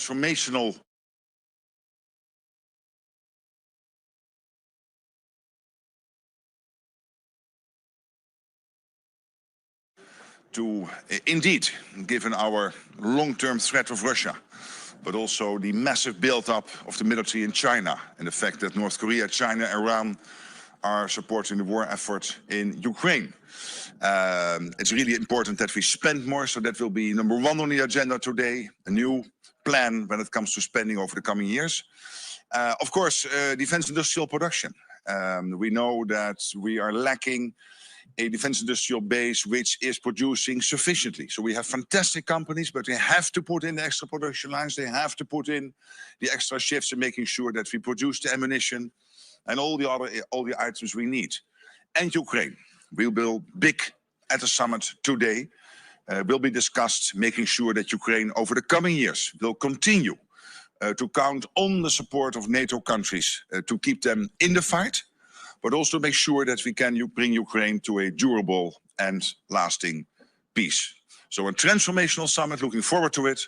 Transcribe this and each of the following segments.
transformational to indeed, given our long-term threat of Russia, but also the massive build-up of the military in China and the fact that North Korea, China, Iran are supporting the war effort in Ukraine. It's really important that we spend more, so that will be number one on the agenda today, a new plan when it comes to spending over the coming years. Of course, defense industrial production. We know that we are lacking a defense industrial base which is producing sufficiently. So we have fantastic companies, but they have to put in the extra production lines. They have to put in the extra shifts in making sure that we produce the ammunition and all the items we need. And Ukraine, will be big at the summit today, will be discussed, making sure that Ukraine over the coming years will continue to count on the support of NATO countries to keep them in the fight, but also make sure that we can bring Ukraine to a durable and lasting peace. So a transformational summit, looking forward to it.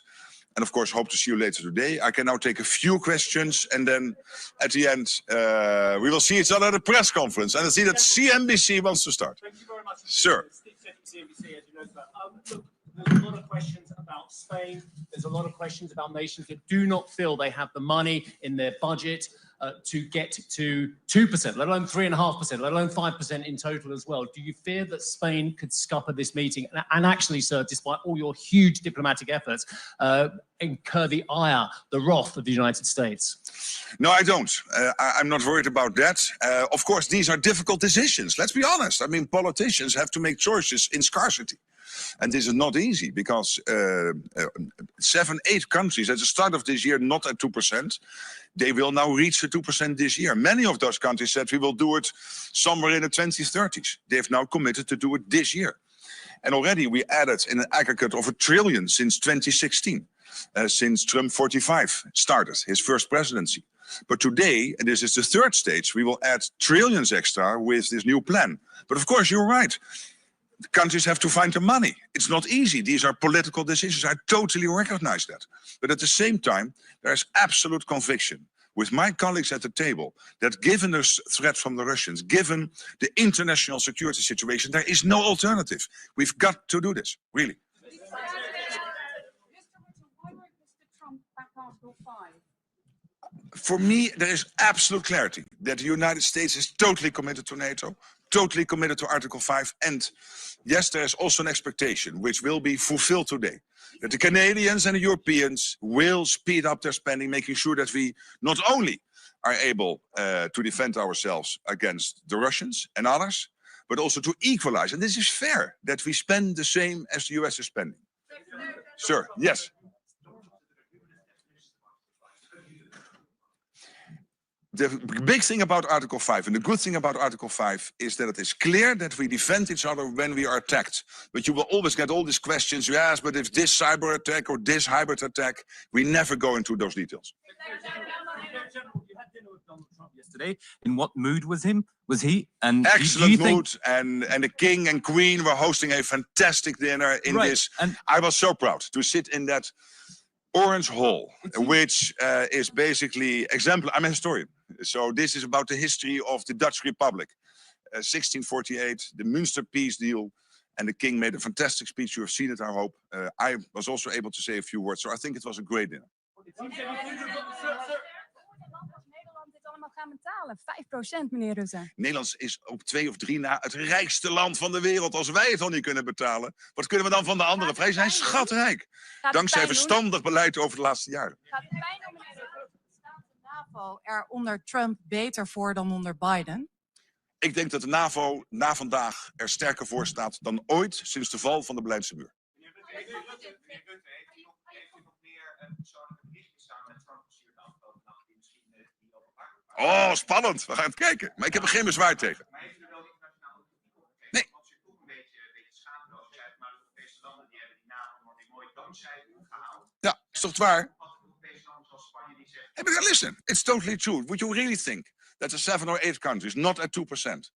And of course, hope to see you later today. I can now take a few questions, and then at the end, we will see each other at the press conference. And I see that CNBC wants to start. Thank you very much. Sir. CNBC, as you know, look, there's a lot of questions about Spain. There's a lot of questions about nations that do not feel they have the money in their budget to get to 2%, let alone 3.5%, let alone 5% in total as well. Do you fear that Spain could scupper this meeting and actually, sir, despite all your huge diplomatic efforts, incur the ire, the wrath of the United States? No, I don't. I'm not worried about that. Of course, these are difficult decisions. Let's be honest. I mean, politicians have to make choices in scarcity. And this is not easy because 7, 8 countries at the start of this year not at 2%. They will now reach the 2% this year. Many of those countries said we will do it somewhere in the 2030s. They've now committed to do it this year. And already we added in an aggregate of $1 trillion since 2016, since Trump 45 started his first presidency. But today, and this is the third stage, we will add trillions extra with this new plan. But of course, you're right. The countries have to find the money. It's not easy. These are political decisions. I totally recognize that. But at the same time, there's absolute conviction with my colleagues at the table that given the threat from the Russians, given the international security situation, there is no alternative. We've got to do this, really. For me, there is absolute clarity that the United States is totally committed to NATO, totally committed to Article 5. And yes, there is also an expectation, which will be fulfilled today, that the Canadians and the Europeans will speed up their spending, making sure that we not only are able to defend ourselves against the Russians and others, but also to equalize. And this is fair, that we spend the same as the US is spending. Sir, yes. The big thing about Article 5 and the good thing about Article 5 is that it is clear that we defend each other when we are attacked. But you will always get all these questions, yes, but if this cyber attack or this hybrid attack, we never go into those details. General, you had dinner with Donald Trump yesterday. In what mood was he? And excellent mood, and the king and queen were hosting a fantastic dinner in this. And I was so proud to sit in that Orange Hall, which is basically exemplar. I'm a historian, so this is about the history of the Dutch Republic, 1648, the Münster peace deal, and the king made a fantastic speech. You have seen it, I hope. I was also able to say a few words, so I think it was a great dinner. Nederland is op 2 of 3 na het rijkste land van de wereld. Als wij het al niet kunnen betalen, wat kunnen we dan van de anderen? Wij zijn schatrijk. Dankzij verstandig beleid over de laatste jaren. Gaat het pijn doen, meneer Rutte? Staat de NAVO er onder Trump beter voor dan onder Biden? Ik denk dat de NAVO na vandaag er sterker voor staat dan ooit sinds de val van de Berlijnse muur. Meneer Rutte, heeft u nog meer persoonlijke berichtjes samen met Trump gestuurd de afgelopen nacht die misschien niet openbaar? Oh, spannend. We gaan het kijken. Maar ik heb er geen bezwaar tegen. Maar heeft u wel internationaal kritiek op gekregen? Nee. Want je toch een beetje schaamteloos zei, maar de Europese landen die hebben die NAVO nog een mooi dankzij u gehaald. Ja, is toch waar? Wat Europese landen zoals Spanje die zegt. Hey, but listen, it's totally true. Would you really think that the 7 or 8 countries, not at 2%,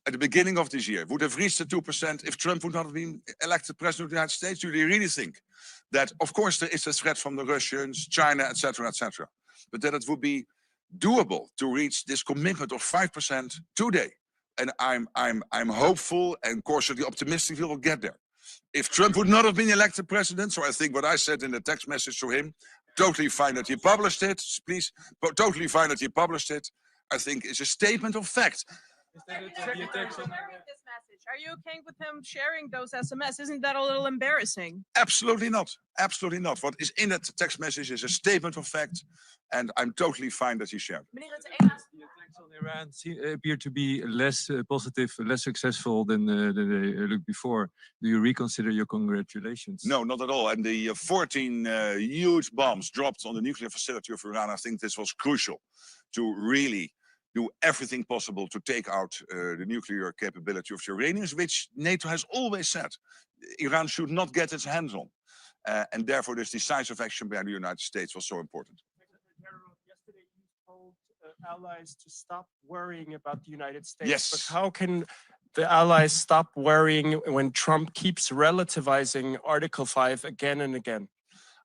at the beginning of this year would have reached the 2% if Trump would not have been elected president of the United States? Do they really think that, of course, there is a threat from the Russians, China, etc., but that it would be doable to reach this commitment of 5% today? And I'm hopeful and cautiously optimistic we will get there. If Trump would not have been elected president, so I think what I said in the text message to him, totally fine that he published it, please, but totally fine that he published it, I think is a statement of fact. Sharing this message. Are you okay with him sharing those SMS? Isn't that a little embarrassing? Absolutely not. Absolutely not. What is in that text message is a statement of fact, and I'm totally fine that he shared. Meneer Rutte, één laatste. The attacks on Iran appear to be less positive, less successful than they looked before. Do you reconsider your congratulations? No, not at all. And the 14 huge bombs dropped on the nuclear facility of Iran, I think this was crucial to really do everything possible to take out the nuclear capability of the Iranians, which NATO has always said Iran should not get its hands on. And therefore, this decisive action by the United States was so important. General, yesterday you told allies to stop worrying about the United States. Yes. But how can the allies stop worrying when Trump keeps relativizing Article 5 again and again?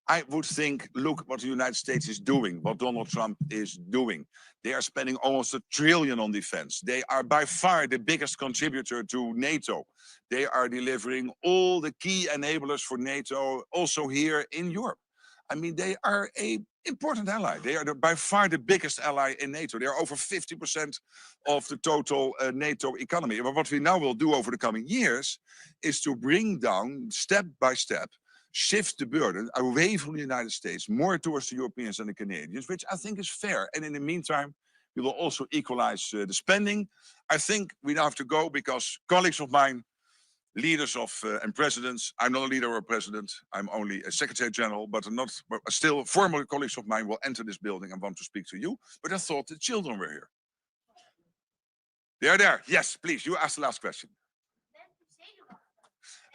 I would think, look what the United States is doing, what Donald Trump is doing. They are spending almost $1 trillion on defense. They are by far the biggest contributor to NATO. They are delivering all the key enablers for NATO, also here in Europe. I mean, they are an important ally. They are by far the biggest ally in NATO. They are over 50% of the total NATO economy. But what we now will do over the coming years is to bring down, step by step, shift the burden away from the United States, more towards the Europeans and the Canadians, which I think is fair. And in the meantime, we will also equalize the spending. I think we now have to go because colleagues of mine, leaders of and presidents, I'm not a leader or a president, I'm only a Secretary General, but still former colleagues of mine will enter this building and want to speak to you. But I thought the children were here. They are there. Yes, please, you ask the last question.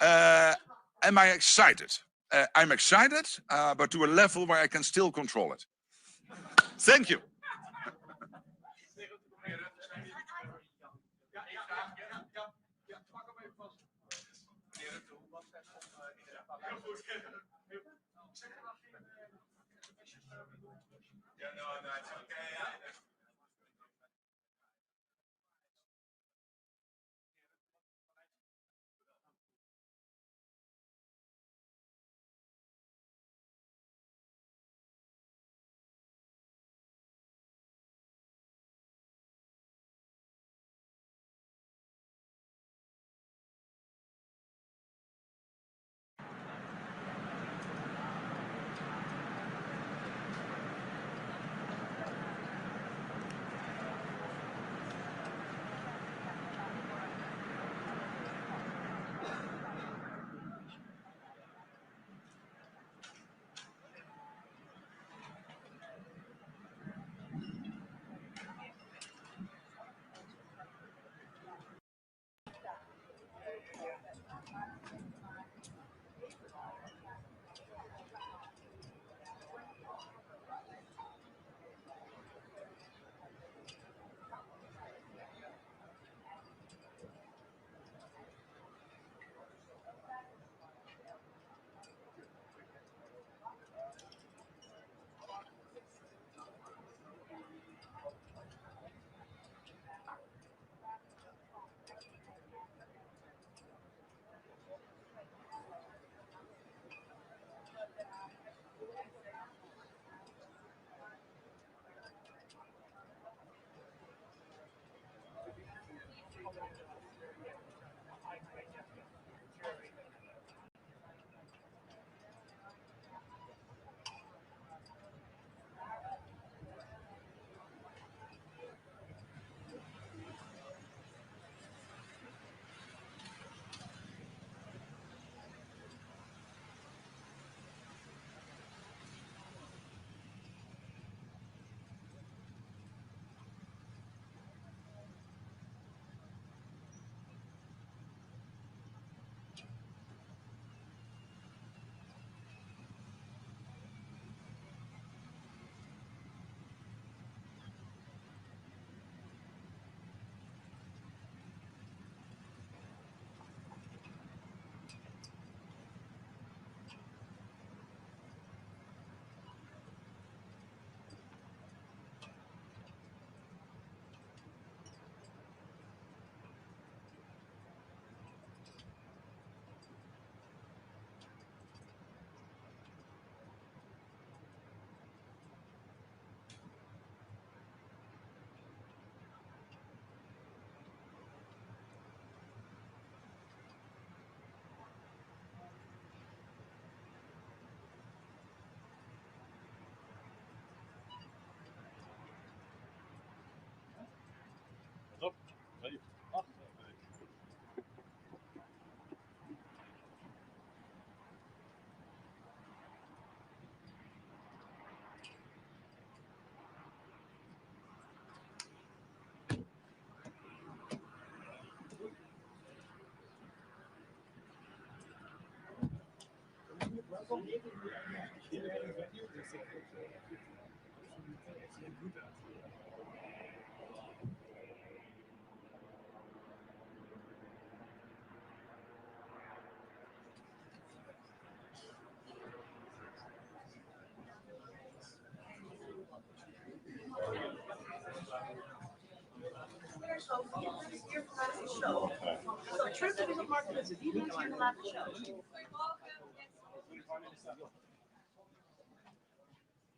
Am I excited? I'm excited, but to a level where I can still control it. Thank you.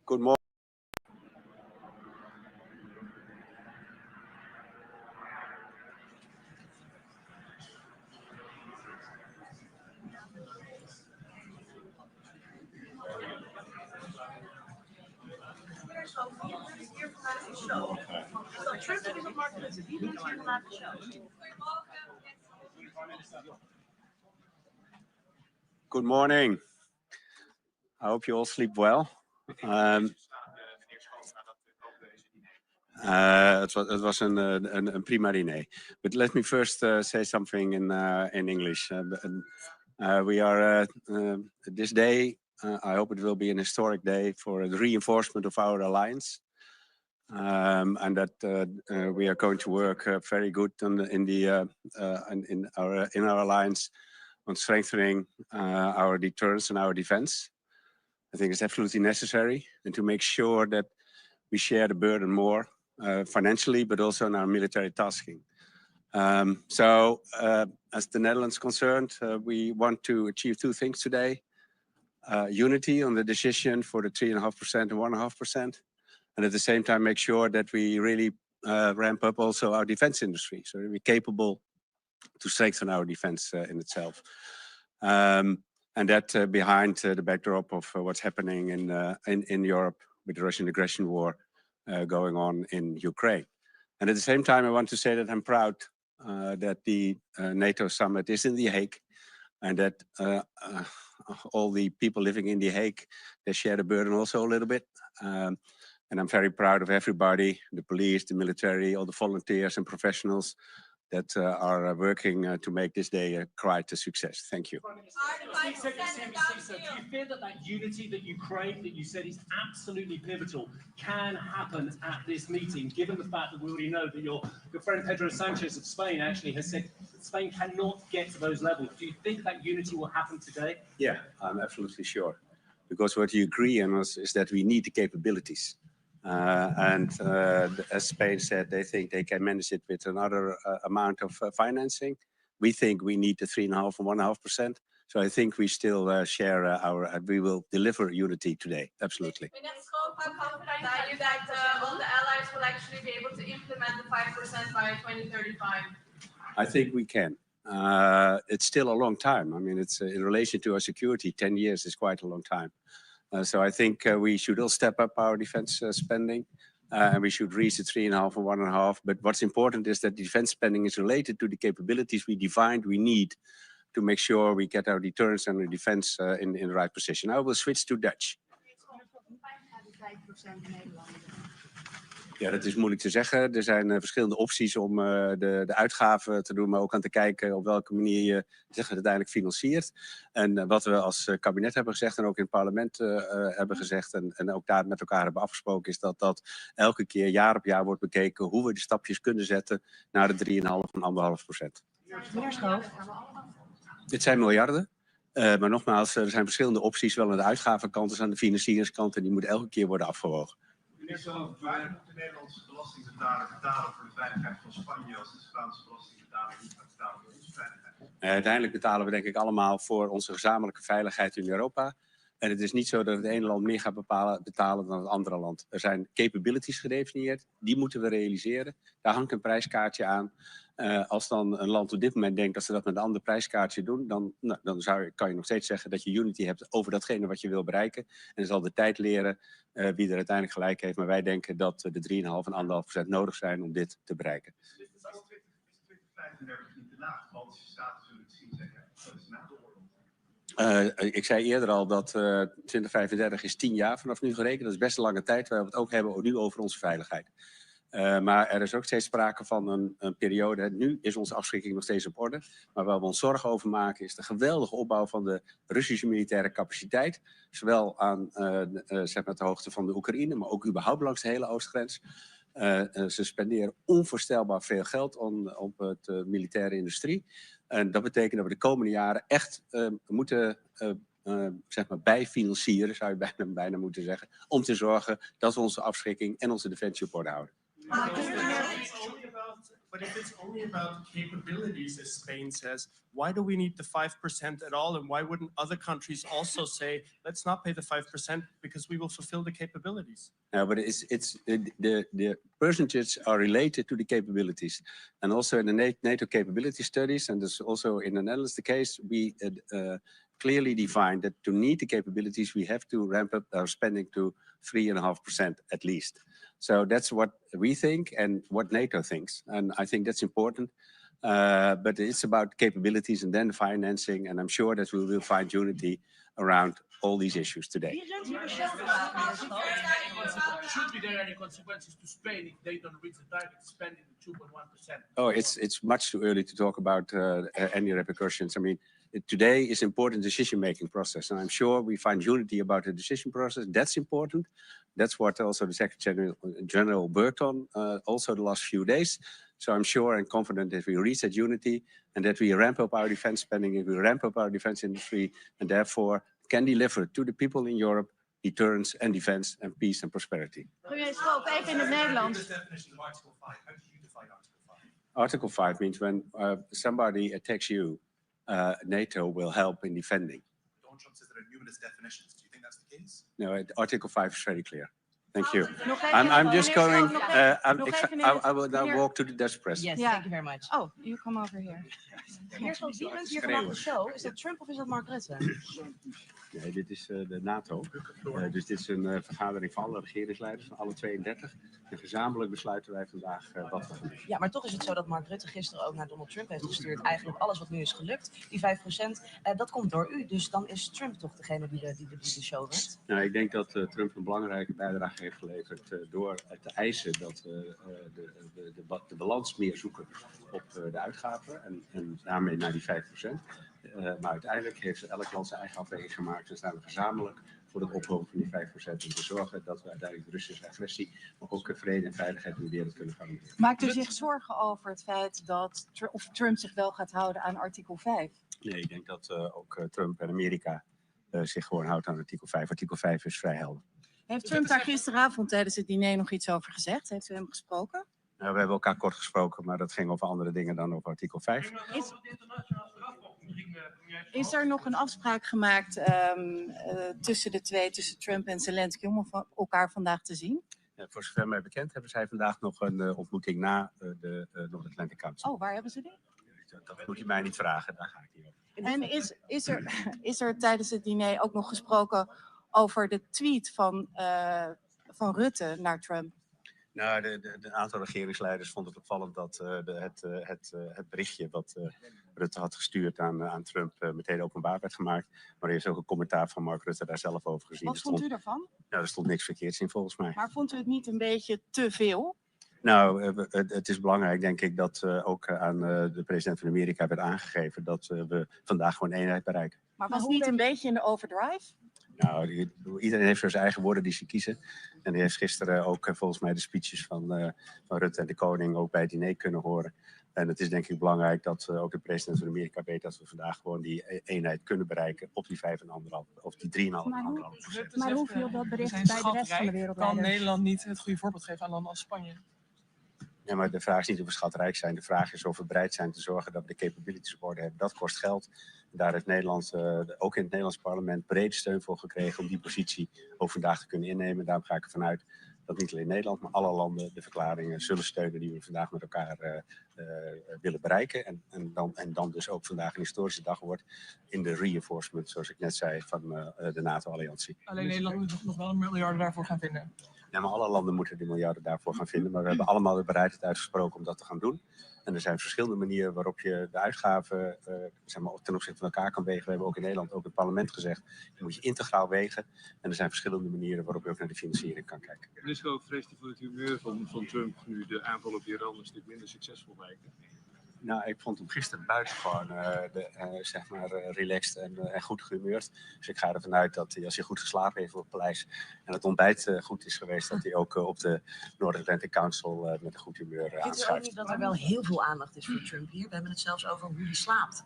Good morning. Good morning. I hope you all sleep well. Het was een prima diner. But let me first say something in English. We are this day. I hope it will be an historic day for the reinforcement of our alliance, and that we are going to work very good in our alliance on strengthening our deterrence and our defense. I think it's absolutely necessary, and to make sure that we share the burden more financially, but also in our military tasking. As the Netherlands concerned, we want to achieve two things today. Unity on the decision for the 3.5% and 1.5%, and at the same time make sure that we really ramp up also our defense industry, so that we're capable to strengthen our defense in itself. And that behind the backdrop of what's happening in Europe with the Russian aggression war going on in Ukraine. And at the same time, I want to say that I'm proud that the NATO summit is in The Hague, and that all the people living in The Hague, they share the burden also a little bit. And I'm very proud of everybody, the police, the military, all the volunteers and professionals that are working to make this day quite a success. Thank you. Do you fear that unity that you crave, that you said is absolutely pivotal, can happen at this meeting, given the fact that we already know that your friend Pedro Sanchez of Spain actually has said that Spain cannot get to those levels? Do you think that unity will happen today? Yeah, I'm absolutely sure. Because what you agree on is that we need the capabilities. As Spain said, they think they can manage it with another amount of financing. We think we need the 3.5% and 1.5%. So I think we still share we will deliver unity today. Absolutely. Are you that all the allies will actually be able to implement the 5% by 2035? I think we can. It's still a long time. I mean, it's in relation to our security, 10 years is quite a long time. So I think we should all step up our defense spending, and we should reach the 3.5 and 1.5. But what's important is that defense spending is related to the capabilities we defined we need to make sure we get our deterrence and our defense in the right position. I will switch to Dutch. Ja, dat is moeilijk te zeggen. Er zijn verschillende opties om de uitgaven te doen, maar ook aan te kijken op welke manier je het uiteindelijk financiert. En wat we als kabinet hebben gezegd en ook in het parlement hebben gezegd en ook daar met elkaar hebben afgesproken, is dat elke keer jaar op jaar wordt bekeken hoe we de stapjes kunnen zetten naar de 3,5 en 1,5%. Dit zijn miljarden. Maar nogmaals, er zijn verschillende opties, wel aan de uitgavenkant als aan de financieringskant, en die moeten elke keer worden afgewogen. Minister, waar moet de Nederlandse belastingbetaler betalen voor de veiligheid van Spanje als de Spaanse belastingbetaler niet gaat betalen voor onze veiligheid? Uiteindelijk betalen we denk ik allemaal voor onze gezamenlijke veiligheid in Europa. En het is niet zo dat het ene land meer gaat betalen dan het andere land. Er zijn capabilities gedefinieerd, die moeten we realiseren. Daar hangt een prijskaartje aan. Als dan een land op dit moment denkt dat ze dat met een ander prijskaartje doen, dan kan je nog steeds zeggen dat je unity hebt over datgene wat je wil bereiken. En dan zal de tijd leren wie er uiteindelijk gelijk heeft. Maar wij denken dat de 3,5 en 1,5% nodig zijn om dit te bereiken. 2035 niet te laag, want staten zullen het zien zeggen, dat is na de oorlog. Ik zei eerder al dat 2035 is 10 jaar vanaf nu gerekend. Dat is best een lange tijd, waar we het ook hebben nu over onze veiligheid. Maar er is ook steeds sprake van een periode. Nu is onze afschrikking nog steeds op orde. Maar waar we ons zorgen over maken is de geweldige opbouw van de Russische militaire capaciteit. Zowel aan zeg maar de hoogte van de Oekraïne, maar ook überhaupt langs de hele oostgrens. Ze spenderen onvoorstelbaar veel geld op de militaire industrie. En dat betekent dat we de komende jaren echt moeten zeg maar bijfinancieren, zou je bijna moeten zeggen, om te zorgen dat we onze afschrikking en onze defensie op orde houden. But if it's only about capabilities, as Spain says, why do we need the 5% at all? And why wouldn't other countries also say, let's not pay the 5% because we will fulfill the capabilities? No, but the percentages are related to the capabilities. And also in the NATO capability studies, and this is also in the Netherlands the case, we clearly define that to meet the capabilities, we have to ramp up our spending to 3.5% at least. So that's what we think and what NATO thinks. And I think that's important. But it's about capabilities and then financing. And I'm sure that we will find unity around all these issues today. Should be there any consequences to Spain if they don't reach the target spending 2.1%? Oh, it's much too early to talk about any repercussions. I mean, today is important decision-making process, and I'm sure we find unity about the decision process. That's important. That's what also the Secretary General worked on also the last few days. So I'm sure and confident that we reach that unity and that we ramp up our defense spending and we ramp up our defense industry and therefore can deliver to the people in Europe deterrence and defense and peace and prosperity. Even in het Nederlands. Article 5 means when somebody attacks you, NATO will help in defending. Donald Trump says there are numerous definitions. Do you think that's the case? No, Article 5 is very clear. Thank you. I'm just going. I will now walk to the Dutch press. Yes, thank you very much. Oh, you come over here. Wie bent hier vandaag de show? Is dat Trump of is dat Mark Rutte? Nee, dit is de NATO. Dus dit is een vergadering van alle regeringsleiders, van alle 32. En gezamenlijk besluiten wij vandaag wat we gaan doen. Ja, maar toch is het zo dat Mark Rutte gisteren ook naar Donald Trump heeft gestuurd. Eigenlijk alles wat nu is gelukt, die 5%, dat komt door u. Dus dan is Trump toch degene die de show wint? Nou, ik denk dat Trump een belangrijke bijdrage heeft geleverd door te eisen dat de balans meer zoeken op de uitgaven en daarmee naar die 5%. Maar uiteindelijk heeft elk land zijn eigen afweging gemaakt en staan we gezamenlijk voor het ophogen van die 5% om te zorgen dat we uiteindelijk de Russische agressie, maar ook vrede en veiligheid in de wereld kunnen garanderen. Maakt u zich zorgen over het feit dat Trump zich wel gaat houden aan artikel 5? Nee, ik denk dat ook Trump en Amerika zich gewoon houdt aan artikel 5. Artikel 5 is vrij helder. Heeft Trump daar gisteravond tijdens het diner nog iets over gezegd? Heeft u hem gesproken? We hebben elkaar kort gesproken, maar dat ging over andere dingen dan over artikel 5. Is er nog een afspraak gemaakt tussen Trump en Zelensky om elkaar vandaag te zien? Ja, voor zover mij bekend hebben zij vandaag nog een ontmoeting na de North Atlantic Council. Oh, waar hebben ze die? Dat moet je mij niet vragen, daar ga ik niet over. En is er tijdens het diner ook nog gesproken over de tweet van Rutte naar Trump? Nou, een aantal regeringsleiders vonden het opvallend dat het berichtje wat Rutte had gestuurd aan Trump meteen openbaar werd gemaakt. Maar er is ook een commentaar van Mark Rutte daar zelf over gezien. Wat vond u daarvan? Nou, er stond niks verkeerds in volgens mij. Maar vond u het niet een beetje te veel? Nou, het is belangrijk, denk ik, dat ook aan de president van Amerika werd aangegeven dat we vandaag gewoon eenheid bereiken. Maar was het niet een beetje in de overdrive? Nou, iedereen heeft zo zijn eigen woorden die ze kiezen. En die heeft gisteren ook volgens mij de speeches van Rutte en de koning ook bij het diner kunnen horen. En het is denk ik belangrijk dat ook de president van Amerika weet dat we vandaag gewoon die eenheid kunnen bereiken op die 5,5 of die 3,5%. Maar hoe viel dat bericht bij de rest van de wereld? Kan Nederland niet het goede voorbeeld geven aan landen als Spanje? Ja, maar de vraag is niet of we schatrijk zijn. De vraag is of we bereid zijn te zorgen dat we de capabilities op orde hebben. Dat kost geld. Daar heeft Nederland, ook in het Nederlands parlement, brede steun voor gekregen om die positie ook vandaag te kunnen innemen. Daarom ga ik ervan uit dat niet alleen Nederland, maar alle landen de verklaringen zullen steunen die we vandaag met elkaar willen bereiken. En dan dus ook vandaag een historische dag wordt in de reinforcement, zoals ik net zei, van de NATO-alliantie. Alleen Nederland moet nog wel een miljard daarvoor gaan vinden. Ja, maar alle landen moeten die miljarden daarvoor gaan vinden. Maar we hebben allemaal de bereidheid uitgesproken om dat te gaan doen. En er zijn verschillende manieren waarop je de uitgaven zeg maar, ten opzichte van elkaar kan wegen. We hebben ook in Nederland, ook in het parlement gezegd, je moet je integraal wegen. En er zijn verschillende manieren waarop je ook naar de financiering kan kijken. Meneer vreest u voor het humeur van Trump nu de aanval op Iran een stuk minder succesvol lijken? Nou, ik vond hem gisteren buitengewoon zeg maar, relaxed en goed gehumeurd. Dus ik ga ervan uit dat hij, als hij goed geslapen heeft op het paleis en het ontbijt goed is geweest, dat hij ook op de North Atlantic Council met een goed humeur Vindt u ook aanschuift. niet dat er wel heel veel aandacht is voor Trump hier? We hebben het zelfs over hoe hij slaapt.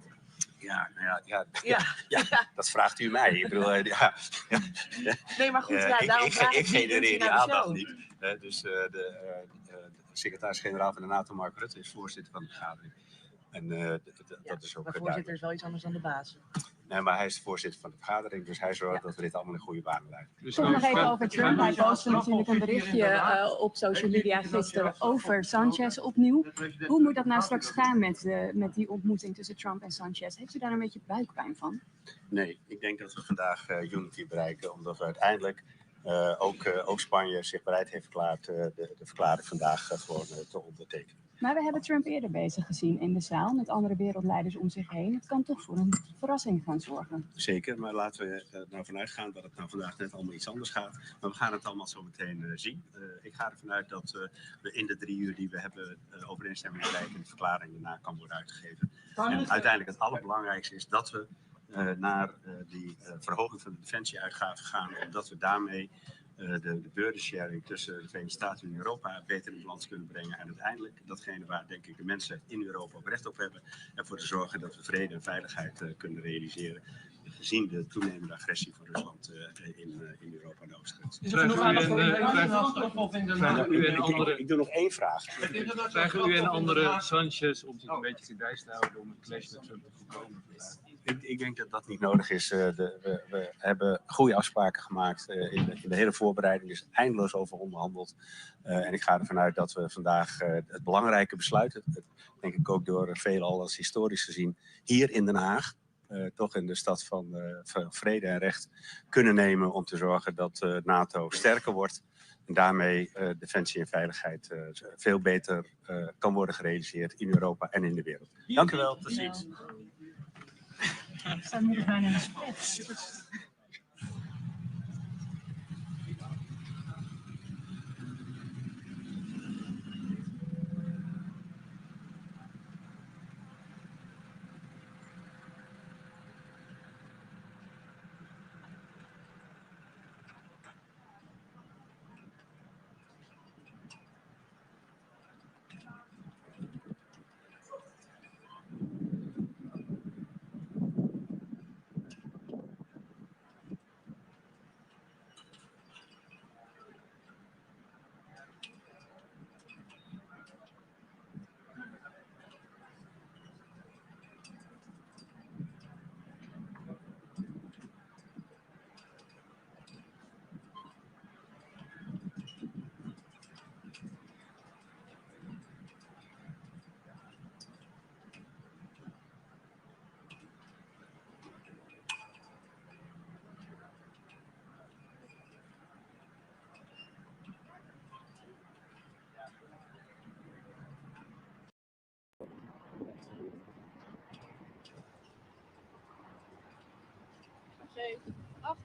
Ja, nou ja, dat vraagt u mij. Ik bedoel, Nee, maar goed, daarom vraag ik wie genereer bent u die naar de aandacht show? niet. Dus de secretaris-generaal van de NATO, Mark Rutte, is voorzitter van de vergadering. En dat is ook Maar voorzitter is wel iets anders dan de baas. Nee, maar hij is de voorzitter van de vergadering, dus hij zorgt dat we dit allemaal in goede banen leiden. Toch nog even over Trump. Hij postte natuurlijk een berichtje op social media gisteren over Sanchez opnieuw. Hoe moet dat nou straks gaan met die ontmoeting tussen Trump en Sanchez? Heeft u daar een beetje buikpijn van? Nee, ik denk dat we vandaag unity bereiken, omdat we uiteindelijk ook Spanje zich bereid heeft verklaard de verklaring vandaag gewoon te ondertekenen. Maar we hebben Trump eerder bezig gezien in de zaal met andere wereldleiders om zich heen. Het kan toch voor een verrassing gaan zorgen. Zeker, maar laten we er nou vanuit gaan dat het nou vandaag net allemaal iets anders gaat. Maar we gaan het allemaal zo meteen zien. Ik ga ervan uit dat we in de 3 uur die we hebben overeenstemming bereiken en de verklaring daarna kan worden uitgegeven. En uiteindelijk het allerbelangrijkste is dat we naar die verhoging van de defensieuitgaven gaan, omdat we daarmee de burden-sharing tussen de Verenigde Staten en Europa beter in balans kunnen brengen. En uiteindelijk datgene waar, denk ik, de mensen in Europa ook recht op hebben. Ervoor te zorgen dat we vrede en veiligheid kunnen realiseren. Gezien de toenemende agressie van Rusland in Europa en de Oostgrens. Ik doe nog 1 vraag. Vragen u en andere Sanchez om zich een beetje te dijs te houden om een clash met Trump te voorkomen? Ik denk dat dat niet nodig is. We hebben goede afspraken gemaakt in de hele voorbereiding. Er is eindeloos over onderhandeld. En ik ga ervan uit dat we vandaag het belangrijke besluit, denk ik ook door velen als historisch gezien, hier in Den Haag, toch in de stad van vrede en recht, kunnen nemen om te zorgen dat NATO sterker wordt. En daarmee defensie en veiligheid veel beter kan worden gerealiseerd in Europa en in de wereld. Dank u wel, tot ziens. Ik sta nu bijna in de spits. Af.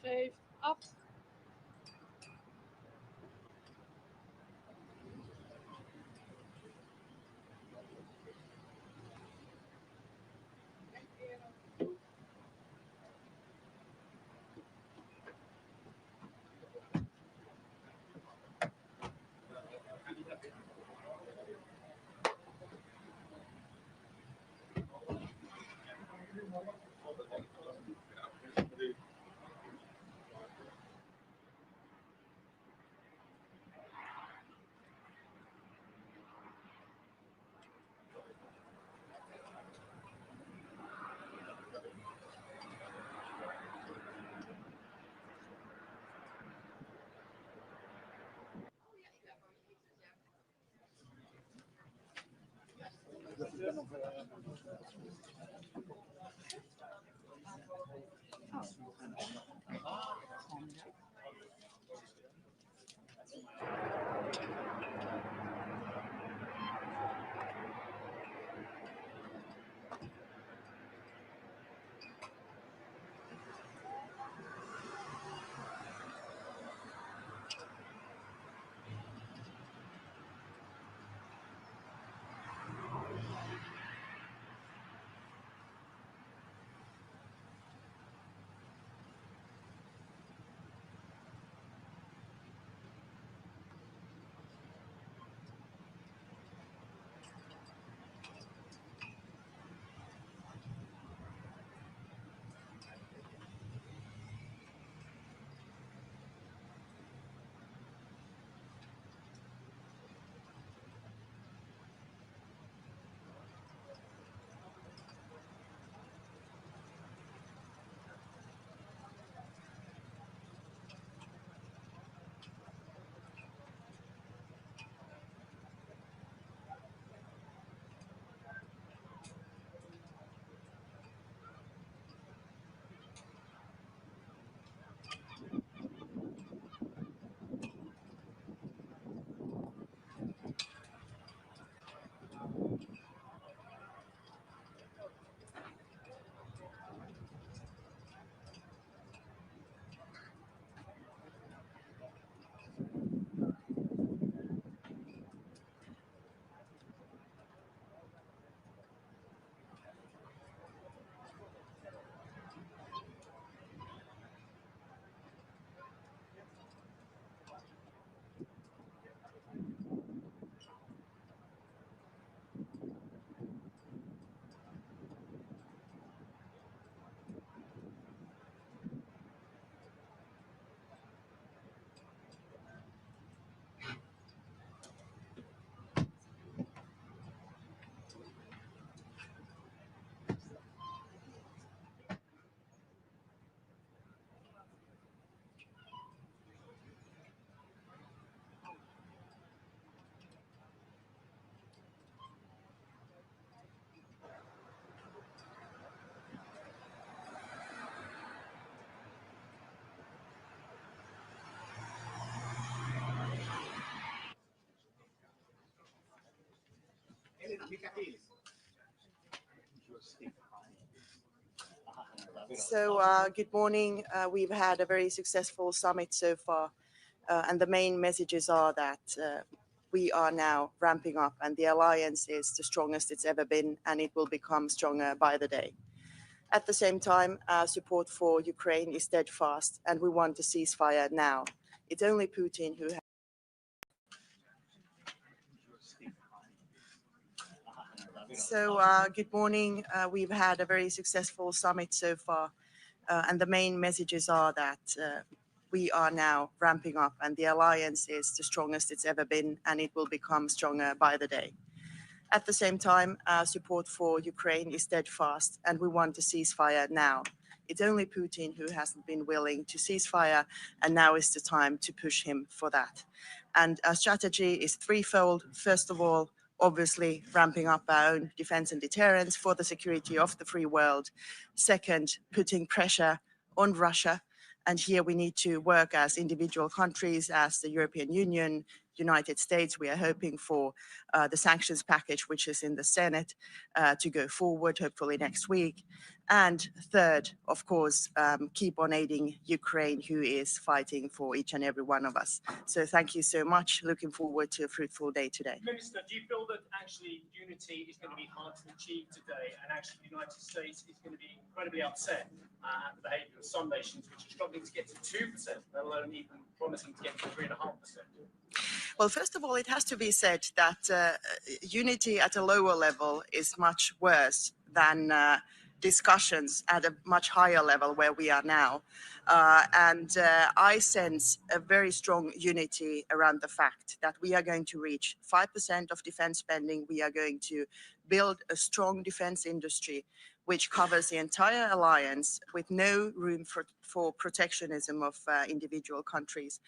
geeft af. So, good morning. We've had a very successful summit so far, and the main messages are that we are now ramping up, and the alliance is the strongest it's ever been, and it will become stronger by the day. At the same time, our support for Ukraine is steadfast, and we want a ceasefire now. It's only Putin who has. So, good morning. We've had a very successful summit so far, and the main messages are that we are now ramping up, and the alliance is the strongest it's ever been, and it will become stronger by the day. At the same time, our support for Ukraine is steadfast, and we want a ceasefire now. It's only Putin who hasn't been willing to ceasefire, and now is the time to push him for that. And our strategy is threefold. First of all, obviously ramping up our own defense and deterrence for the security of the free world. Second, putting pressure on Russia. And here we need to work as individual countries, as the European Union, United States. We are hoping for the sanctions package, which is in the Senate, to go forward, hopefully next week. And third, of course, keep on aiding Ukraine, who is fighting for each and every one of us. So thank you so much. Looking forward to a fruitful day today. Minister, do you feel that actually unity is going to be hard to achieve today, and actually the United States is going to be incredibly upset at the behaviour of some nations which are struggling to get to 2%, let alone even promising to get to 3.5%? Well, first of all, it has to be said that unity at a lower level is much worse than discussions at a much higher level where we are now. I sense a very strong unity around the fact that we are going to reach 5% of defense spending. We are going to build a strong defense industry which covers the entire alliance with no room for protectionism of individual countries.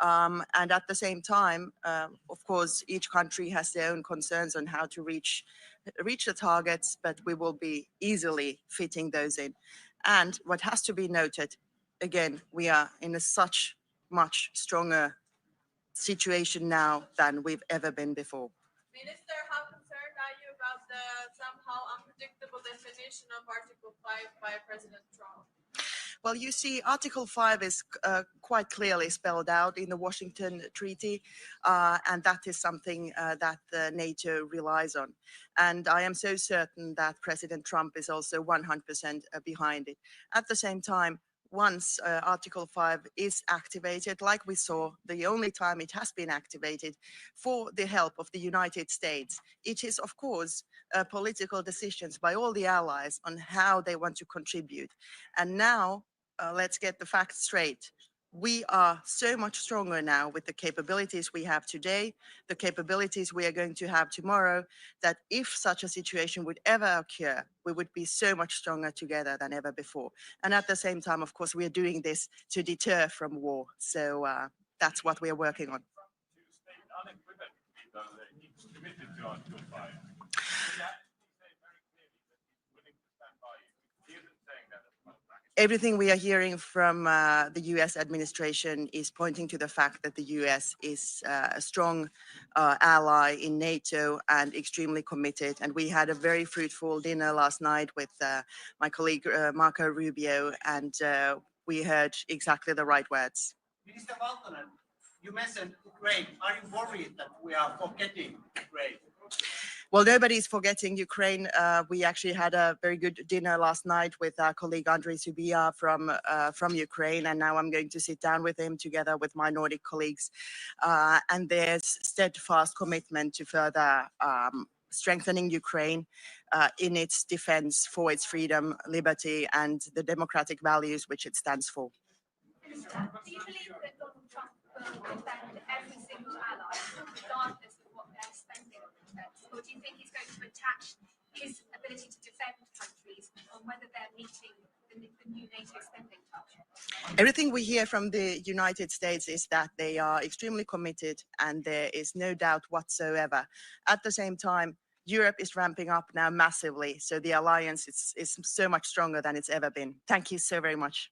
And at the same time, of course, each country has their own concerns on how to reach the targets, but we will be easily fitting those in. And what has to be noted, again, we are in a such much stronger situation now than we've ever been before. Minister, how concerned are you about the somehow unpredictable definition of Article 5 by President Trump? Well, you see, Article 5 is quite clearly spelled out in the Washington Treaty, and that is something that NATO relies on. And I am so certain that President Trump is also 100% behind it. At the same time, once Article 5 is activated, like we saw, the only time it has been activated for the help of the United States, it is, of course, political decisions by all the allies on how they want to contribute. And now, let's get the facts straight. We are so much stronger now with the capabilities we have today, the capabilities we are going to have tomorrow, that if such a situation would ever occur, we would be so much stronger together than ever before. And at the same time, of course, we are doing this to deter from war. So that's what we are working on. Everything we are hearing from the US administration is pointing to the fact that the US is a strong ally in NATO and extremely committed. And we had a very fruitful dinner last night with my colleague Marco Rubio, and we heard exactly the right words. Minister Valtonen, you mentioned Ukraine. Are you worried that we are forgetting Ukraine? Well, nobody's forgetting Ukraine. We actually had a very good dinner last night with our colleague Andrei Subia from Ukraine, and now I'm going to sit down with him together with my Nordic colleagues. And there's steadfast commitment to further strengthening Ukraine in its defense for its freedom, liberty, and the democratic values which it stands for. Do you believe that Donald Trump will defend every single ally, regardless of what they're spending on defense? Or do you think he's going to attach his ability to defend countries on whether they're meeting the new NATO spending target? Everything we hear from the United States is that they are extremely committed, and there is no doubt whatsoever. At the same time, Europe is ramping up now massively, so the alliance is so much stronger than it's ever been. Thank you so very much.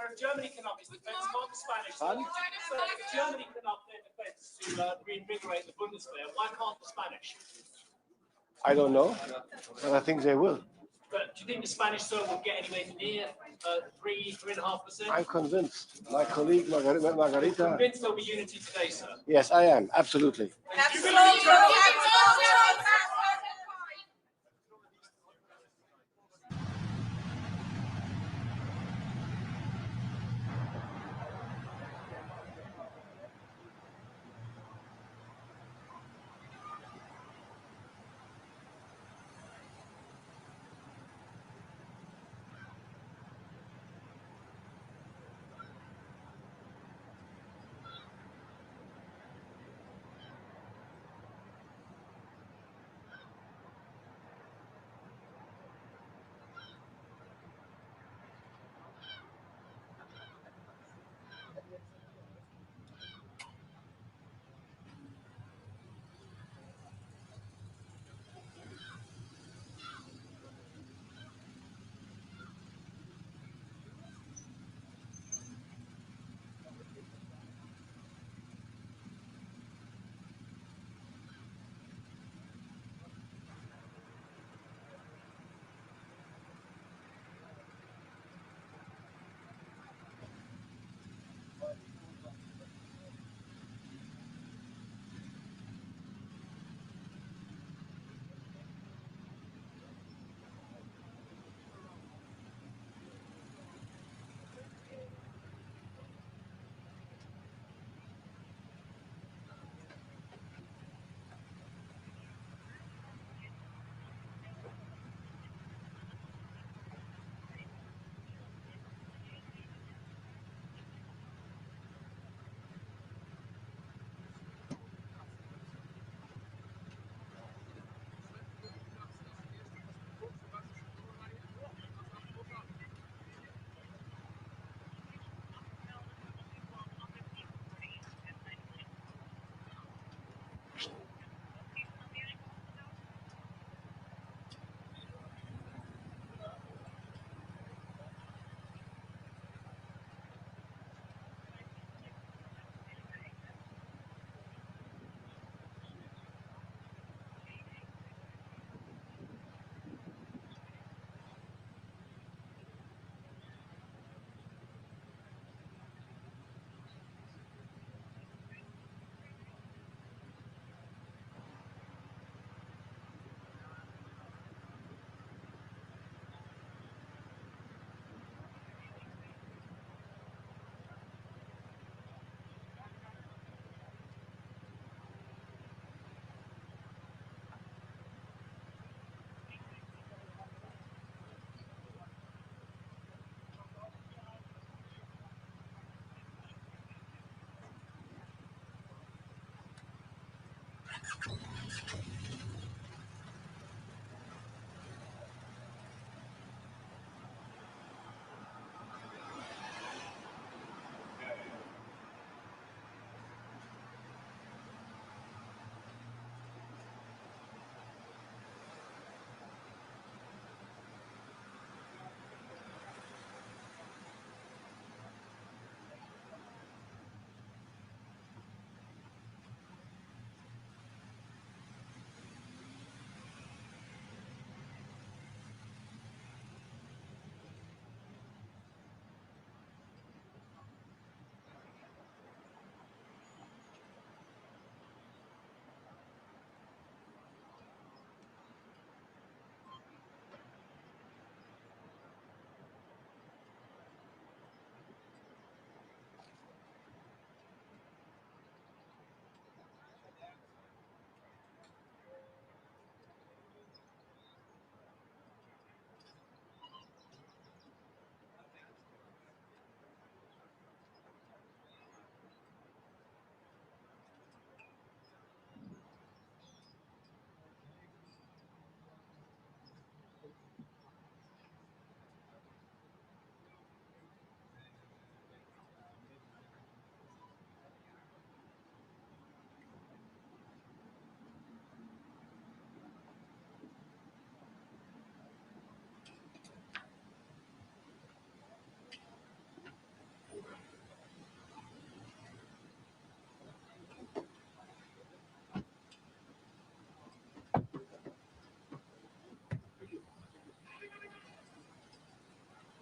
if Germany cannot its defense, can't the Spanish? Pardon? So if Germany cannot their defense to reinvigorate the Bundeswehr, why can't the Spanish? I don't know, but I think they will. But do you think the Spanish sir will get anywhere near 3.5%? I'm convinced. My colleague Margarita. Convinced there'll be unity today, sir. Yes, I am, absolutely.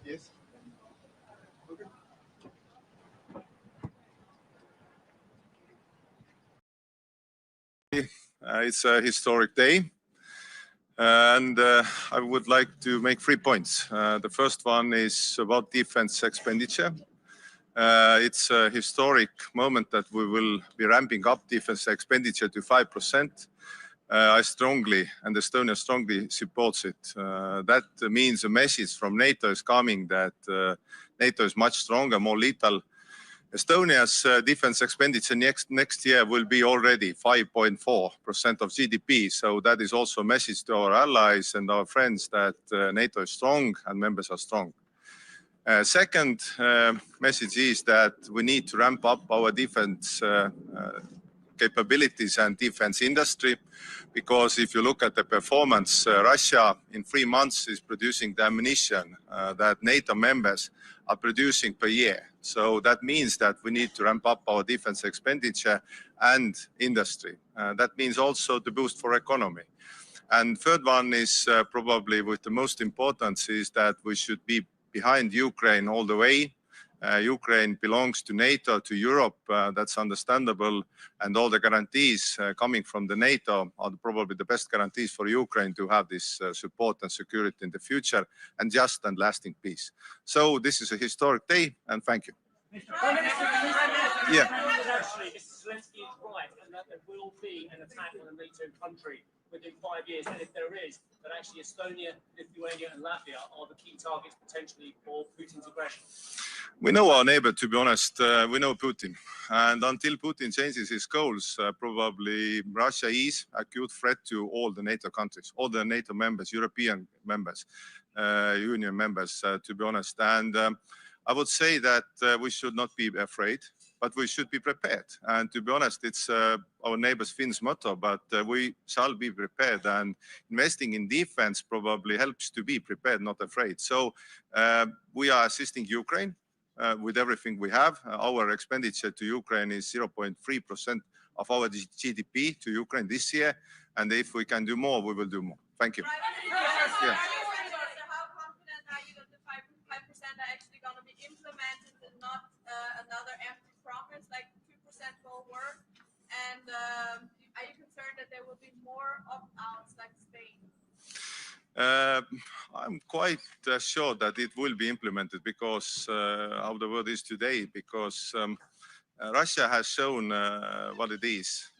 Yes. It's a historic day, and I would like to make 3 points. The first one is about defense expenditure. It's a historic moment that we will be ramping up defense expenditure to 5%. I strongly, and Estonia strongly supports it. That means a message from NATO is coming that NATO is much stronger, more lethal. Estonia's defense expenditure next year will be already 5.4% of GDP. So that is also a message to our allies and our friends that NATO is strong and members are strong. Second message is that we need to ramp up our defense capabilities and defense industry, because if you look at the performance, Russia in 3 months is producing the ammunition that NATO members are producing per year. So that means that we need to ramp up our defense expenditure and industry. That means also to boost for economy. And third one is probably with the most importance is that we should be behind Ukraine all the way. Ukraine belongs to NATO, to Europe. That's understandable. And all the guarantees coming from the NATO are probably the best guarantees for Ukraine to have this support and security in the future and just and lasting peace. So this is a historic day, and thank you. Yeah. Actually, Mr. Zelensky is right, and that there will be an attack on a NATO country within 5 years. And if there is, that actually Estonia, Lithuania, and Latvia are the key targets potentially for Putin's aggression. We know our neighbor, to be honest. We know Putin. And until Putin changes his goals, probably Russia is a acute threat to all the NATO countries, all the NATO members, European members, Union members, to be honest. And I would say that we should not be afraid, but we should be prepared. And to be honest, it's our neighbors Finn's motto, but we shall be prepared. And investing in defense probably helps to be prepared, not afraid. So we are assisting Ukraine with everything we have. Our expenditure to Ukraine is 0.3% of our GDP to Ukraine this year. And if we can do more, we will do more. Thank you. Yeah. How confident are you that the 5% are actually going to be implemented and not another empty promise, like 2% will work? And are you concerned that there will be more opt-outs like Spain? I'm quite sure that it will be implemented because how the world is today, because Russia has shown what it is.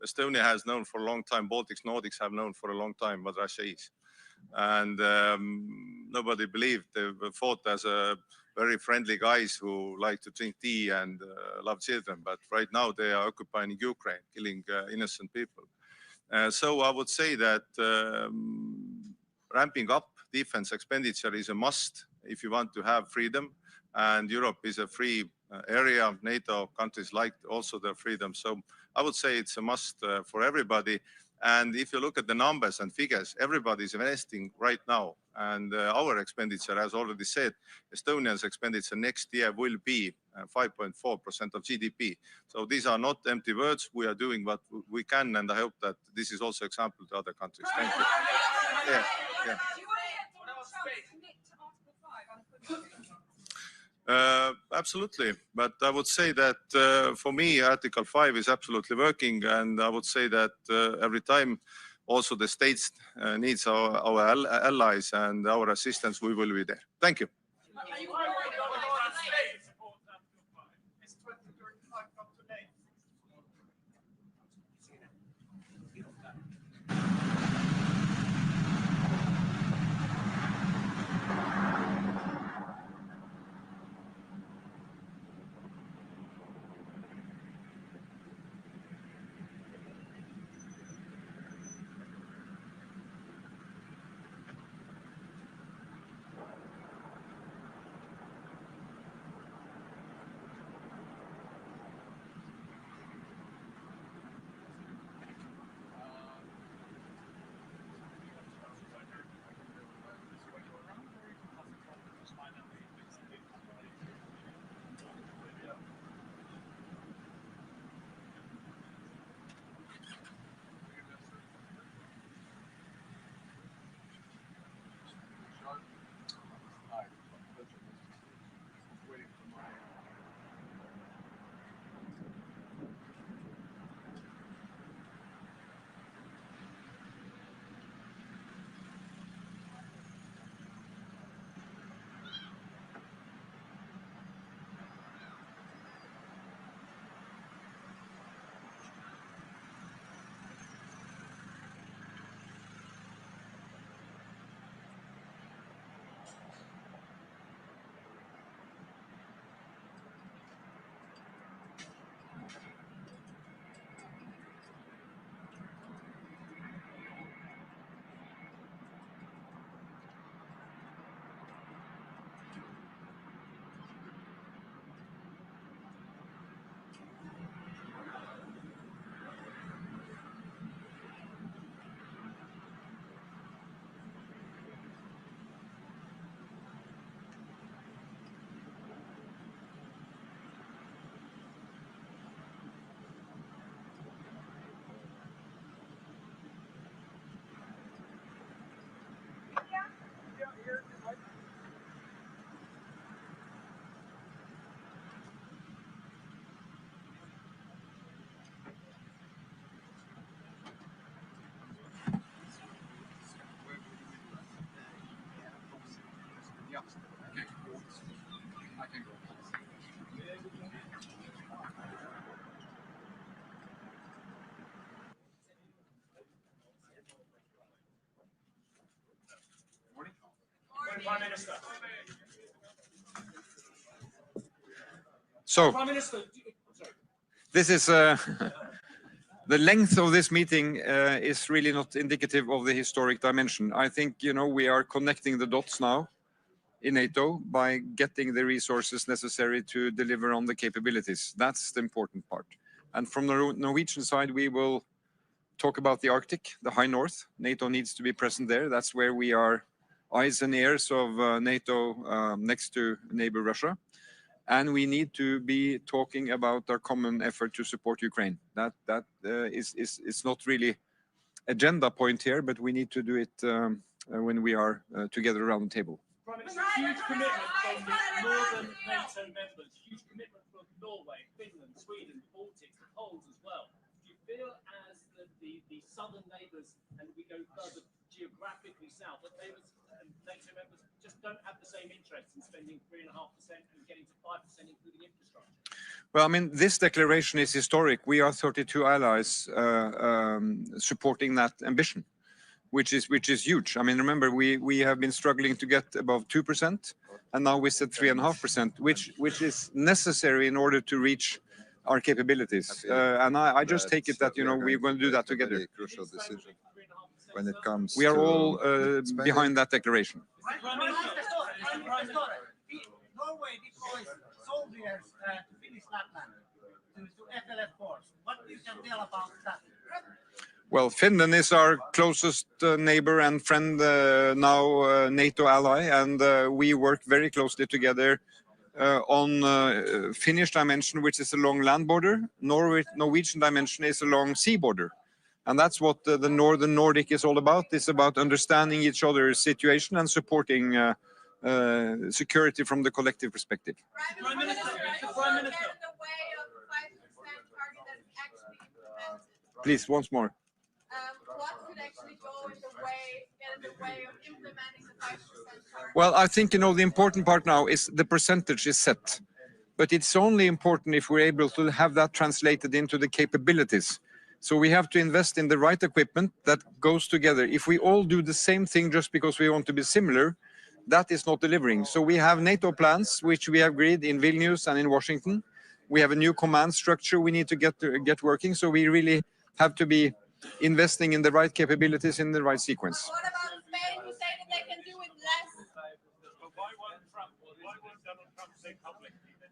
Estonia has known for a long time, Baltics, Nordics have known for a long time what Russia is. And nobody believed. They were thought as a very friendly guys who like to drink tea and love children. But right now they are occupying Ukraine, killing innocent people. So I would say that ramping up defense expenditure is a must if you want to have freedom. And Europe is a free area. NATO countries like also their freedom. So I would say it's a must for everybody. And if you look at the numbers and figures, everybody is investing right now. And our expenditure, as already said, Estonia's expenditure next year will be 5.4% of GDP. So these are not empty words. We are doing what we can, and I hope that this is also example to other countries. Thank you. Yeah, yeah. Absolutely. But I would say that for me, Article 5 is absolutely working. And I would say that every time also the states needs our allies and our assistance, we will be there. Thank you. Prime Minister. So, Prime Minister. Sorry. this is the length of this meeting is really not indicative of the historic dimension. I think, you know, we are connecting the dots now in NATO by getting the resources necessary to deliver on the capabilities. That's the important part. And from the Norwegian side, we will talk about the Arctic, the high north. NATO needs to be present there. That's where we are eyes and ears of NATO next to neighbor Russia. And we need to be talking about our common effort to support Ukraine. That is not really agenda point here, but we need to do it when we are together around the table. Prime Minister, huge commitment from the northern NATO members, huge commitment from Norway, Finland, Sweden, the Baltics, the Poles as well. Do you feel as the southern neighbours, and we go further geographically south, that neighbours and NATO members just don't have the same interest in spending 3.5% and getting to 5%, including infrastructure? Well, I mean, this declaration is historic. We are 32 allies supporting that ambition, which is huge. I mean, remember, we have been struggling to get above 2%, and now we said 3.5%, which is necessary in order to reach our capabilities. And I just take it that, you know, we're going to do that together. Crucial decision when it comes. We are all behind that declaration. Norway deploys soldiers to Finnish Lapland, to FLF force. What you can tell about that? Well, Finland is our closest neighbor and friend, now NATO ally, and we work very closely together on Finnish dimension, which is along land border. Norwegian dimension is along sea border. And that's what the Northern Nordic is all about. It's about understanding each other's situation and supporting security from the collective perspective. Prime Minister, Prime Minister. Get in the way of the 5% target that is actually implemented. Please, once more. What could actually go in the way, get in the way of implementing the 5% target? Well, I think, you know, the important part now is the percentage is set. But it's only important if we're able to have that translated into the capabilities. So we have to invest in the right equipment that goes together. If we all do the same thing just because we want to be similar, that is not delivering. So we have NATO plans, which we have agreed in Vilnius and in Washington. We have a new command structure we need to get working. So we really have to be investing in the right capabilities in the right sequence. What about Spain, who say that they can do it less?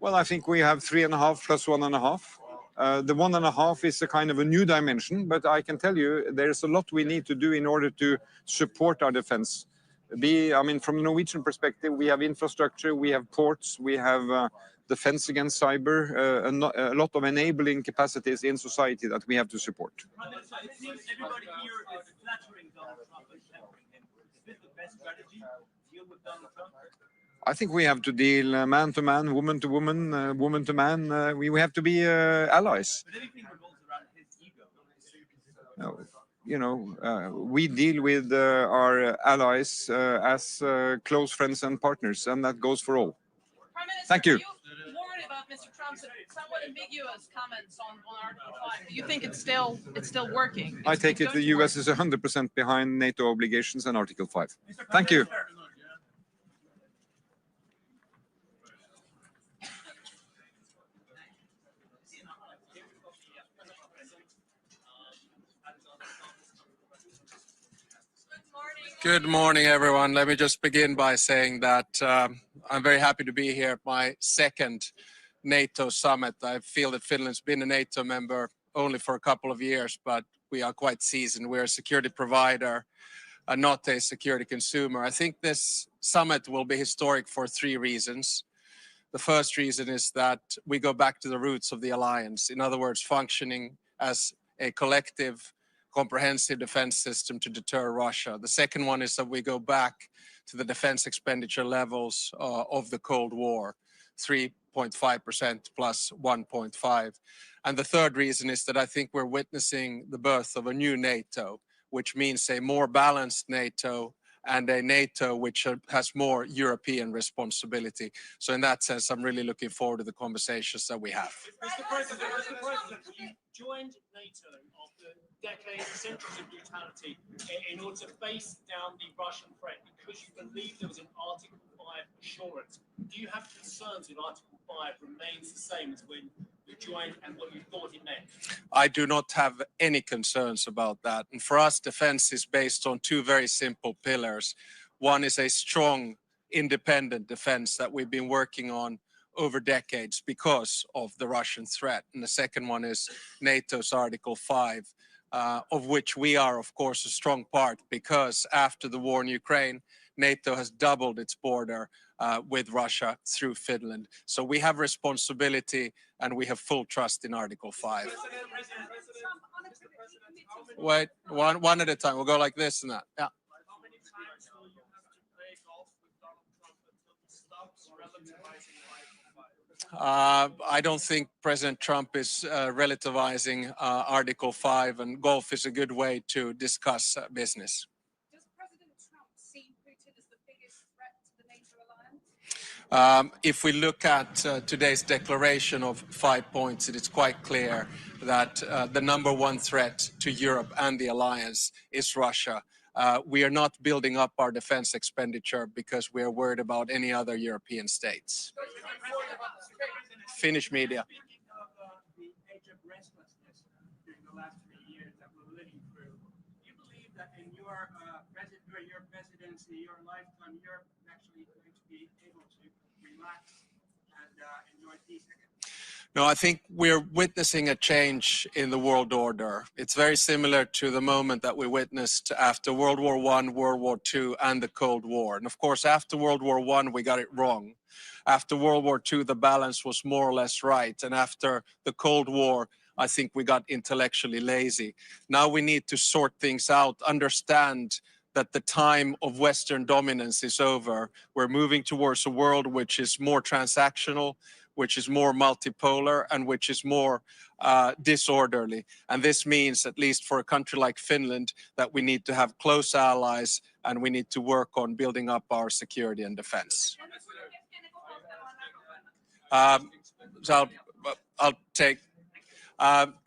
Well, I think we have 3.5 plus 1.5. The 1.5 is a kind of a new dimension, but I can tell you there's a lot we need to do in order to support our defense. I mean, from a Norwegian perspective, we have infrastructure, we have ports, we have defense against cyber, a lot of enabling capacities in society that we have to support. It seems everybody here is flattering Donald Trump and tempering him. Is this the best strategy to deal with Donald Trump? I think we have to deal man to man, woman to woman, woman to man. We have to be allies. But everything revolves around his ego. You know, we deal with our allies as close friends and partners, and that goes for all. Prime Minister, Thank you. Are you worried about Mr. Trump's somewhat ambiguous comments on Article 5? Do you think it's still working? I take it the US is 100% behind NATO obligations and Article 5. Thank you. Good morning, everyone. Let me just begin by saying that I'm very happy to be here at my second NATO summit. I feel that Finland's been a NATO member only for a couple of years, but we are quite seasoned. We're a security provider, not a security consumer. I think this summit will be historic for 3 reasons. The first reason is that we go back to the roots of the alliance. In other words, functioning as a collective comprehensive defense system to deter Russia. The second one is that we go back to the defense expenditure levels of the Cold War, 3.5% plus 1.5. And the third reason is that I think we're witnessing the birth of a new NATO, which means a more balanced NATO, and a NATO which has more European responsibility. So in that sense, I'm really looking forward to the conversations that we have. Mr. President, you joined NATO after decades of centuries of brutality in order to face down the Russian threat because you believed there was an Article 5 assurance. Do you have concerns if Article 5 remains the same as when you joined and what you thought it meant? I do not have any concerns about that. And for us, defense is based on two very simple pillars. One is a strong, independent defense that we've been working on over decades because of the Russian threat. And the second one is NATO's Article 5, of which we are, of course, a strong part because after the war in Ukraine, NATO has doubled its border with Russia through Finland. So we have responsibility and we have full trust in Article 5. Wait, one at a time. We'll go like this and that. Yeah. I don't think President Trump is relativizing Article 5, and golf is a good way to discuss business. Does President Trump see Putin as the biggest threat to the NATO alliance? If we look at today's declaration of 5 points, it is quite clear that the number one threat to Europe and the alliance is Russia. We are not building up our defense expenditure because we are worried about any other European states. Finnish media. The age of restlessness during the last 3 years that we're living through. Do you believe that in your presidency, your lifetime, Europe is actually going to be able to relax and enjoy peace again? No, I think we're witnessing a change in the world order. It's very similar to the moment that we witnessed after World War I, World War II, and the Cold War. And of course, after World War I, we got it wrong. After World War II, the balance was more or less right. And after the Cold War, I think we got intellectually lazy. Now we need to sort things out, understand that the time of Western dominance is over. We're moving towards a world which is more transactional, which is more multipolar, and which is more disorderly. And this means, at least for a country like Finland, that we need to have close allies and we need to work on building up our security and defense. So I'll take.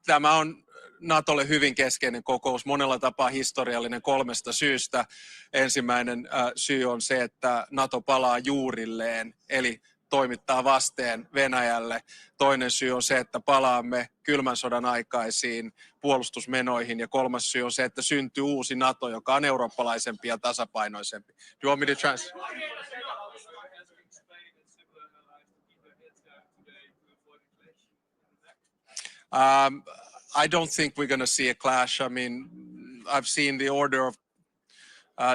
Tämä on NATOlle hyvin keskeinen kokous, monella tapaa historiallinen 3 syystä. Ensimmäinen syy on se, että NATO palaa juurilleen, eli toimittaa vasteen Venäjälle. Toinen syy on se, että palaamme kylmän sodan aikaisiin puolustusmenoihin. Ja kolmas syy on se, että syntyy uusi NATO, joka on eurooppalaisempi ja tasapainoisempi. Do you want me to translate? I don't think we're going to see a clash. I mean, I've seen the order of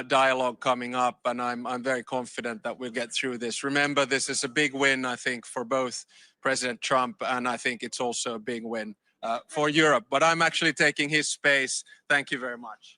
dialogue coming up, and I'm very confident that we'll get through this. Remember, this is a big win, I think, for both President Trump, and I think it's also a big win for Europe. But I'm actually taking his space. Thank you very much.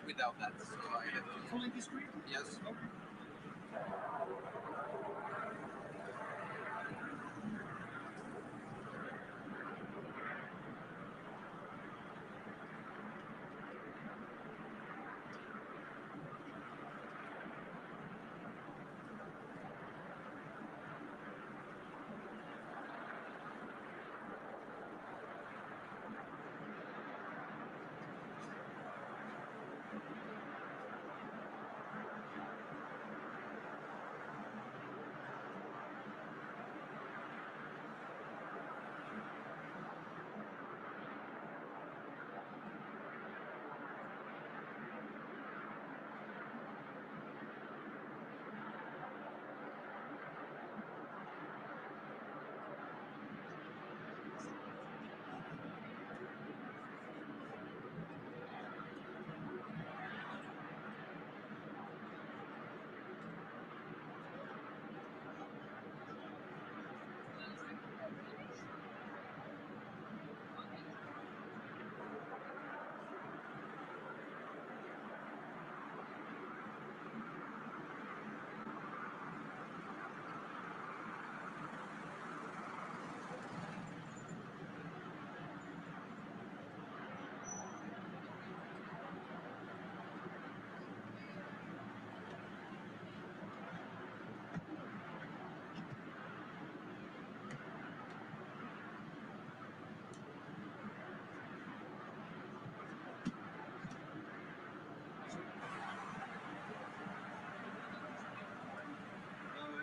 without that. So I have Full industry? yes.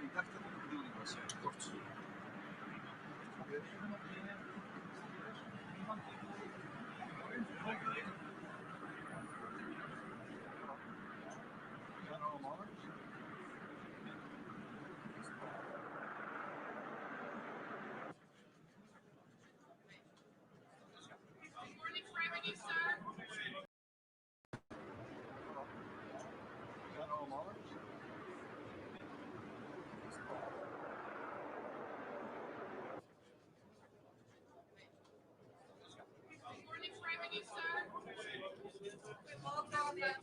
Ik dacht dat het de bedoeling was, kort.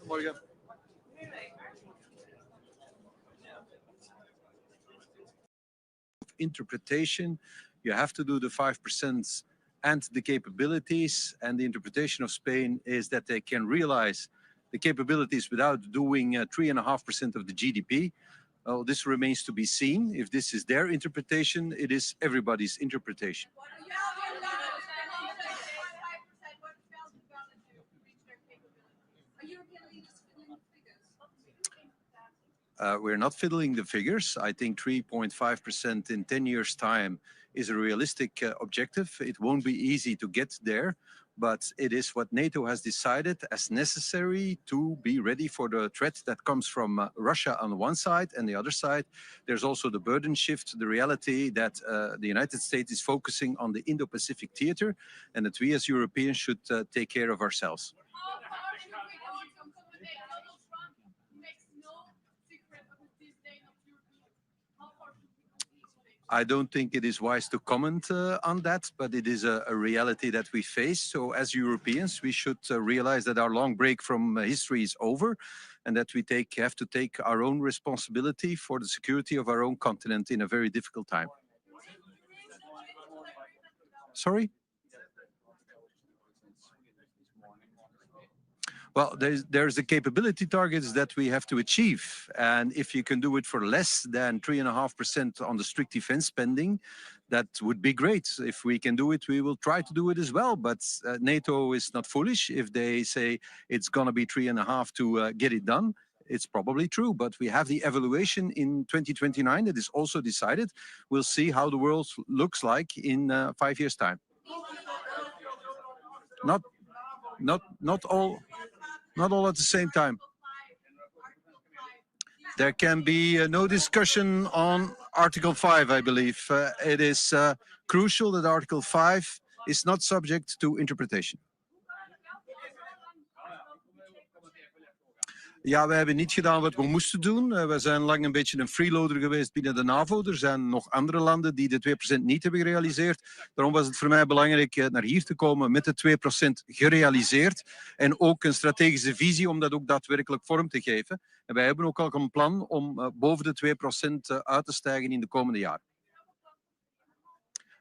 Morgen. Interpretation, you have to do the 5% and the capabilities, and the interpretation of Spain is that they can realize the capabilities without doing 3.5% of the GDP. Well, this remains to be seen. If this is their interpretation, it is everybody's interpretation. We're not fiddling the figures. I think 3.5% in 10 years' time is a realistic objective. It won't be easy to get there, but it is what NATO has decided as necessary to be ready for the threat that comes from Russia on one side, and the other side, there's also the burden shift, the reality that the United States is focusing on the Indo-Pacific theater, and that we as Europeans should take care of ourselves. I don't think it is wise to comment on that, but it is a reality that we face. So as Europeans, we should realize that our long break from history is over, and that we have to take our own responsibility for the security of our own continent in a very difficult time. Sorry? Well, there's the capability targets that we have to achieve. And if you can do it for less than 3.5% on the strict defense spending, that would be great. If we can do it, we will try to do it as well. But NATO is not foolish. If they say it's going to be 3.5 to get it done, it's probably true. But we have the evaluation in 2029 that is also decided. We'll see how the world looks like in 5 years' time. Not all at the same time. There can be no discussion on Article 5, I believe. It is crucial that Article 5 is not subject to interpretation. Ja, wij hebben niet gedaan wat we moesten doen. We zijn lang een beetje een freeloader geweest binnen de NAVO. Er zijn nog andere landen die de 2% niet hebben gerealiseerd. Daarom was het voor mij belangrijk naar hier te komen met de 2% gerealiseerd. En ook een strategische visie om dat ook daadwerkelijk vorm te geven. En wij hebben ook al een plan om boven de 2% uit te stijgen in de komende jaren.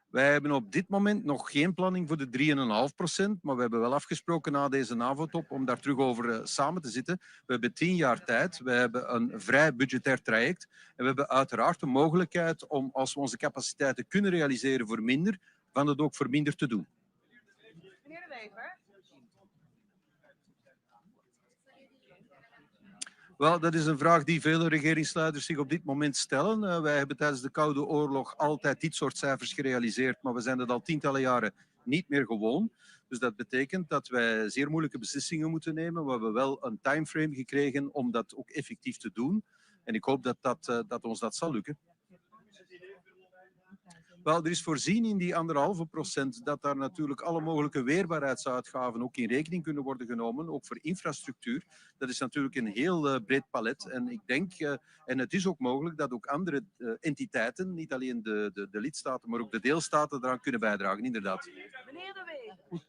Wij hebben op dit moment nog geen planning voor de 3,5%, maar we hebben wel afgesproken na deze NAVO-top om daar terug over samen te zitten. We hebben 10 jaar tijd, we hebben een vrij budgetair traject en we hebben uiteraard de mogelijkheid om, als we onze capaciteiten kunnen realiseren voor minder, van het ook voor minder te doen. Meneer De Wever. Wel, dat is een vraag die vele regeringsleiders zich op dit moment stellen. Wij hebben tijdens de Koude Oorlog altijd dit soort cijfers gerealiseerd, maar we zijn dat al tientallen jaren niet meer gewoon. Dus dat betekent dat wij zeer moeilijke beslissingen moeten nemen. We hebben wel een timeframe gekregen om dat ook effectief te doen. En ik hoop dat ons dat zal lukken. Wel, er is voorzien in die 1,5% dat daar natuurlijk alle mogelijke weerbaarheidsuitgaven ook in rekening kunnen worden genomen, ook voor infrastructuur. Dat is natuurlijk een heel breed palet. En ik denk, en het is ook mogelijk dat ook andere entiteiten, niet alleen de lidstaten, maar ook de deelstaten daaraan kunnen bijdragen, inderdaad. Meneer De Wever.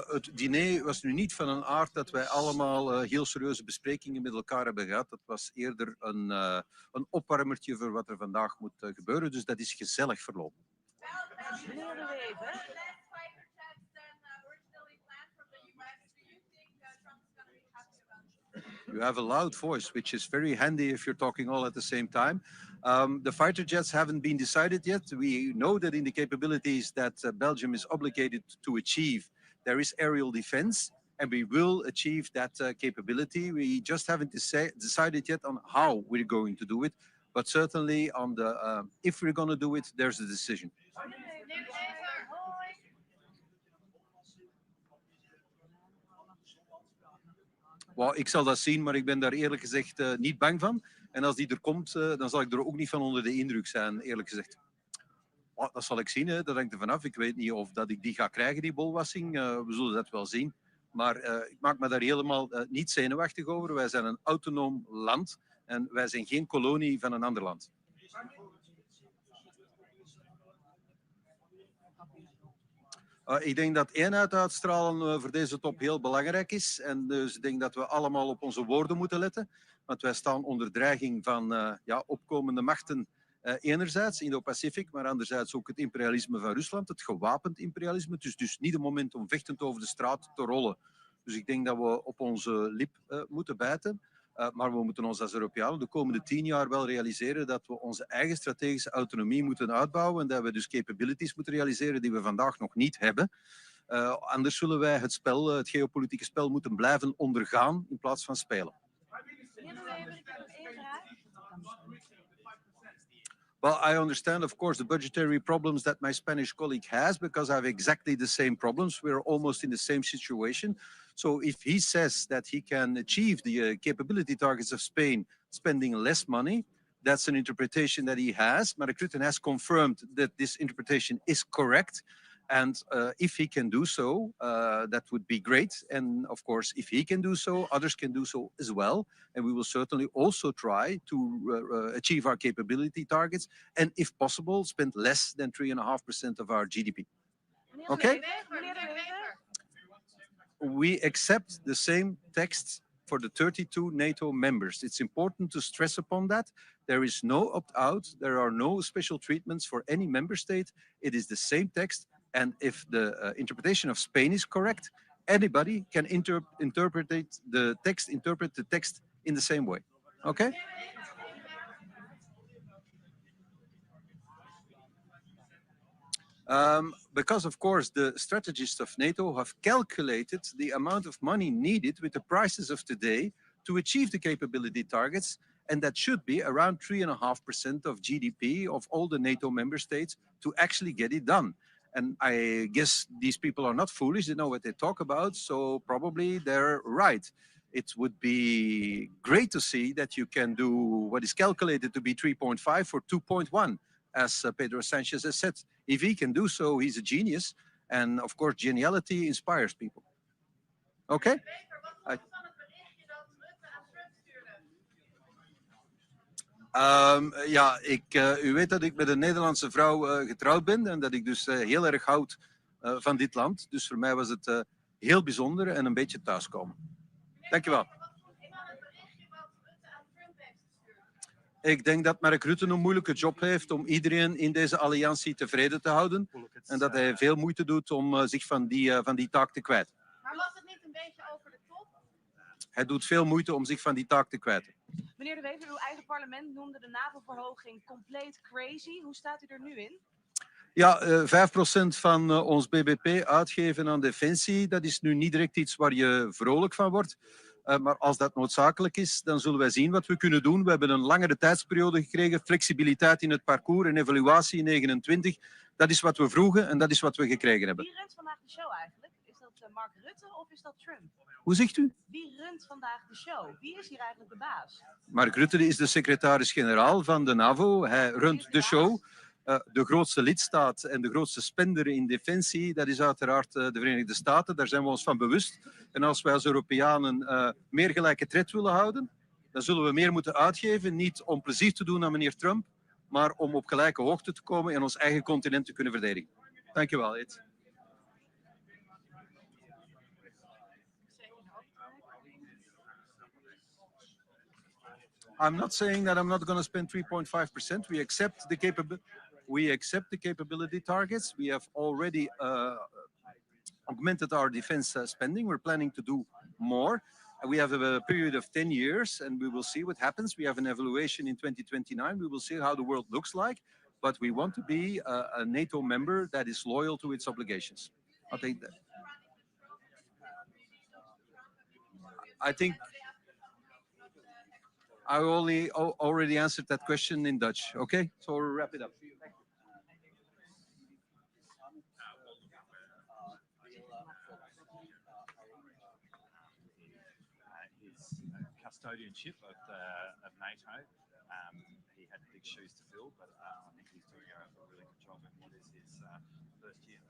Het diner was nu niet van een aard dat wij allemaal heel serieuze besprekingen met elkaar hebben gehad. Dat was eerder een opwarmertje voor wat er vandaag moet gebeuren. Dus dat is gezellig verlopen. Meneer De Wever. You have a loud voice, which is very handy if you're talking all at the same time. The fighter jets haven't been decided yet. We know that in the capabilities that Belgium is obligated to achieve, there is aerial defense, and we will achieve that capability. We just haven't decided yet on how we're going to do it, but certainly on the if we're going to do it, there's a decision. Well, ik zal dat zien, maar ik ben daar eerlijk gezegd niet bang van. En als die er komt, dan zal ik er ook niet van onder de indruk zijn, eerlijk gezegd. Oh, dat zal ik zien, hè. Dat hangt er vanaf. Ik weet niet of dat ik die ga krijgen, die bolwassing. We zullen dat wel zien. Maar ik maak me daar helemaal niet zenuwachtig over. Wij zijn een autonoom land en wij zijn geen kolonie van een ander land. Ik denk dat eenheid uitstralen voor deze top heel belangrijk is. En dus ik denk dat we allemaal op onze woorden moeten letten. Want wij staan onder dreiging van opkomende machten enerzijds in de Pacific, maar anderzijds ook het imperialisme van Rusland, het gewapend imperialisme. Het is dus niet het moment om vechtend over de straat te rollen. Dus ik denk dat we op onze lip moeten bijten. Maar we moeten ons als Europeanen de komende 10 jaar wel realiseren dat we onze eigen strategische autonomie moeten uitbouwen en dat we dus capabilities moeten realiseren die we vandaag nog niet hebben. Anders zullen wij het geopolitieke spel moeten blijven ondergaan in plaats van spelen. Well, I understand, of course, the budgetary problems that my Spanish colleague has, because I have exactly the same problems. We're almost in the same situation. So if he says that he can achieve the capability targets of Spain spending less money, that's an interpretation that he has. Mark Rutte has confirmed that this interpretation is correct. And if he can do so, that would be great. And of course, if he can do so, others can do so as well. And we will certainly also try to achieve our capability targets. And if possible, spend less than 3.5% of our GDP. Okay? We accept the same text for the 32 NATO members. It's important to stress upon that. There is no opt-out. There are no special treatments for any member state. It is the same text. And if the interpretation of Spain is correct, anybody can interpret the text in the same way. Okay? Because, of course, the strategists of NATO have calculated the amount of money needed with the prices of today to achieve the capability targets, and that should be around 3.5% of GDP of all the NATO member states to actually get it done. And I guess these people are not foolish, they know what they talk about, so probably they're right. It would be great to see that you can do what is calculated to be 3.5 for 2.1, as Pedro Sanchez has said If he can do so, he's a genius. And of course, geniality inspires people. Okay? Ja, u weet dat ik met een Nederlandse vrouw getrouwd ben en dat ik dus heel erg houd van dit land. Dus voor mij was het heel bijzonder en een beetje thuiskomen. Dankjewel. Ik denk dat Mark Rutte een moeilijke job heeft om iedereen in deze alliantie tevreden te houden. En dat hij veel moeite doet om zich van die taak te kwijten. Maar was het niet een beetje over de top? Hij doet veel moeite om zich van die taak te kwijten. Meneer De Wever, uw eigen parlement noemde de NAVO-verhoging compleet crazy. Hoe staat u er nu in? Ja, 5% van ons bbp uitgeven aan defensie, dat is nu niet direct iets waar je vrolijk van wordt. Maar als dat noodzakelijk is, dan zullen wij zien wat we kunnen doen. We hebben een langere tijdsperiode gekregen, flexibiliteit in het parcours, een evaluatie in 29. Dat is wat we vroegen en dat is wat we gekregen hebben. Wie runt vandaag de show eigenlijk? Is dat Mark Rutte of is dat Trump? Hoe zegt u? Wie runt vandaag de show? Wie is hier eigenlijk de baas? Mark Rutte is de secretaris-generaal van de NAVO. Hij runt de show. De grootste lidstaat en de grootste spender in defensie, dat is uiteraard de Verenigde Staten. Daar zijn we ons van bewust. En als wij als Europeanen meer gelijke tred willen houden, dan zullen we meer moeten uitgeven. Niet om plezier te doen aan meneer Trump, maar om op gelijke hoogte te komen en ons eigen continent te kunnen verdedigen. Dank je wel, Ed. I'm not saying that I'm not going to spend 3.5%. We accept the capability targets. We have already augmented our defense spending. We're planning to do more. We have a period of 10 years, and we will see what happens. We have an evaluation in 2029. We will see how the world looks like. But we want to be a NATO member that is loyal to its obligations. I think I already answered that question in Dutch. Okay, so we'll wrap it up. His custodianship of NATO. He had big shoes to fill, but I think he's doing a really good job, and what is his first year.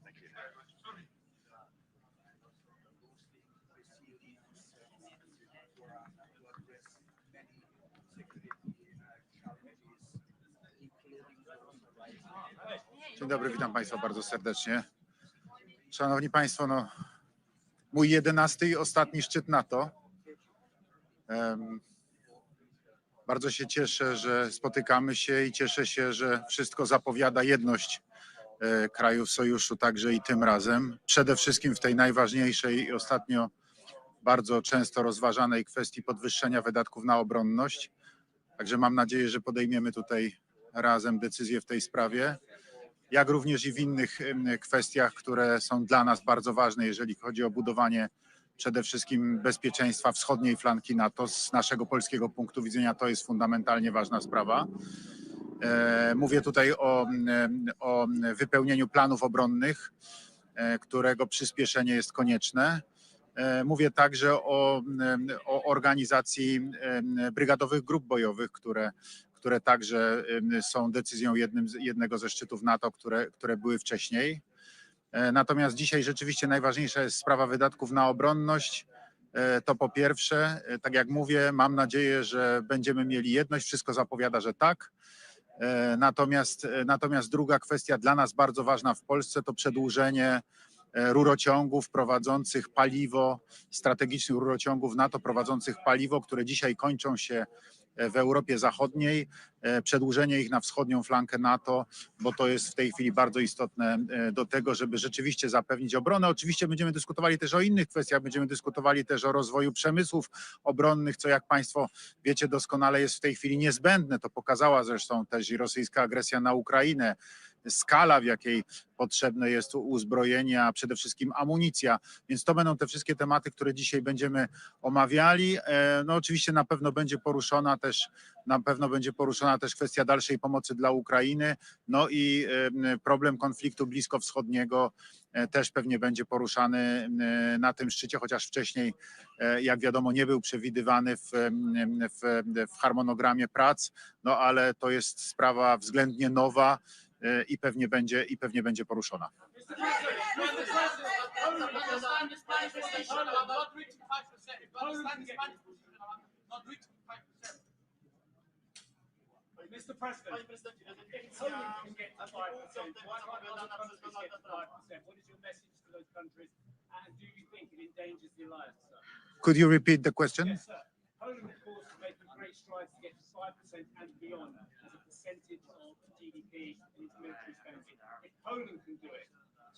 Thank you. Dzień dobry, witam Państwa bardzo serdecznie. Szanowni Państwo, no, mój 11. i ostatni szczyt NATO. Bardzo się cieszę, że spotykamy się i cieszę się, że wszystko zapowiada jedność krajów sojuszu także i tym razem. Przede wszystkim w tej najważniejszej i ostatnio bardzo często rozważanej kwestii podwyższenia wydatków na obronność. Także mam nadzieję, że podejmiemy tutaj razem decyzję w tej sprawie, jak również i w innych kwestiach, które są dla nas bardzo ważne, jeżeli chodzi o budowanie przede wszystkim bezpieczeństwa wschodniej flanki NATO. Z naszego polskiego punktu widzenia to jest fundamentalnie ważna sprawa. Mówię tutaj o wypełnieniu planów obronnych, którego przyspieszenie jest konieczne. Mówię także o organizacji brygadowych grup bojowych, które także są decyzją jednego ze szczytów NATO, które były wcześniej. Natomiast dzisiaj rzeczywiście najważniejsza jest sprawa wydatków na obronność. To po pierwsze, tak jak mówię, mam nadzieję, że będziemy mieli jedność. Wszystko zapowiada, że tak. Natomiast druga kwestia dla nas bardzo ważna w Polsce to przedłużenie rurociągów prowadzących paliwo, strategicznych rurociągów NATO prowadzących paliwo, które dzisiaj kończą się w Europie Zachodniej, przedłużenie ich na wschodnią flankę NATO, bo to jest w tej chwili bardzo istotne do tego, żeby rzeczywiście zapewnić obronę. Oczywiście będziemy dyskutowali też o innych kwestiach, będziemy dyskutowali też o rozwoju przemysłów obronnych, co jak Państwo wiecie doskonale jest w tej chwili niezbędne. To pokazała zresztą też i rosyjska agresja na Ukrainę. Skala, w jakiej potrzebne jest uzbrojenie, a przede wszystkim amunicja. Więc to będą te wszystkie tematy, które dzisiaj będziemy omawiali. No oczywiście na pewno będzie poruszona też kwestia dalszej pomocy dla Ukrainy. No i problem konfliktu bliskowschodniego też pewnie będzie poruszany na tym szczycie, chociaż wcześniej, jak wiadomo, nie był przewidywany w harmonogramie prac, no ale to jest sprawa względnie nowa. i pewnie będzie poruszona. Mr. President, if Poland can get to 5%, why can't other countries get to 5%? What is your message to those countries? And do you think it endangers the alliance, sir? Could you repeat the question? Yes, sir. Poland, of course, is making great strides to get to 5% and beyond as a percentage of GDP in its military spending. If Poland can do it,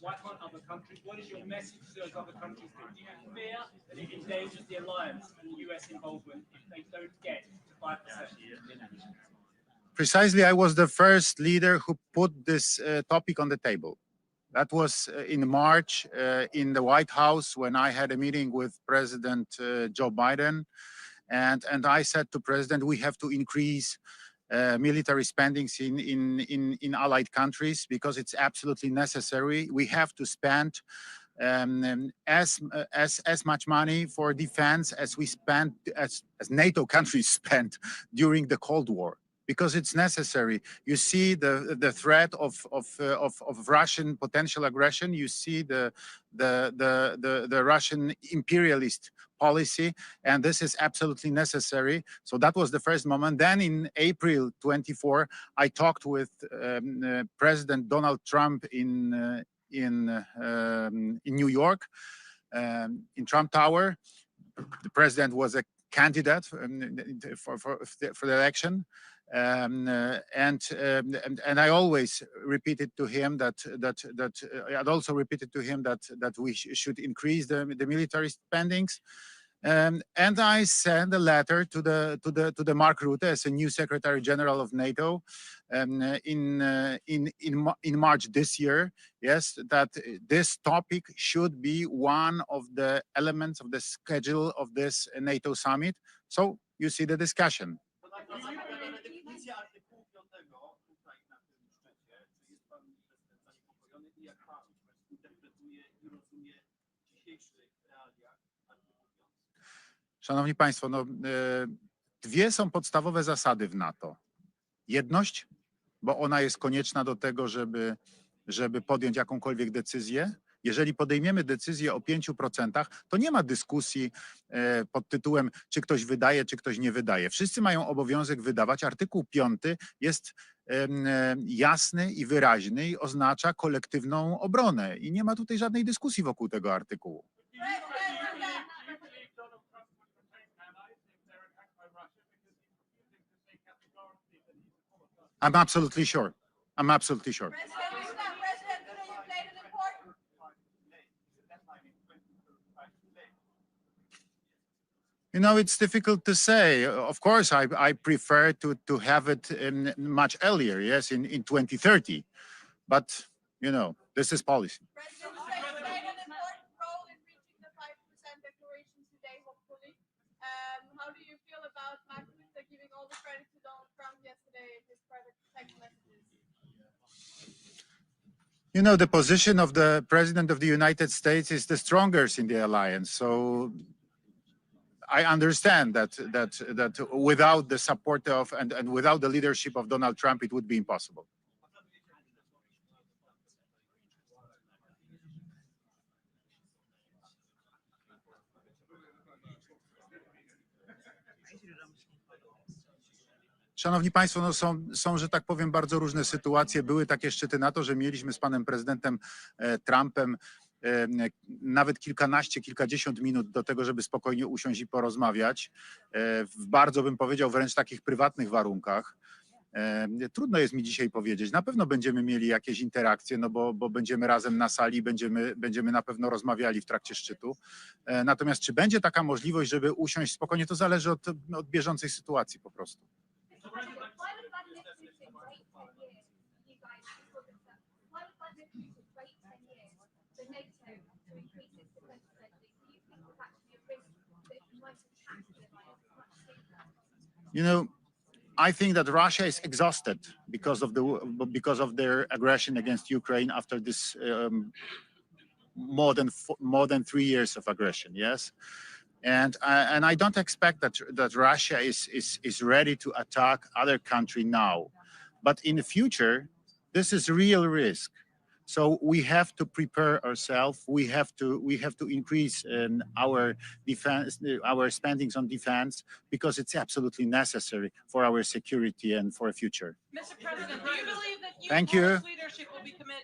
why can't other countries? What is your message to those other countries? Do you fear that it endangers the alliance and the US involvement if they don't get to 5%? Precisely, I was the first leader who put this topic on the table. That was in March in the White House when I had a meeting with President Joe Biden. And I said to President, we have to increase military spendings in allied countries because it's absolutely necessary. We have to spend as much money for defense as we spent, as NATO countries spent during the Cold War. Because it's necessary. You see the threat of Russian potential aggression. You see the Russian imperialist policy, and this is absolutely necessary. So that was the first moment. Then in April 24, I talked with President Donald Trump in New York, in Trump Tower. The president was a candidate for the election. And I always repeated to him that I'd also repeated to him that we should increase the military spendings. And I sent a letter to the Mark Rutte as a new Secretary General of NATO in March this year. Yes, that this topic should be one of the elements of the schedule of this NATO summit. So you see the discussion. Szanowni Państwo, no, dwie są podstawowe zasady w NATO. Jedność, bo ona jest konieczna do tego, żeby podjąć jakąkolwiek decyzję. Jeżeli podejmiemy decyzję o 5%, to nie ma dyskusji pod tytułem, czy ktoś wydaje, czy ktoś nie wydaje. Wszyscy mają obowiązek wydawać. Artykuł 5 jest jasny i wyraźny i oznacza kolektywną obronę. I nie ma tutaj żadnej dyskusji wokół tego artykułu. I'm absolutely sure. I'm absolutely sure. You know, it's difficult to say. Of course, I prefer to have it much earlier, yes, in 2030. But, you know, this is policy. How do you feel about Mark Rutte giving all the credit to Donald Trump yesterday in his private text messages? You know, the position of the President of the United States is the strongest in the alliance. So I understand that without the support of and without the leadership of Donald Trump, it would be impossible. Szanowni Państwo, no są, że tak powiem, bardzo różne sytuacje. Były takie szczyty NATO, że mieliśmy z panem prezydentem Trumpem nawet kilkadziesiąt minut do tego, żeby spokojnie usiąść i porozmawiać. W bardzo, bym powiedział, wręcz takich prywatnych warunkach. Trudno jest mi dzisiaj powiedzieć. Na pewno będziemy mieli jakieś interakcje, no bo będziemy razem na sali, będziemy na pewno rozmawiali w trakcie szczytu. Natomiast czy będzie taka możliwość, żeby usiąść spokojnie, to zależy od bieżącej sytuacji po prostu. You know, I think that Russia is exhausted because of their aggression against Ukraine after this more than 3 years of aggression. Yes, and I don't expect that Russia is ready to attack other country now, but in the future, This is real risk. So we have to prepare ourselves. We have to increase our defense, our spendings on defense, because it's absolutely necessary for our security and for a future. Mr. President, do you believe that you Thank you. Polish leadership will be committed?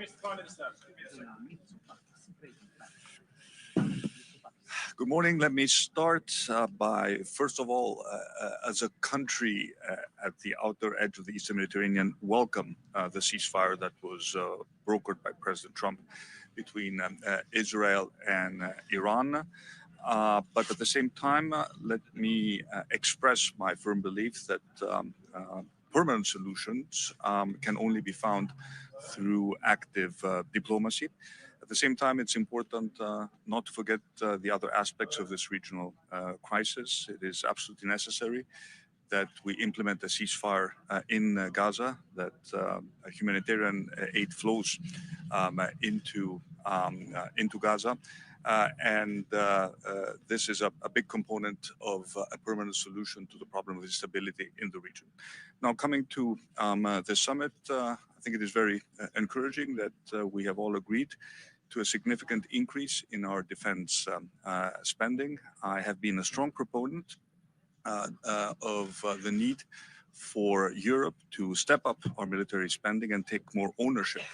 Mr. Prime Minister. Good morning. Let me start by, first of all, as a country at the outer edge of the Eastern Mediterranean, welcome the ceasefire that was brokered by President Trump between Israel and Iran. But at the same time, let me express my firm belief that permanent solutions can only be found through active diplomacy. At the same time, it's important not to forget the other aspects of this regional crisis. It is absolutely necessary that we implement a ceasefire in Gaza, that humanitarian aid flows into Gaza. This is a big component of a permanent solution to the problem of instability in the region. Now, coming to the summit, I think it is very encouraging that we have all agreed to a significant increase in our defense spending. I have been a strong proponent of the need for Europe to step up our military spending and take more ownership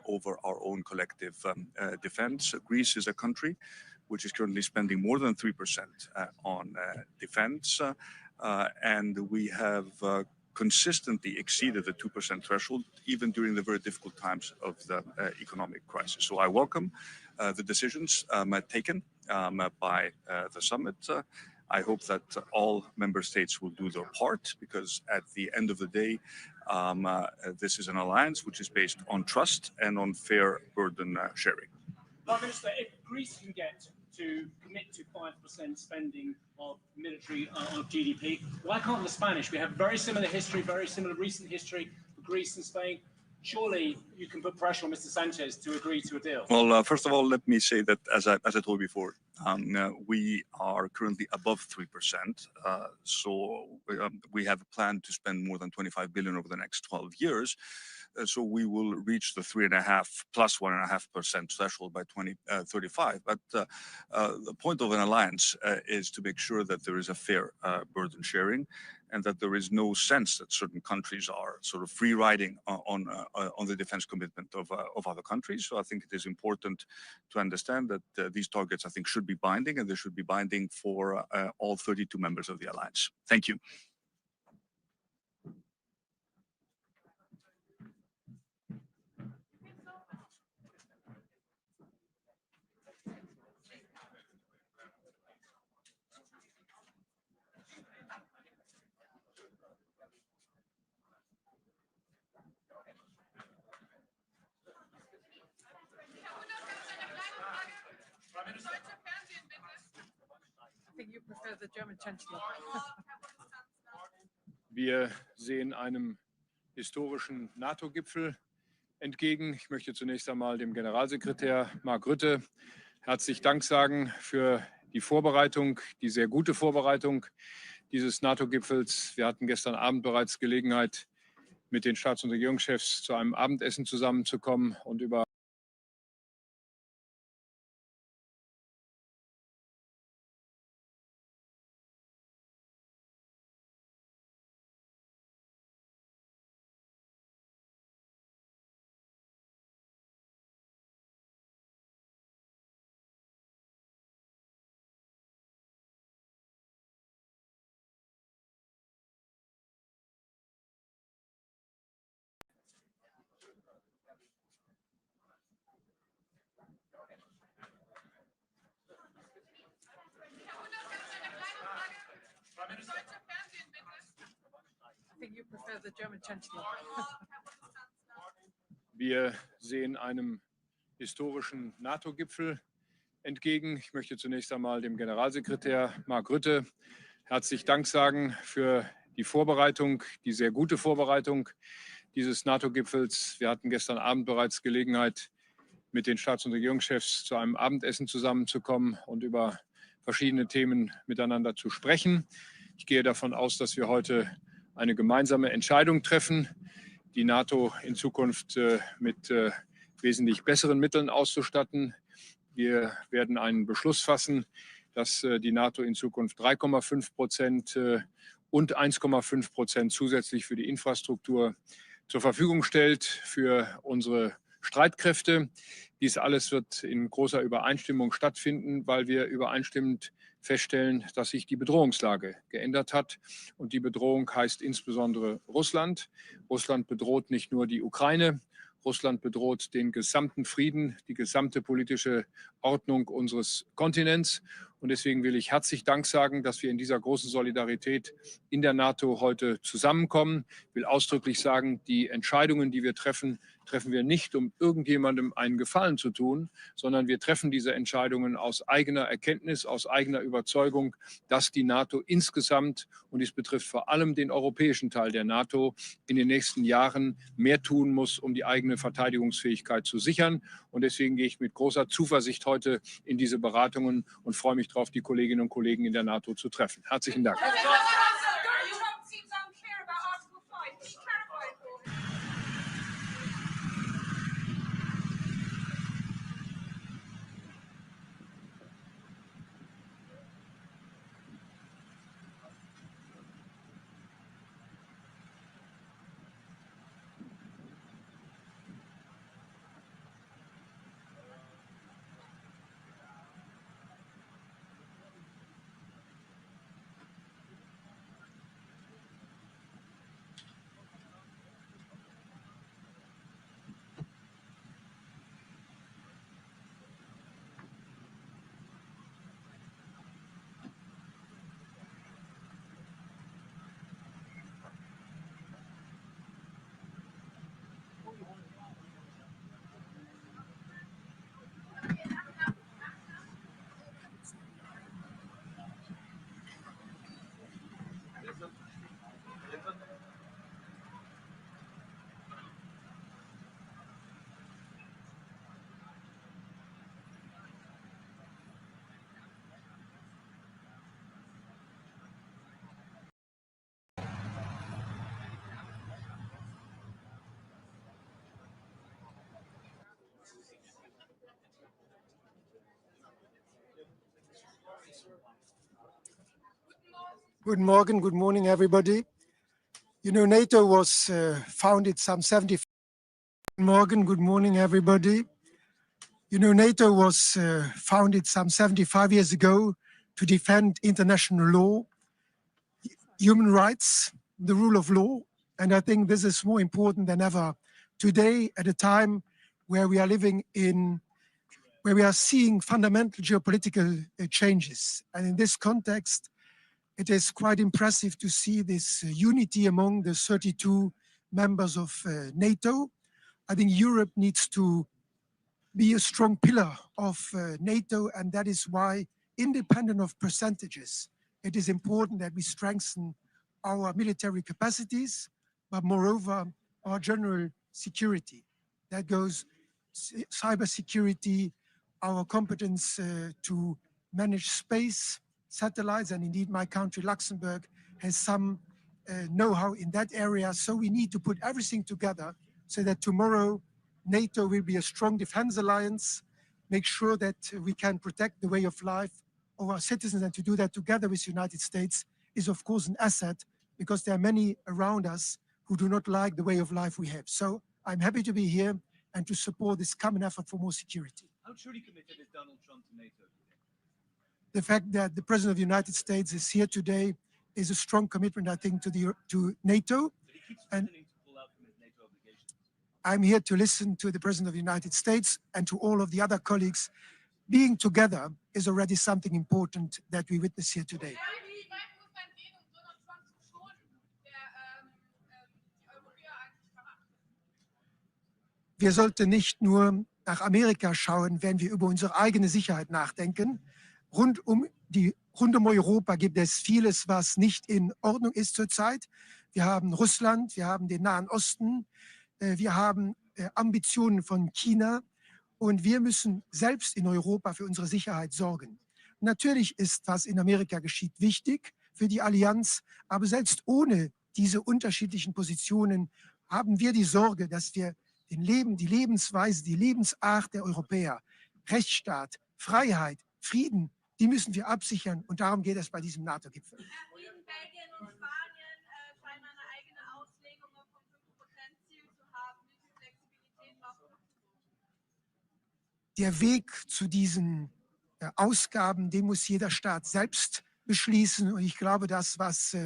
over our own collective defense. Greece is a country which is currently spending more than 3% on defense, and we have consistently exceeded the 2% threshold, even during the very difficult times of the economic crisis. So I welcome the decisions taken by the summit. I hope that all member states will do their part, because at the end of the day, this is an alliance which is based on trust and on fair burden sharing. Prime Minister, if Greece can get to commit to 5% spending of military of GDP, why can't the Spanish? We have very similar history, very similar recent history for Greece and Spain. Surely you can put pressure on Mr. Sanchez to agree to a deal. Well, first of all, let me say that, as I told before, we are currently above 3%. So we have a plan to spend more than 25 billion over the next 12 years. So we will reach the 3.5 plus 1.5% threshold by 2035. But the point of an alliance is to make sure that there is a fair burden sharing, and that there is no sense that certain countries are sort of free riding on the defense commitment of other countries. So I think it is important to understand that these targets, I think, should be binding, and they should be binding for all 32 members of the alliance. Thank you. I think you prefer the German Chancellor. Wir sehen einem historischen NATO-Gipfel entgegen. Ich möchte zunächst einmal dem Generalsekretär Mark Rutte herzlich Dank sagen für die Vorbereitung, die sehr gute Vorbereitung dieses NATO-Gipfels. Wir hatten gestern Abend bereits Gelegenheit, mit den Staats- und Regierungschefs zu einem Abendessen zusammenzukommen und über I think you prefer the German Chancellor. Wir sehen einem historischen NATO-Gipfel entgegen. Ich möchte zunächst einmal dem Generalsekretär Mark Rutte herzlich Dank sagen für die Vorbereitung, die sehr gute Vorbereitung dieses NATO-Gipfels. Wir hatten gestern Abend bereits Gelegenheit, mit den Staats- und Regierungschefs zu einem Abendessen zusammenzukommen und über verschiedene Themen miteinander zu sprechen. Ich gehe davon aus, dass wir heute eine gemeinsame Entscheidung treffen, die NATO in Zukunft mit wesentlich besseren Mitteln auszustatten. Wir werden einen Beschluss fassen, dass die NATO in Zukunft 3,5% und 1,5% zusätzlich für die Infrastruktur zur Verfügung stellt, für unsere Streitkräfte. Dies alles wird in großer Übereinstimmung stattfinden, weil wir übereinstimmend feststellen, dass sich die Bedrohungslage geändert hat. Und die Bedrohung heißt insbesondere Russland. Russland bedroht nicht nur die Ukraine, Russland bedroht den gesamten Frieden, die gesamte politische Ordnung unseres Kontinents. Und deswegen will ich herzlich Dank sagen, dass wir in dieser großen Solidarität in der NATO heute zusammenkommen. Ich will ausdrücklich sagen, die Entscheidungen, die wir treffen, treffen wir nicht, um irgendjemandem einen Gefallen zu tun, sondern wir treffen diese Entscheidungen aus eigener Erkenntnis, aus eigener Überzeugung, dass die NATO insgesamt, und dies betrifft vor allem den europäischen Teil der NATO, in den nächsten Jahren mehr tun muss, um die eigene Verteidigungsfähigkeit zu sichern. Und deswegen gehe ich mit großer Zuversicht heute in diese Beratungen und freue mich darauf, die Kolleginnen und Kollegen in der NATO zu treffen. Herzlichen Dank. Good morning, everybody. You know, NATO was founded some 75. Good morning, everybody. You know, NATO was founded some 75 years ago to defend international law, human rights, the rule of law, and I think this is more important than ever today at a time where we are living in, where we are seeing fundamental geopolitical changes. And in this context, it is quite impressive to see this unity among the 32 members of NATO. I think Europe needs to be a strong pillar of NATO, and that is why, independent of percentages, it is important that we strengthen our military capacities, but moreover, our general security. That goes cybersecurity, our competence to manage space, satellites, and indeed my country, Luxembourg, has some know-how in that area. So we need to put everything together so that tomorrow NATO will be a strong defense alliance, make sure that we can protect the way of life of our citizens, and to do that together with the United States is of course an asset, because there are many around us who do not like the way of life we have. So I'm happy to be here and to support this common effort for more security. How truly committed is Donald Trump to NATO? The fact that the President of the United States is here today is a strong commitment, I think, to NATO. And I'm here to listen to the President of the United States and to all of the other colleagues. Being together is already something important that we witness here today. Wir sollten nicht nur nach Amerika schauen, wenn wir über unsere eigene Sicherheit nachdenken. Rund um Europa gibt es vieles, was nicht in Ordnung ist zurzeit. Wir haben Russland, wir haben den Nahen Osten, wir haben Ambitionen von China, und wir müssen selbst in Europa für unsere Sicherheit sorgen. Natürlich ist, was in Amerika geschieht, wichtig für die Allianz, aber selbst ohne diese unterschiedlichen Positionen haben wir die Sorge, dass wir die Lebensweise, die Lebensart der Europäer, Rechtsstaat, Freiheit, Frieden, die müssen wir absichern, und darum geht es bei diesem NATO-Gipfel. In Belgien und Spanien scheinen eine eigene Auslegung vom 5%-Ziel zu haben. Wie viel Flexibilität braucht Der Weg zu diesen Ausgaben, den muss jeder Staat selbst beschließen. Und ich glaube, das, was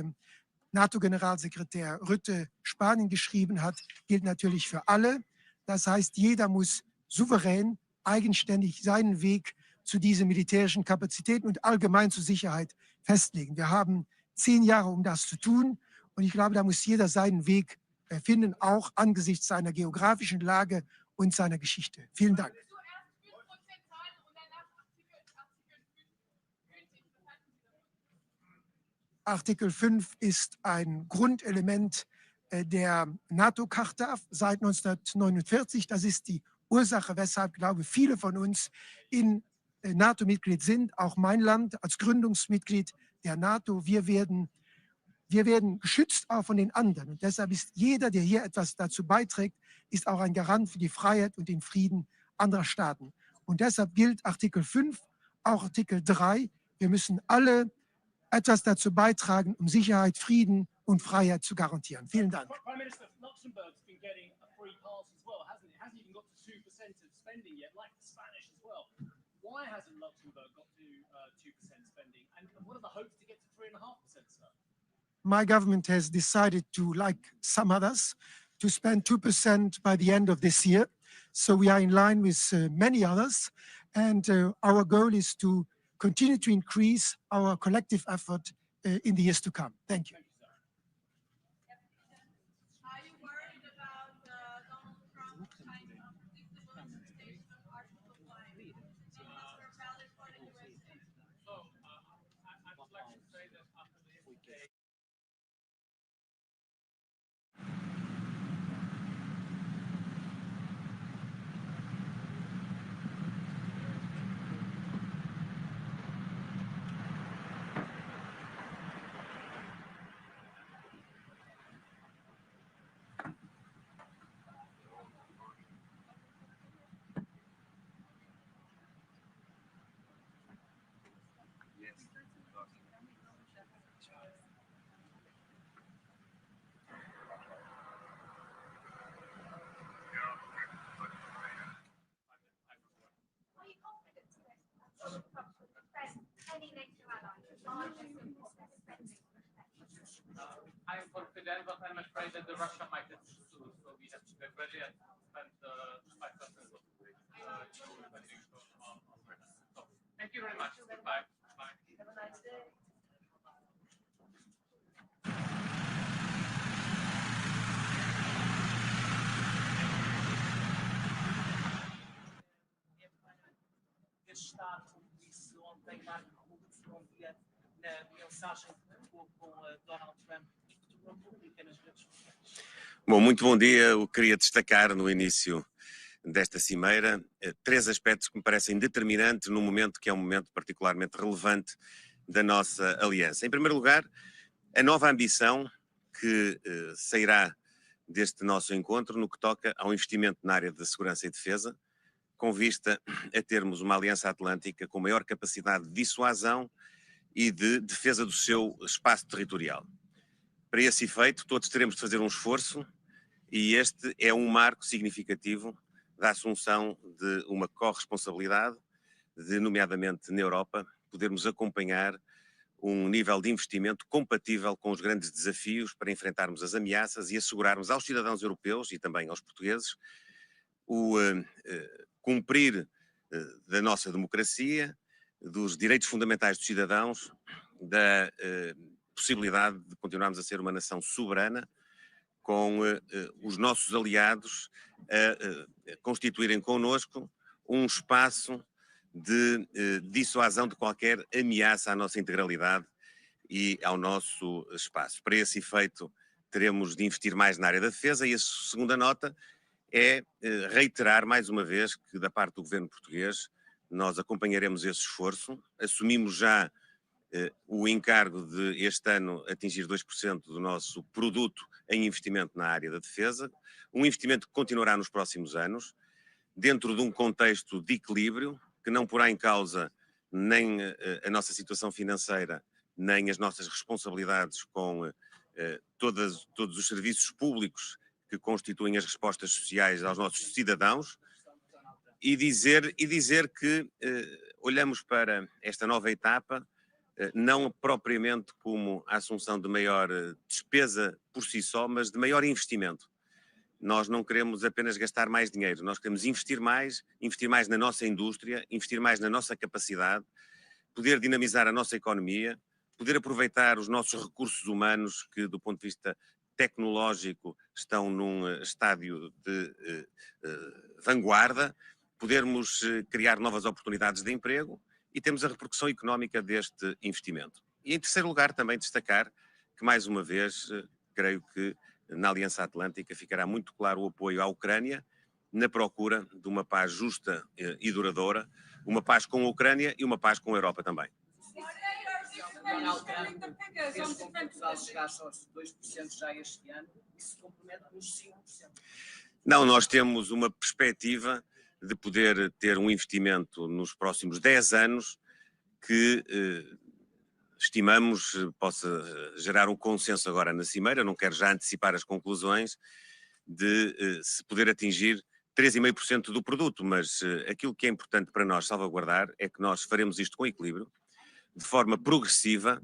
NATO-Generalsekretär Rutte Spanien geschrieben hat, gilt natürlich für alle. Das heißt, jeder muss souverän, eigenständig seinen Weg zu diesen militärischen Kapazitäten und allgemein zur Sicherheit festlegen. Wir haben 10 Jahre, um das zu tun. Und ich glaube, da muss jeder seinen Weg finden, auch angesichts seiner geografischen Lage und seiner Geschichte. Vielen Dank. Artikel 5 ist ein Grundelement der NATO-Charta seit 1949. Das ist die Ursache, weshalb, glaube ich, viele von uns in NATO-Mitglied sind. Auch mein Land als Gründungsmitglied der NATO. Wir werden geschützt auch von den anderen. Und deshalb ist jeder, der hier etwas dazu beiträgt, ist auch ein Garant für die Freiheit und den Frieden anderer Staaten. Und deshalb gilt Artikel 5, auch Artikel 3. Wir müssen alle etwas dazu beitragen, um Sicherheit, Frieden und Freiheit zu garantieren. Vielen Dank. Prime Minister, Luxembourg's been getting a free pass as well, hasn't it? Hasn't even got to 2% of spending yet, like the Spanish as well. Why hasn't Luxembourg got to 2% spending? And what are the hopes to get to 3.5%, sir? My government has decided to, like some others, to spend 2% by the end of this year. So we are in line with many others. And our goal is to continue to increase our collective effort in the years to come. Thank you. Are you worried about Donald Trump trying to unpredictable interpretation of Article 5? That was valid for the USA. So, I would like to say that after the FTA, Are you confident that Donald Trump will defend any NATO ally regardless of what their spending reflects? I'm confident, but I'm afraid that the Russia might get sued, so we have to get ready and spend 5% of spending. So, thank you very much. Goodbye. Bye. Have a nice day. Estado disse ontem, Marco Rubio, na mensagem que ficou com Donald Trump e que tornou pública nas redes sociais. Bom, muito bom dia. Eu queria destacar no início desta cimeira 3 aspectos que me parecem determinantes num momento que é um momento particularmente relevante da nossa aliança. Em primeiro lugar, a nova ambição que sairá deste nosso encontro no que toca ao investimento na área da segurança e defesa, com vista a termos uma aliança atlântica com maior capacidade de dissuasão e de defesa do seu espaço territorial. Para esse efeito, todos teremos de fazer um esforço e este é um marco significativo da assunção de uma corresponsabilidade, de, nomeadamente na Europa, podermos acompanhar um nível de investimento compatível com os grandes desafios para enfrentarmos as ameaças e assegurarmos aos cidadãos europeus e também aos portugueses o cumprir da nossa democracia, dos direitos fundamentais dos cidadãos, da possibilidade de continuarmos a ser uma nação soberana, com os nossos aliados a constituírem connosco um espaço de dissuasão de qualquer ameaça à nossa integralidade e ao nosso espaço. Para esse efeito, teremos de investir mais na área da defesa e a segunda nota é reiterar mais uma vez que da parte do governo português nós acompanharemos esse esforço, assumimos já o encargo de este ano atingir 2% do nosso produto em investimento na área da defesa, um investimento que continuará nos próximos anos, dentro de um contexto de equilíbrio que não porá em causa nem a nossa situação financeira, nem as nossas responsabilidades com todos os serviços públicos que constituem as respostas sociais aos nossos cidadãos E dizer que olhamos para esta nova etapa não propriamente como a assunção de maior despesa por si só, mas de maior investimento. Nós não queremos apenas gastar mais dinheiro, nós queremos investir mais na nossa indústria, investir mais na nossa capacidade, poder dinamizar a nossa economia, poder aproveitar os nossos recursos humanos que, do ponto de vista tecnológico, estão num estádio de vanguarda, podermos criar novas oportunidades de emprego e temos a repercussão económica deste investimento. E, em terceiro lugar, também destacar que, mais uma vez, creio que na Aliança Atlântica ficará muito claro o apoio à Ucrânia na procura de uma paz justa e duradoura, uma paz com a Ucrânia e uma paz com a Europa também. Não, nós temos uma perspectiva de poder ter um investimento nos próximos 10 anos que estimamos possa gerar um consenso agora na Cimeira, não quero já antecipar as conclusões, de se poder atingir 3,5% do produto, mas aquilo que é importante para nós salvaguardar é que nós faremos isto com equilíbrio, de forma progressiva,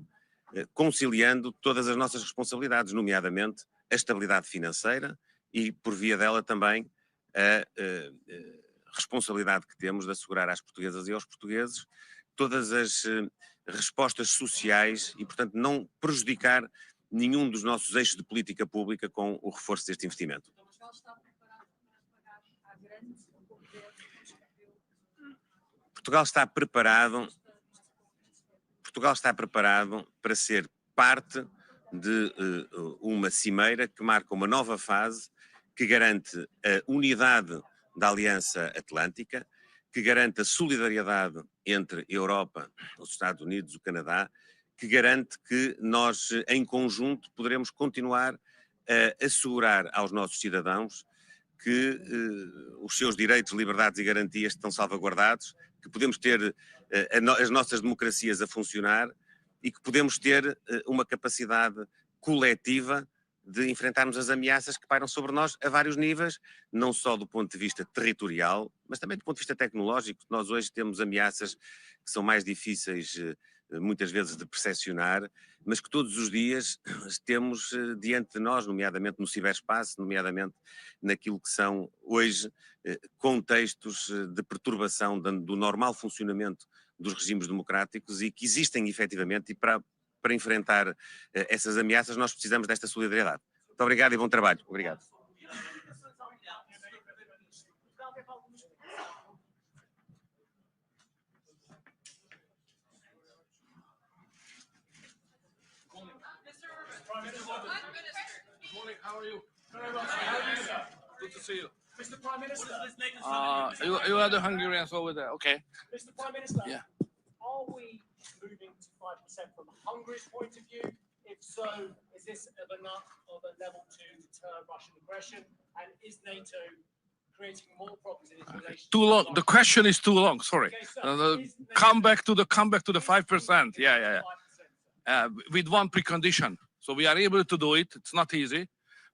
conciliando todas as nossas responsabilidades, nomeadamente a estabilidade financeira e, por via dela, também a responsabilidade que temos de assegurar às portuguesas e aos portugueses todas as respostas sociais e, portanto, não prejudicar nenhum dos nossos eixos de política pública com o reforço deste investimento. Portugal está preparado para ser parte de uma cimeira que marca uma nova fase, que garante a unidade da Aliança Atlântica, que garante a solidariedade entre a Europa, os Estados Unidos, o Canadá, que garante que nós, em conjunto, poderemos continuar a assegurar aos nossos cidadãos que os seus direitos, liberdades e garantias estão salvaguardados, que podemos ter as nossas democracias a funcionar e que podemos ter uma capacidade coletiva de enfrentarmos as ameaças que pairam sobre nós a vários níveis, não só do ponto de vista territorial, mas também do ponto de vista tecnológico. Nós hoje temos ameaças que são mais difíceis muitas vezes de percepcionar, mas que todos os dias temos diante de nós, nomeadamente no ciberespaço, nomeadamente naquilo que são hoje contextos de perturbação do normal funcionamento dos regimes democráticos e que existem efetivamente, e para enfrentar essas ameaças nós precisamos desta solidariedade. Muito obrigado e bom trabalho. Obrigado. How are you? Very well. Good to see you. Mr. Prime Minister. You are the Hungarians over there. Okay. Mr. Prime Minister. Yeah. Are we moving to 5% from Hungary's point of view? If so, is this enough of a level to deter Russian aggression? And is NATO creating more problems in its relationship? Too long. The question is too long. Sorry. Okay, Come back to the 5%. Yeah. With one precondition. So we are able to do it. It's not easy,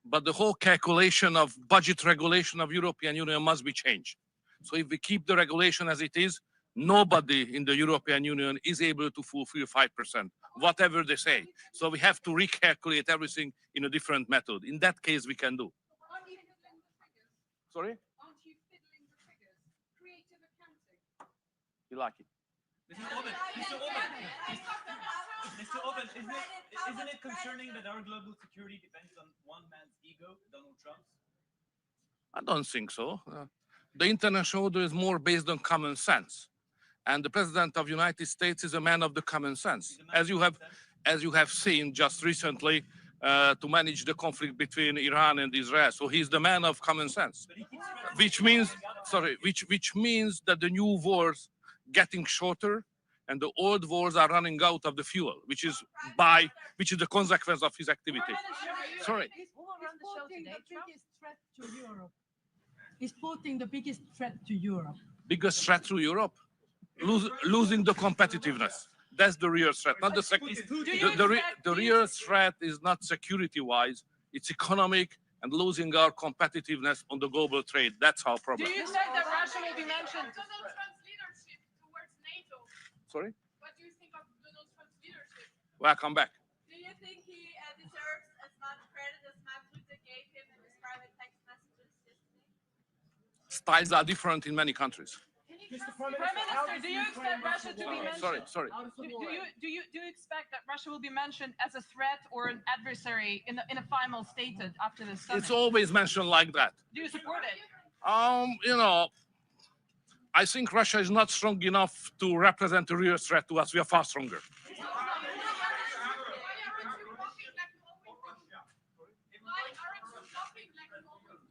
but the whole calculation of budget regulation of European Union must be changed. So if we keep the regulation as it is, nobody in the European Union is able to fulfill 5%, whatever they say. So we have to recalculate everything in a different method. In that case, we can do. Sorry? Aren't you fiddling the figures? Creative accounting. You like it? Mr. Orban, isn't it concerning that our global security depends on one man's ego, Donald Trump's? I don't think so. The international order is more based on common sense. And the President of the United States is a man of the common sense. As you have seen just recently, to manage the conflict between Iran and Israel. So he's the man of common sense. Which means that the new wars getting shorter and the old wars are running out of the fuel, which is the consequence of his activity. Sorry. He's putting the biggest threat to Europe. Biggest threat to Europe? Losing the competitiveness. That's the real threat, not the real threat is not security-wise, it's economic, and losing our competitiveness on the global trade. That's our Do problem. you expect that Russia will be mentioned? Donald Trump's leadership towards NATO. Sorry? What do you think of Donald Trump's leadership? Welcome back. Do you think he deserves as much credit as Mark Rutte gave him in his private text messages yesterday? Styles are different in many countries. Prime Minister, do you expect Russia to be mentioned? Sorry. Do you expect that Russia will be mentioned as a threat or an adversary in a final statement after this summit? It's always mentioned like that. Do you support it? You know, I think Russia is not strong enough to represent a real threat to us. We are far stronger.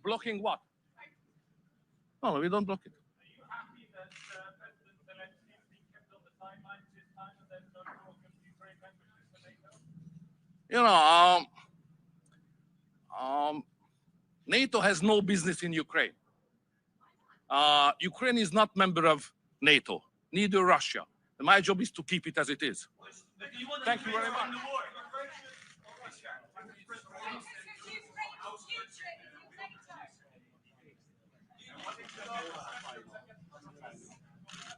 Blocking what? No, we don't block it. You know, NATO has no business in Ukraine. Ukraine is not member of NATO, neither Russia. My job is to keep it as it is. Thank you very much.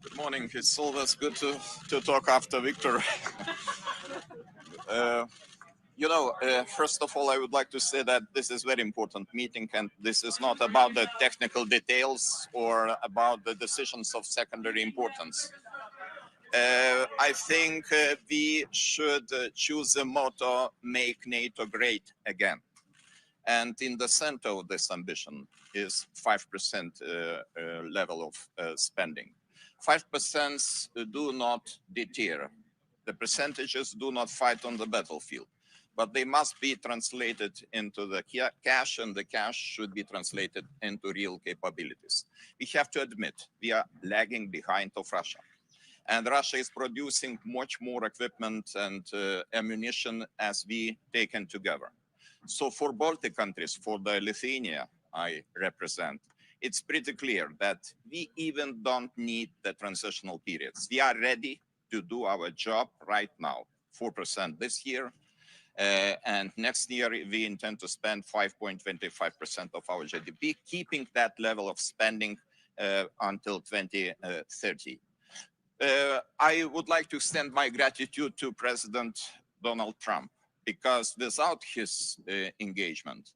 Good morning. It's always good to talk after Victor. First of all, I would like to say that this is a very important meeting, and this is not about the technical details or about the decisions of secondary importance. I think we should choose a motto, make NATO great again. And in the center of this ambition is 5% level of spending. 5% do not deter. The percentages do not fight on the battlefield, but they must be translated into the cash, and the cash should be translated into real capabilities. We have to admit we are lagging behind of Russia. And Russia is producing much more equipment and ammunition as we taken together. So for Baltic countries, for the Lithuania I represent, it's pretty clear that we even don't need the transitional periods. We are ready to do our job right now, 4% this year. And next year, we intend to spend 5.25% of our GDP, keeping that level of spending until 2030. I would like to extend my gratitude to President Donald Trump, because without his engagement,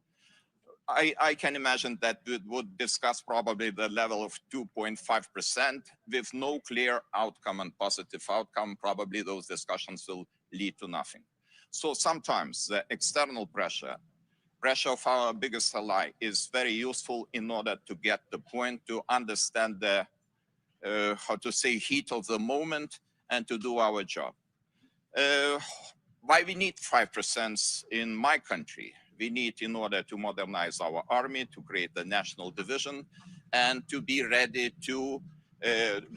I can imagine that we would discuss probably the level of 2.5% with no clear outcome and positive outcome. Probably those discussions will lead to nothing. So sometimes the external pressure of our biggest ally is very useful in order to get the point, to understand the, heat of the moment and to do our job. Why we need 5% in my country? We need in order to modernize our army, to create the national division, and to be ready to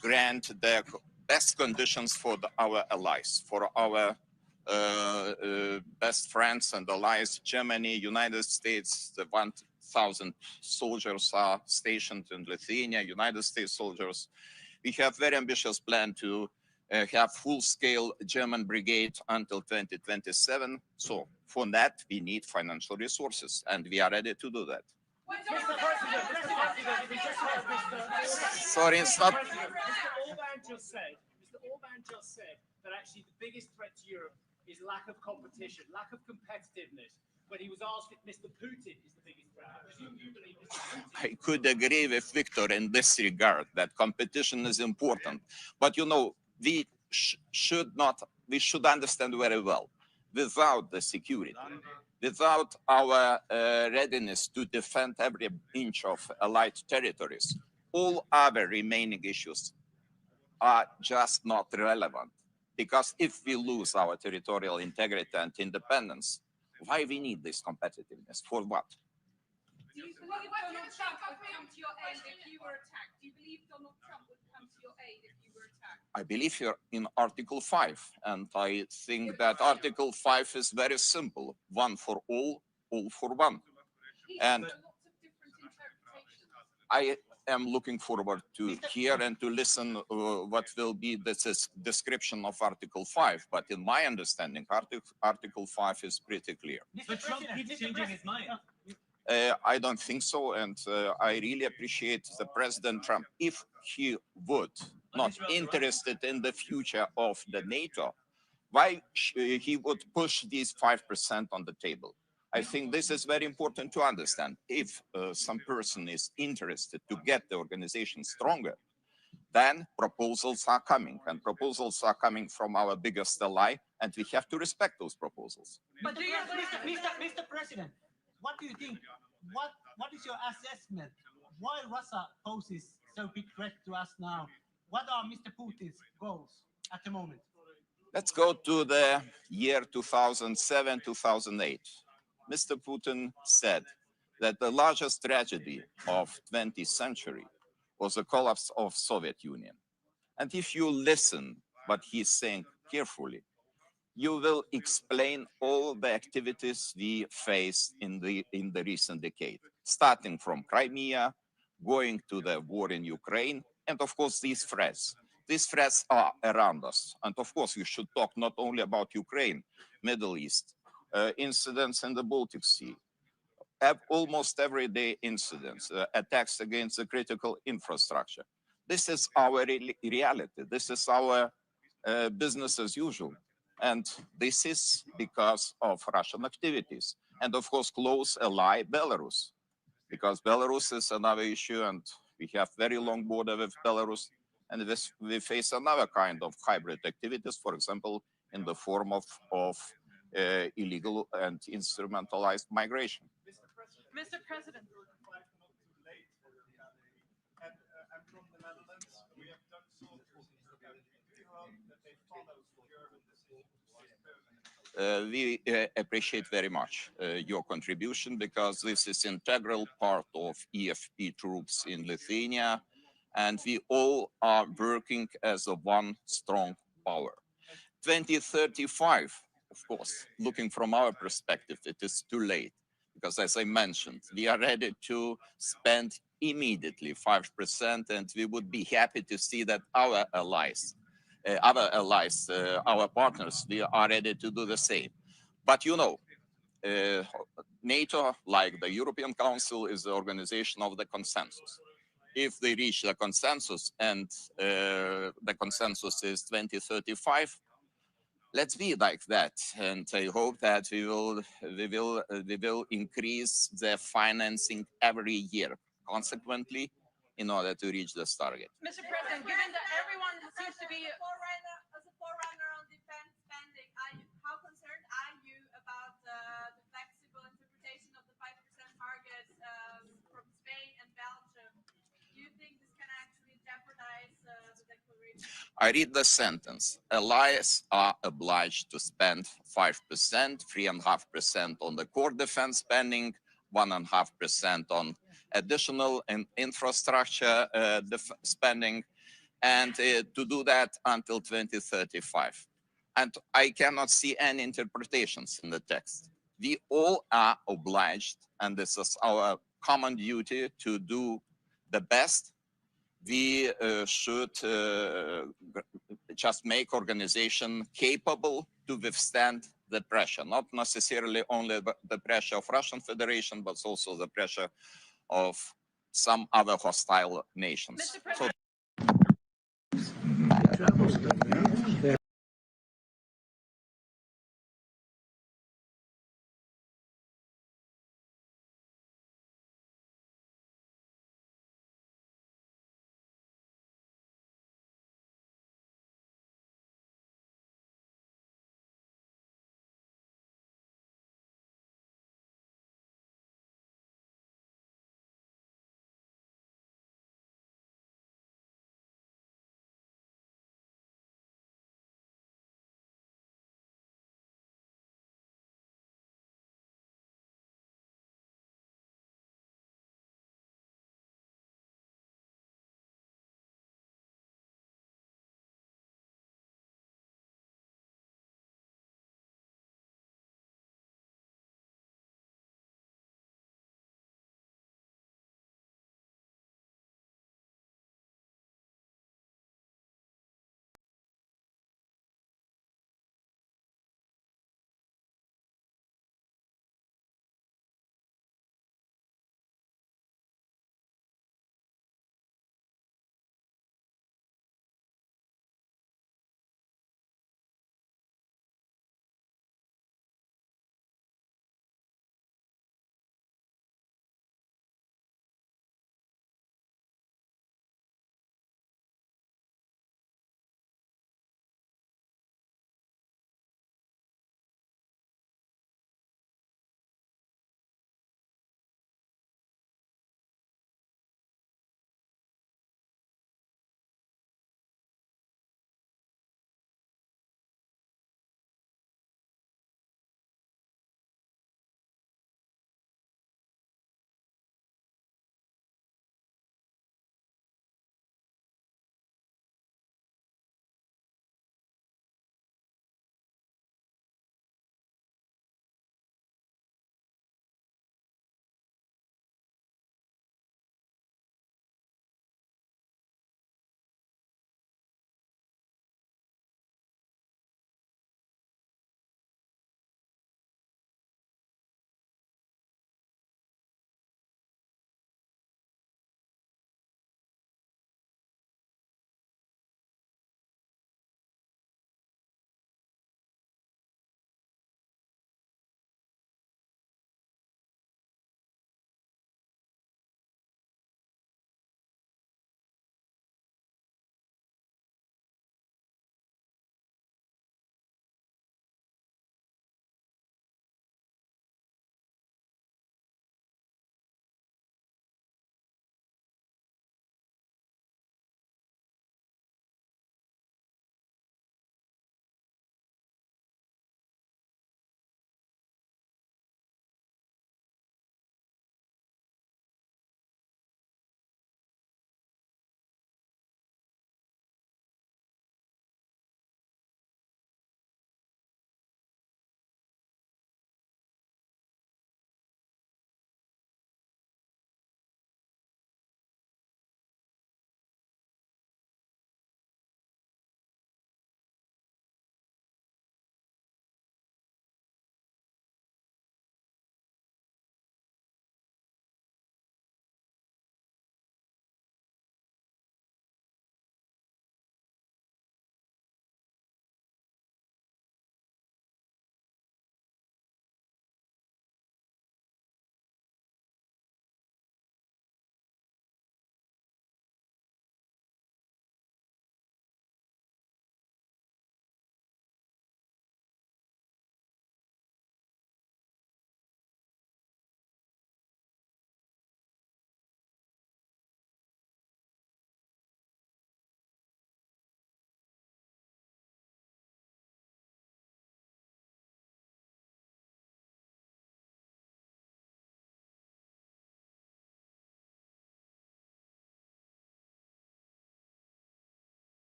grant the best conditions for our allies, for our best friends and allies, Germany, United States. The 1,000 soldiers are stationed in Lithuania, United States soldiers. We have very ambitious plan to have full-scale German brigade until 2027. So for that, we need financial resources, and we are ready to do that. Sorry, it's not. Mr. Orban just said that actually the biggest threat to Europe is lack of competition, lack of competitiveness. When he was asked if Mr. Putin is the biggest threat, I presume you believe Mr. Putin. I could agree with Victor in this regard, that competition is important. But we should understand very well, without the security, without our readiness to defend every inch of allied territories, all other remaining issues are just not relevant. Because if we lose our territorial integrity and independence, why we need this competitiveness? For what? Do you believe Donald Trump would come to your aid if you were attacked? Do you believe Donald Trump would come to your aid if you were attacked? I believe here in Article 5, and I think that Article 5 is very simple: one for all for one. And I am looking forward to hear and to listen what will be this description of Article 5. But in my understanding, Article 5 is pretty clear. So Trump keeps changing his mind. I don't think so, and I really appreciate the President Trump. If he would not interested in the future of the NATO, why he would push these 5% on the table? I think this is very important to understand. If some person is interested to get the organization stronger, then proposals are coming, and proposals are coming from our biggest ally, and we have to respect those proposals. But Mr. President, what do you think? What is your assessment? Why Russia poses so big threat to us now? What are Mr. Putin's goals at the moment? Let's go to the year 2007, 2008. Mr. Putin said that the largest tragedy of 20th century was the collapse of Soviet Union. And if you listen what he's saying carefully, you will explain all the activities we faced in the recent decade, starting from Crimea, going to the war in Ukraine, and of course these threats. These threats are around us. And of course, we should talk not only about Ukraine, Middle East, incidents in the Baltic Sea, almost everyday incidents, attacks against the critical infrastructure. This is our reality. This is our business as usual. And this is because of Russian activities. And of course, close ally Belarus, because Belarus is another issue, and we have very long border with Belarus. And we face another kind of hybrid activities, for example, in the form of illegal and instrumentalized migration. Mr. President. We appreciate very much your contribution, because this is integral part of EFP troops in Lithuania, and we all are working as a one strong power. 2035, of course, looking from our perspective, it is too late, because as I mentioned, we are ready to spend immediately 5%, and we would be happy to see that our allies, our partners, we are ready to do the same. But you know, NATO, like the European Council, is the organization of the consensus. If they reach the consensus, and the consensus is 2035, let's be like that. And I hope that we will increase the financing every year, consequently, in order to reach this target. Mr. President, given that everyone seems to be as a forerunner on defense spending, how concerned are you about the flexible interpretation of the 5% target from Spain and Belgium? Do you think this can actually jeopardize the declaration? I read the sentence. Allies are obliged to spend 5%, 3.5% on the core defense spending, 1.5% on additional and infrastructure spending, and to do that until 2035. And I cannot see any interpretations in the text. We all are obliged, and this is our common duty, to do the best. We should just make organization capable to withstand the pressure, not necessarily only the pressure of Russian Federation, but also the pressure of some other hostile nations. So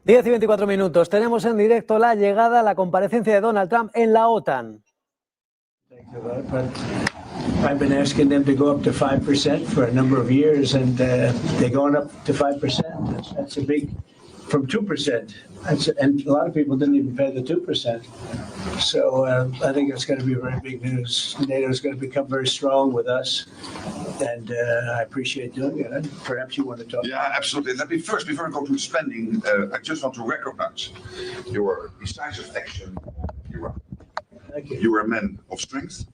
10 y 24 minutos. Tenemos en directo la llegada, la comparecencia de Donald Trump en la OTAN. I've been asking them to go up to 5% for a number of years, and they're going up to 5%. That's a big, from 2%. And a lot of people didn't even pay the 2%. So I think it's going to be very big news. NATO is going to become very strong with us, and I appreciate doing it. And perhaps you want to talk. Yeah, absolutely. Let me first, before I go to the spending, I just want to recognize your decisive action in Iraq. Thank you. You are a man of strength,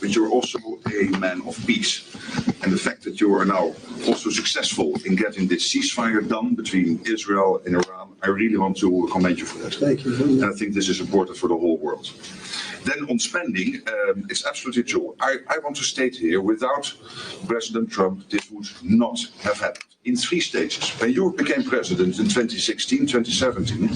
but you're also a man of peace. And the fact that you are now also successful in getting this ceasefire done between Israel and Iran, I really want to commend you for that. Thank you. And I think this is important for the whole world. Then on spending, it's absolutely true. I want to state here, without President Trump, this would not have happened. In 3 stages. When you became president in 2016, 2017,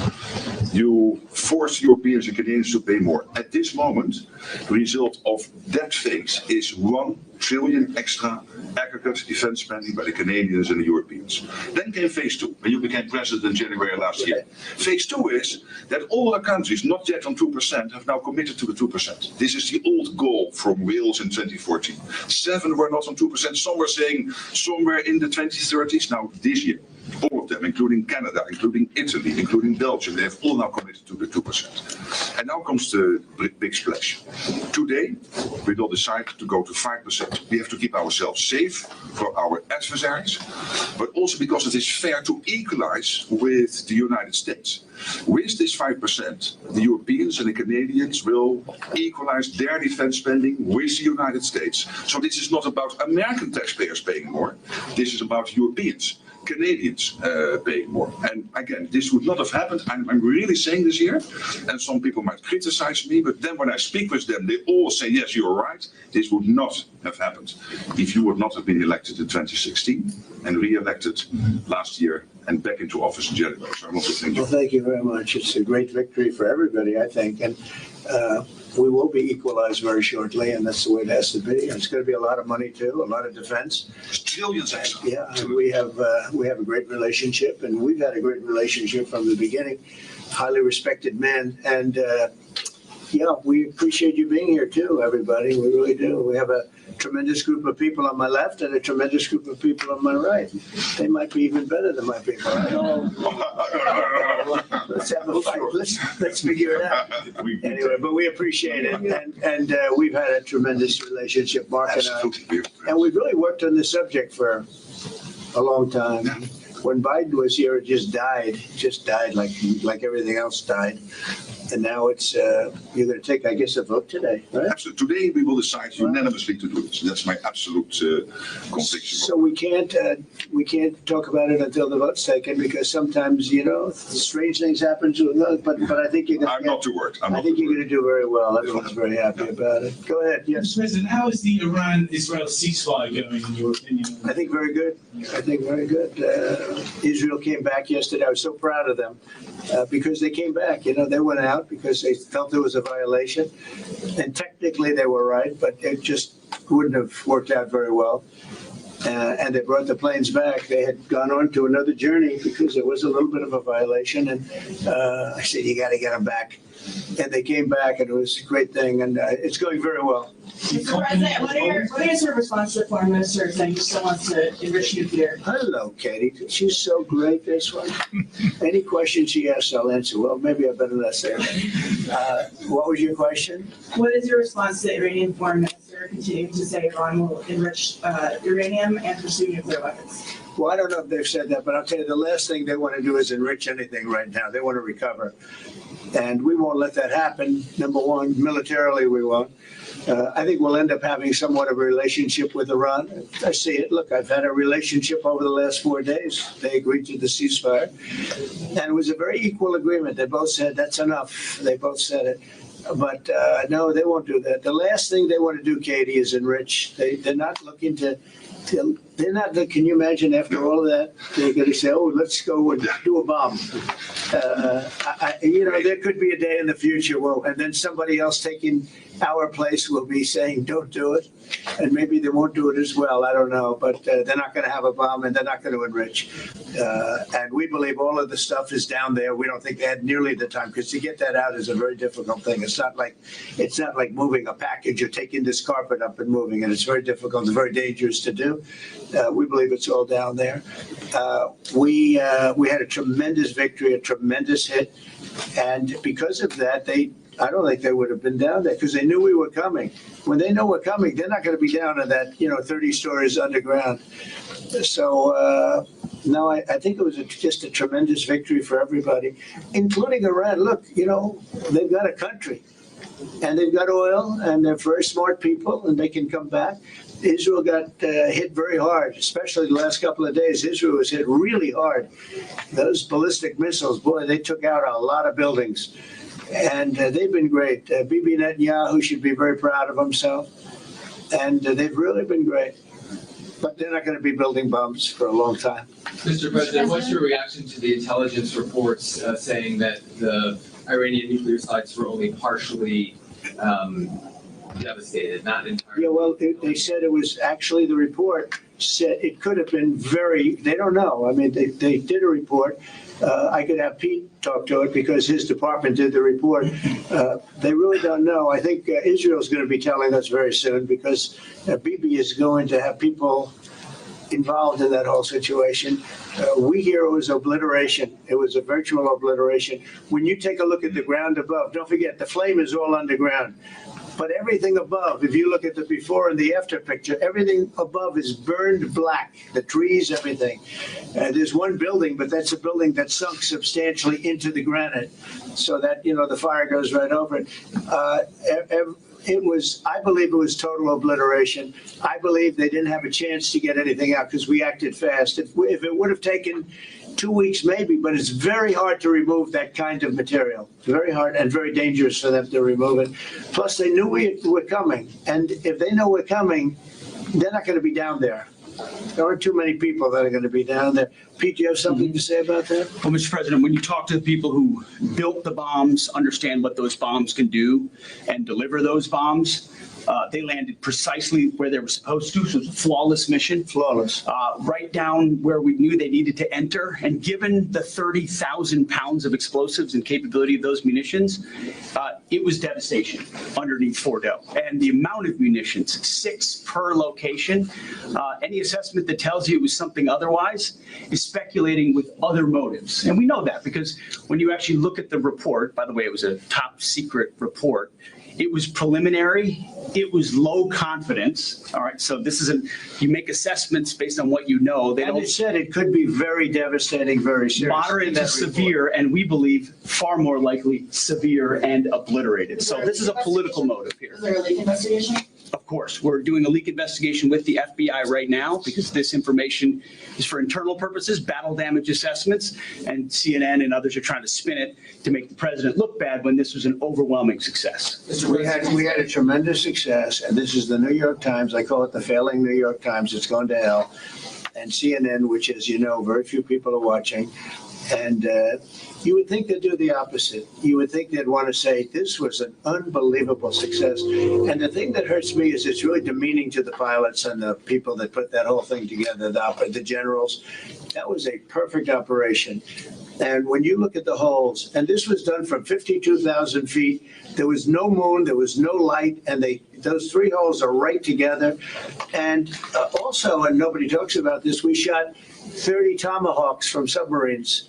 you forced Europeans and Canadians to pay more. At this moment, the result of that phase is 1 trillion extra aggregate defense spending by the Canadians and the Europeans. Then came phase 2, when you became president in January last year. Phase 2 is that all the countries not yet on 2% have now committed to the 2%. This is the old goal from Wales in 2014. 7 were not on 2%. Some were saying somewhere in the 2030s. Now this year, all of them, including Canada, including Italy, including Belgium, they have all now committed to the 2%. And now comes the big splash. Today, we will decide to go to 5%. We have to keep ourselves safe for our adversaries, but also because it is fair to equalize with the United States. With this 5%, the Europeans and the Canadians will equalize their defense spending with the United States. So this is not about American taxpayers paying more. This is about Europeans, Canadians paying more. And again, this would not have happened. I'm really saying this here, and some people might criticize me, but then when I speak with them, they all say, yes, you're right. This would not have happened if you would not have been elected in 2016 and re-elected last year and back into office in January. So I want to thank you. Well, thank you very much. It's a great victory for everybody, I think. And we will be equalized very shortly, and that's the way it has to be. And it's going to be a lot of money, too, a lot of defense. Trillions extra. Yeah, and we have a great relationship, and we've had a great relationship from the beginning. Highly respected man. And, yeah, we appreciate you being here, too, everybody. We really do. We have a tremendous group of people on my left and a tremendous group of people on my right. They might be even better than my people. I don't know. Let's have a fight. Let's figure it out. Anyway, but we appreciate it. And we've had a tremendous relationship, Mark and I. And we've really worked on this subject for a long time. When Biden was here, it just died like everything else died. And now it's, you're going to take, I guess, a vote today, right? Absolutely. Today we will decide unanimously to do this. That's my absolute conviction. So we can't talk about it until the vote's taken, because sometimes, you know, strange things happen to us. But I think you're going to. I'm not too worried. I think you're going to do very well. Everyone's very happy about it. Go ahead. Yes. Mr. President, how is the Iran-Israel ceasefire going, in your opinion? I think very good. I think very good. Israel came back yesterday. I was so proud of them because they came back. You know, they went out because they felt there was a violation, and technically they were right, but it just wouldn't have worked out very well. And they brought the planes back. They had gone on to another journey because there was a little bit of a violation, and I said, you got to get them back. And they came back, and it was a great thing, and it's going very well. Mr. President, what is your response to the Foreign Minister saying he still wants to enrich nuclear? Hello, Katie. She's so great, this one. Any question she asks, I'll answer. Well, maybe I better not say that. What was your question? What is your response to the Iranian Foreign Minister continuing to say Iran will enrich uranium and pursue nuclear weapons? Well, I don't know if they've said that, but I'll tell you, the last thing they want to do is enrich anything right now. They want to recover. And we won't let that happen. Number one, militarily, we won't. I think we'll end up having somewhat of a relationship with Iran. I see it. Look, I've had a relationship over the last 4 days. They agreed to the ceasefire. And it was a very equal agreement. They both said, that's enough. They both said it. But no, they won't do that. The last thing they want to do, Katie, is enrich. They're not looking to. They're not. Can you imagine after all of that, they're going to say, "Oh, let's go and do a bomb." You know, there could be a day in the future, and then somebody else taking our place will be saying, "Don't do it," and maybe they won't do it as well. I don't know, but they're not going to have a bomb, and they're not going to enrich. And we believe all of the stuff is down there. We don't think they had nearly the time, because to get that out is a very difficult thing. It's not like moving a package or taking this carpet up and moving it. It's very difficult. It's very dangerous to do. We believe it's all down there. We had a tremendous victory, a tremendous hit, and because of that, I don't think they would have been down there, because they knew we were coming. When they know we're coming, they're not going to be down in that 30 stories underground. So no, I think it was just a tremendous victory for everybody, including Iran. Look, they've got a country, and they've got oil, and they're very smart people, and they can come back. Israel got hit very hard, especially the last couple of days. Israel was hit really hard. Those ballistic missiles, boy, they took out a lot of buildings. And they've been great. Bibi Netanyahu should be very proud of himself. And they've really been great. But they're not going to be building bombs for a long time. Mr. President, what's your reaction to the intelligence reports saying that the Iranian nuclear sites were only partially devastated, not entirely? Yeah, well, they said it was actually, the report said it could have been they don't know. I mean, they did a report. I could have Pete talk to it, because his department did the report. They really don't know. I think Israel's going to be telling us very soon, because Bibi is going to have people involved in that whole situation. We hear it was obliteration. It was a virtual obliteration. When you take a look at the ground above, don't forget, the flame is all underground. But everything above, if you look at the before and the after picture, everything above is burned black, the trees, everything. There's one building, but that's a building that sunk substantially into the granite, so that, the fire goes right over it. I believe it was total obliteration. I believe they didn't have a chance to get anything out, because we acted fast. If it would have taken 2 weeks, maybe, but it's very hard to remove that kind of material. Very hard and very dangerous for them to remove it. Plus, they knew we were coming. And if they know we're coming, they're not going to be down there. There aren't too many people that are going to be down there. Pete, do you have something to say about that? Well, Mr. President, when you talk to the people who built the bombs, understand what those bombs can do, and deliver those bombs, they landed precisely where they were supposed to. So it was a flawless mission. Flawless. Right down where we knew they needed to enter. And given the 30,000 pounds of explosives and capability of those munitions, it was devastation underneath Fordo. And the amount of munitions, 6 per location, any assessment that tells you it was something otherwise is speculating with other motives. And we know that, because when you actually look at the report, by the way, it was a top secret report, it was preliminary. It was low confidence. All right. So this isn't, you make assessments based on what you know. They said it could be very devastating, very serious. Moderate to severe, and we believe far more likely severe and obliterated. So this is a political motive here. Is there a leak investigation? Of course, we're doing a leak investigation with the FBI right now, because this information is for internal purposes, battle damage assessments, and CNN and others are trying to spin it to make the president look bad when this was an overwhelming success. We had a tremendous success, and this is the New York Times. I call it the failing New York Times. It's gone to hell. And CNN, which, as you know, very few people are watching. And you would think they'd do the opposite. You would think they'd want to say, this was an unbelievable success. And the thing that hurts me is it's really demeaning to the pilots and the people that put that whole thing together, the generals. That was a perfect operation. And when you look at the holes, and this was done from 52,000 feet, there was no moon, there was no light, and those 3 holes are right together. And also, and nobody talks about this, we shot 30 Tomahawks from submarines.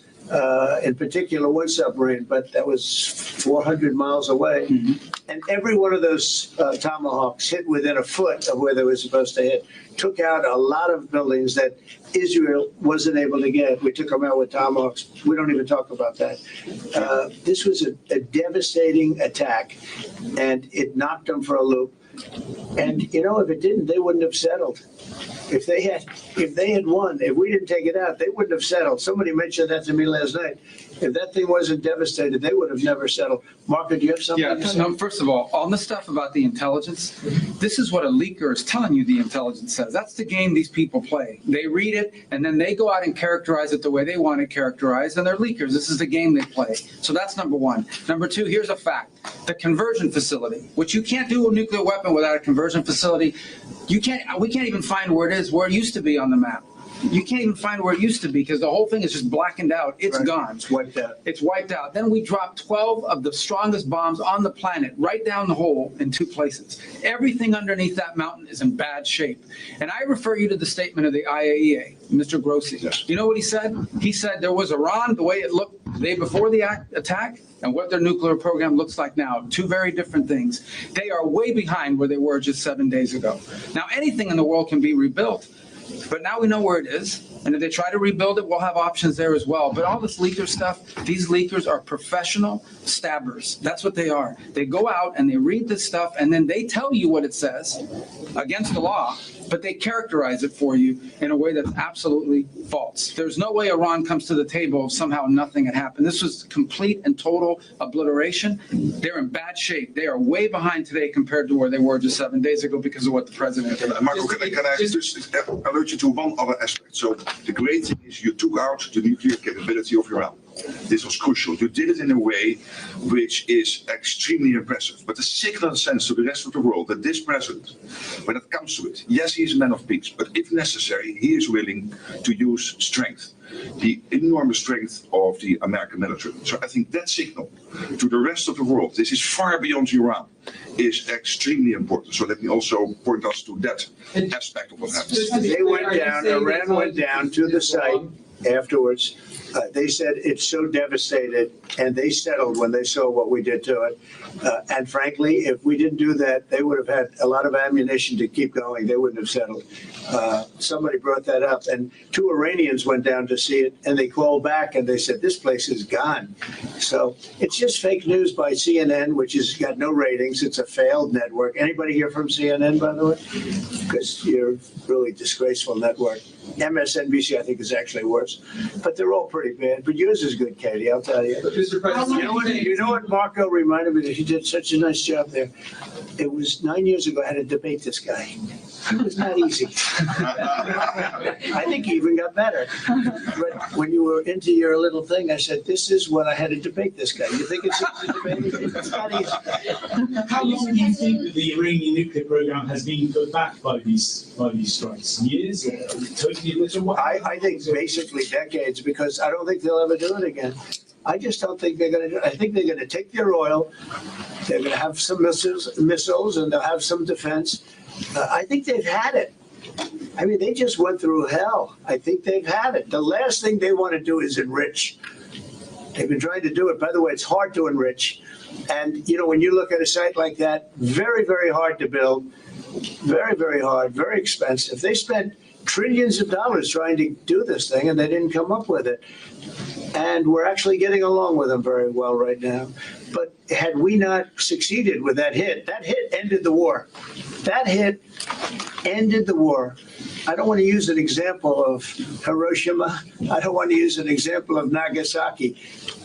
In particular, one submarine, but that was 400 miles away. And every one of those Tomahawks hit within a foot of where they were supposed to hit. Took out a lot of buildings that Israel wasn't able to get. We took them out with Tomahawks. We don't even talk about that. This was a devastating attack, and it knocked them for a loop. And you know, if it didn't, they wouldn't have settled. If they had won, if we didn't take it out, they wouldn't have settled. Somebody mentioned that to me last night. If that thing wasn't devastated, they would have never settled. Marco, do you have something to say? No, first of all the stuff about the intelligence, this is what a leaker is telling you the intelligence says. That's the game these people play. They read it, and then they go out and characterize it the way they want it characterized, and they're leakers. This is the game they play. So that's number one. Number two, here's a fact. The conversion facility, which you can't do a nuclear weapon without a conversion facility. We can't even find where it is, where it used to be on the map. You can't even find where it used to be because the whole thing is just blackened out. It's gone. It's wiped out. It's wiped out. Then we dropped 12 of the strongest bombs on the planet right down the hole in 2 places. Everything underneath that mountain is in bad shape. And I refer you to the statement of the IAEA, Mr. Grossi. Yes. You know what he said? He said there was Iran, the way it looked the day before the attack, and what their nuclear program looks like now. 2 very different things. They are way behind where they were just 7 days ago. Now, anything in the world can be rebuilt. But now we know where it is, and if they try to rebuild it, we'll have options there as well. But all this leaker stuff, these leakers are professional stabbers. That's what they are. They go out and they read this stuff, and then they tell you what it says against the law, but they characterize it for you in a way that's absolutely false. There's no way Iran comes to the table if somehow nothing had happened. This was complete and total obliteration. They're in bad shape. They are way behind today compared to where they were just 7 days ago because of what the president did. Marco, can I just alert you to one other aspect? So the great thing is you took out the nuclear capability of Iran. This was crucial. You did it in a way which is extremely impressive. But the signal sends to the rest of the world that this president, when it comes to it, yes, he is a man of peace, but if necessary, he is willing to use strength, the enormous strength of the American military. So I think that signal to the rest of the world, this is far beyond Iran, is extremely important. So let me also point us to that aspect of what happened. They went down, Iran went down to the site afterwards. They said it's so devastated, and they settled when they saw what we did to it. And frankly, if we didn't do that, they would have had a lot of ammunition to keep going. They wouldn't have settled. Somebody brought that up, and 2 Iranians went down to see it, and they called back and they said, this place is gone. So it's just fake news by CNN, which has got no ratings. It's a failed network. Anybody here from CNN, by the way? Because you're a really disgraceful network. MSNBC, I think, is actually worse. But they're all pretty bad. But yours is good, Katie, I'll tell you. Mr. President, You know what Marco reminded me that he did such a nice job there. It was 9 years ago I had to debate this guy. It was not easy. I think he even got better. But when you were into your little thing, I said, this is what I had to debate this guy. You think it's easy to debate him? It's not easy. How long do you think that the Iranian nuclear program has been put back by these strikes? Years? Or I think basically decades, because I don't think they'll ever do it again. I just don't think they're going to do it. I think they're going to take their oil. They're going to have some missiles, and they'll have some defense. I think they've had it. I mean, they just went through hell. I think they've had it. The last thing they want to do is enrich. They've been trying to do it. By the way, it's hard to enrich. And, you know, when you look at a site like that, very, very hard to build. Very, very hard, very expensive. They spent trillions of dollars trying to do this thing, and they didn't come up with it. And we're actually getting along with them very well right now. But had we not succeeded with that hit ended the war. That hit ended the war. I don't want to use an example of Hiroshima. I don't want to use an example of Nagasaki.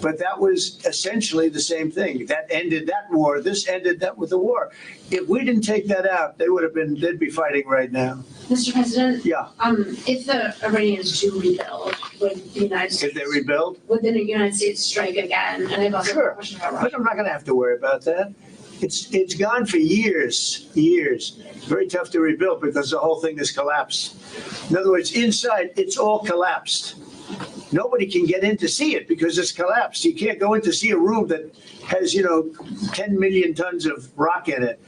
But that was essentially the same thing. That ended that war. This ended that with the war. If we didn't take that out, they'd be fighting right now. Mr. President? Yeah. If the Iranians do rebuild, would the United States... If they rebuild? Would the United States strike again? And I've also got a question about Russia. But I'm not going to have to worry about that. It's gone for years. Very tough to rebuild because the whole thing has collapsed. In other words, inside, it's all collapsed. Nobody can get in to see it because it's collapsed. You can't go in to see a room that has, 10 million tons of rock in it.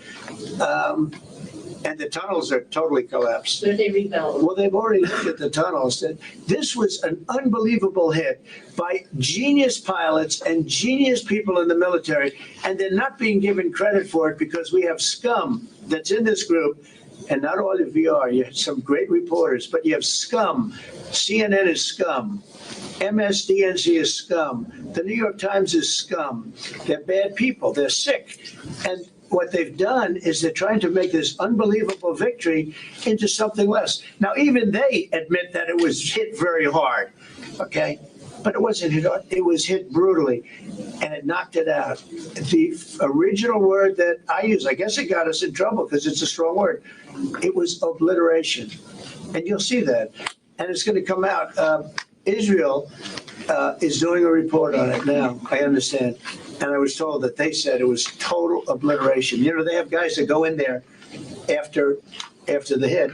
And the tunnels are totally collapsed. But if they rebuild? Well, they've already looked at the tunnels. This was an unbelievable hit by genius pilots and genius people in the military, and they're not being given credit for it because we have scum that's in this group, and not all of you are. You have some great reporters, but you have scum. CNN is scum. MSDNC is scum. The New York Times is scum. They're bad people. They're sick. And what they've done is they're trying to make this unbelievable victory into something less. Now, even they admit that it was hit very hard, okay? But it wasn't hit hard, it was hit brutally, and it knocked it out. The original word that I use, I guess it got us in trouble because it's a strong word. It was obliteration, and you'll see that. And it's going to come out. Israel is doing a report on it now, I understand. And I was told that they said it was total obliteration. You know, they have guys that go in there after the hit,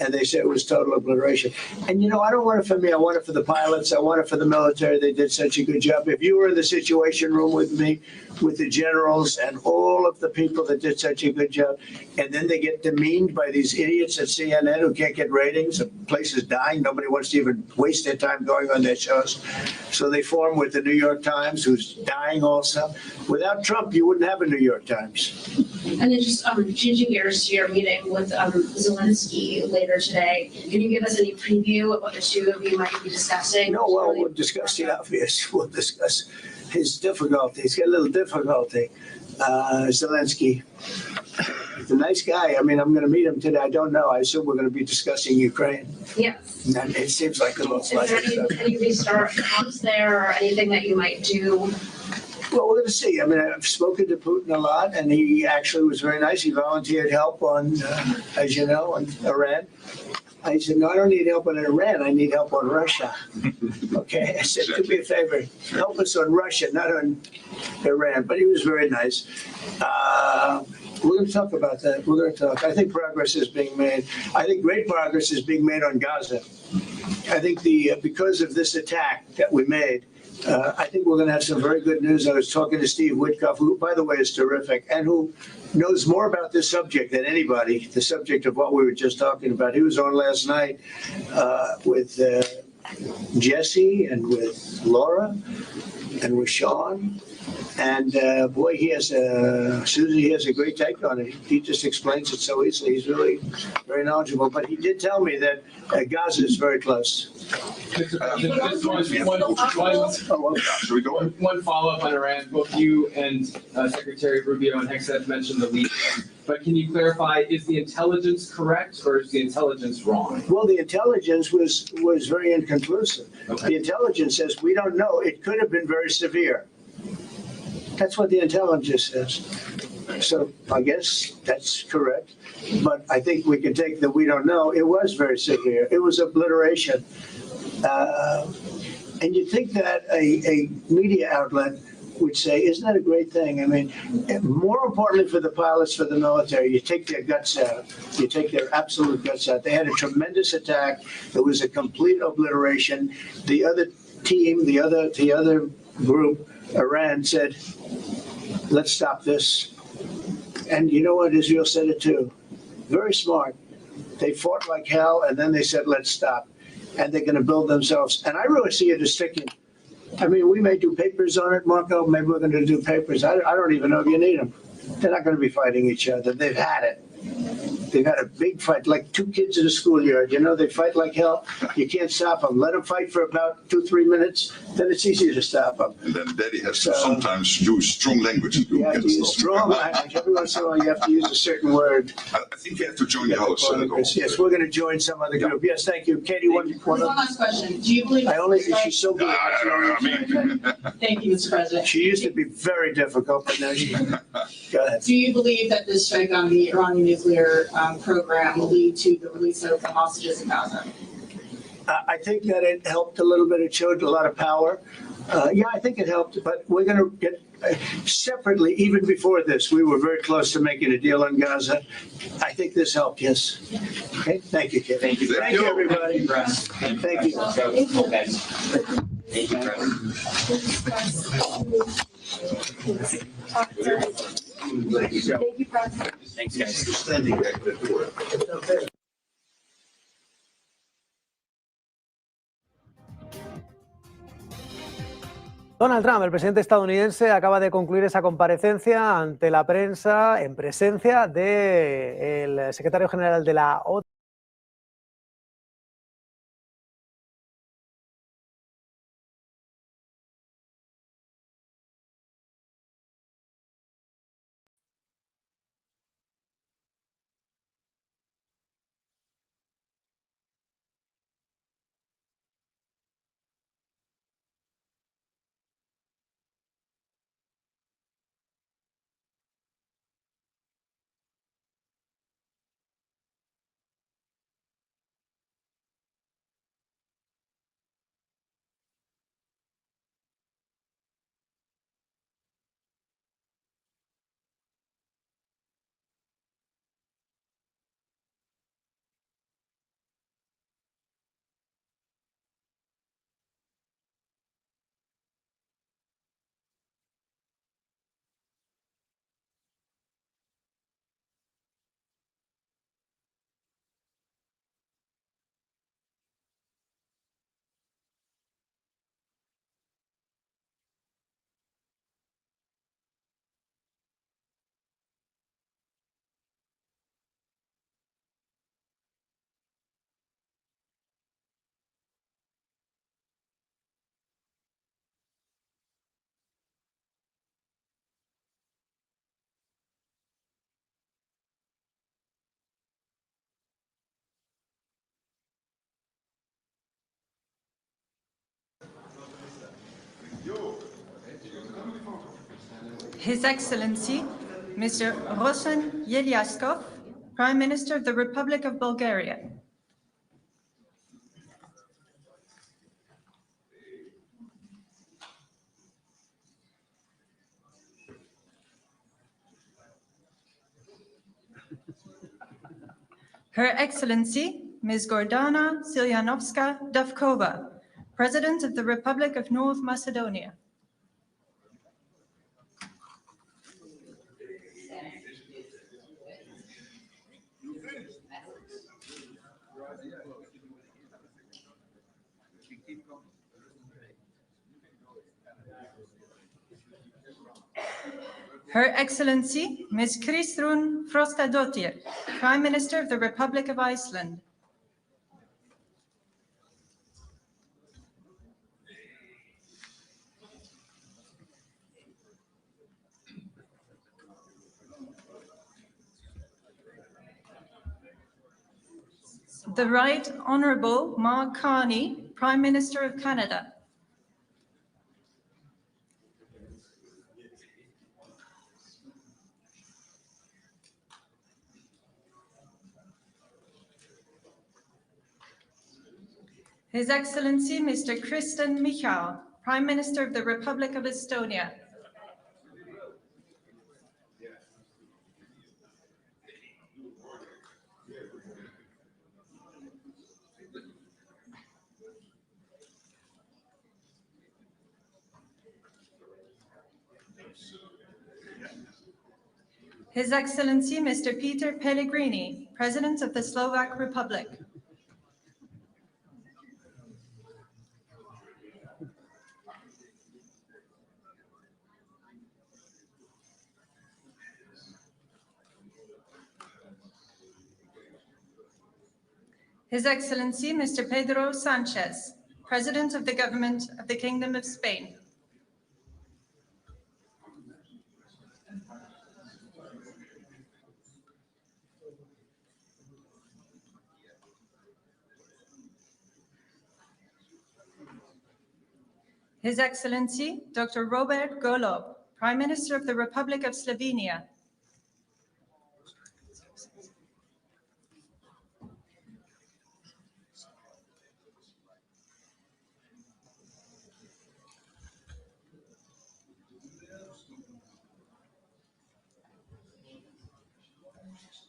and they said it was total obliteration. And, you know, I don't want it for me. I want it for the pilots. I want it for the military. They did such a good job. If you were in the Situation Room with me, with the generals and all of the people that did such a good job, and then they get demeaned by these idiots at CNN who can't get ratings, the place is dying, nobody wants to even waste their time going on their shows. So they form with the New York Times, who's dying also. Without Trump, you wouldn't have a New York Times. And then just changing gears to your meeting with Zelensky later today, can you give us any preview of what the two of you might be discussing? No, well, we'll discuss the obvious. We'll discuss his difficulty. He's got a little difficulty. Zelensky, he's a nice guy. I mean, I'm going to meet him today. I don't know. I assume we're going to be discussing Ukraine. Yes. And it seems like it looks like Is it. there any restart talks there or anything that you might do? Well, we're going to see. I mean, I've spoken to Putin a lot, and he actually was very nice. He volunteered help on, as you know, on Iran. I said, no, I don't need help on Iran. I need help on Russia. Okay. I said, do me a favor. Help us on Russia, not on Iran. But he was very nice. We're going to talk about that. We're going to talk. I think progress is being made. I think great progress is being made on Gaza. I think because of this attack that we made, I think we're going to have some very good news. I was talking to Steve Witkoff, who, by the way, is terrific, and who knows more about this subject than anybody, the subject of what we were just talking about. He was on last night with Jesse and with Laura and with Sean. And boy, Susie has a great take on it. He just explains it so easily. He's really very knowledgeable. But he did tell me that Gaza is very close. One follow-up on Iran. Both you and Secretary Rubio and Hegseth mentioned the leak. But can you clarify, is the intelligence correct or is the intelligence wrong? Well, the intelligence was very inconclusive. Okay. The intelligence says we don't know. It could have been very severe. That's what the intelligence says. So I guess that's correct. But I think we can take that we don't know. It was very severe. It was obliteration. And you'd think that a media outlet would say, isn't that a great thing? I mean, more importantly for the pilots, for the military, you take their guts out. You take their absolute guts out. They had a tremendous attack. It was a complete obliteration. The other team, the other group, Iran, said, let's stop this. And you know what? Israel said it too. Very smart. They fought like hell, and then they said, let's stop. And they're going to build themselves. And I really see it as sticking. I mean, we may do papers on it, Marco. Maybe we're going to do papers. I don't even know if you need them. They're not going to be fighting each other. They've had it. They've had a big fight, like two kids in a schoolyard. You know, they fight like hell. You can't stop them. Let them fight for about 2-3 minutes. Then it's easy to stop them. And then Daddy has to sometimes use strong language. You have to use strong language. Every once in a while, you have to use a certain word. I think you have to join the house. Yes, we're going to join some other group. Yes, thank you. Katie, one last question. Do you believe she's so good. Thank you, Mr. President. She used to be very difficult, but now she. Go ahead. Do you believe that this strike on the Iranian nuclear program will lead to the release of the hostages in Gaza? I think that it helped a little bit. It showed a lot of power. Yeah, I think it helped, but we're going to get separately, even before this, we were very close to making a deal on Gaza. I think this helped, yes. Okay, thank you, Kid. Thank you, everybody. Thank you. Thank you, President. Thanks, guys. Donald Trump, el presidente estadounidense, acaba de concluir esa comparecencia ante la prensa en presencia del secretario general de la OTAN. His Excellency, Mr. Rosen Yeliaskov, Prime Minister of the Republic of Bulgaria. Her Excellency, Ms. Gordana Silyanovska-Davkova, President of the Republic of North Macedonia. Her Excellency, Ms. Kristrún Frostadóttir, Prime Minister of the Republic of Iceland. The Right Honourable Mark Carney, Prime Minister of Canada. His Excellency, Mr. Kristen Michal, Prime Minister of the Republic of Estonia. His Excellency, Mr. Peter Pellegrini, President of the Slovak Republic. His Excellency, Mr. Pedro Sanchez, President of the Government of the Kingdom of Spain. His Excellency, Dr. Robert Golob, Prime Minister of the Republic of Slovenia.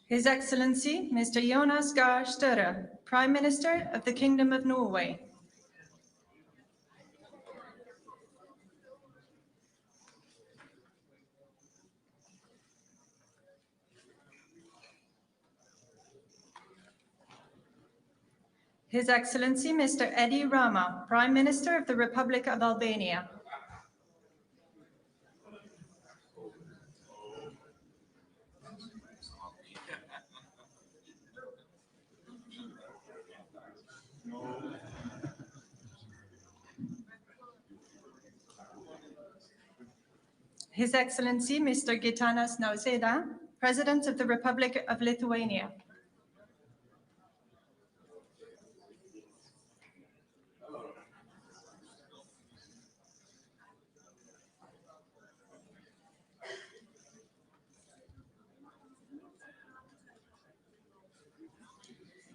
His Excellency, Mr. Jonas Gahr Støre, Prime Minister of the Kingdom of Norway. His Excellency, Mr. Edi Rama, Prime Minister of the Republic of Albania. His Excellency, Mr. Gitanas Nausėda, President of the Republic of Lithuania.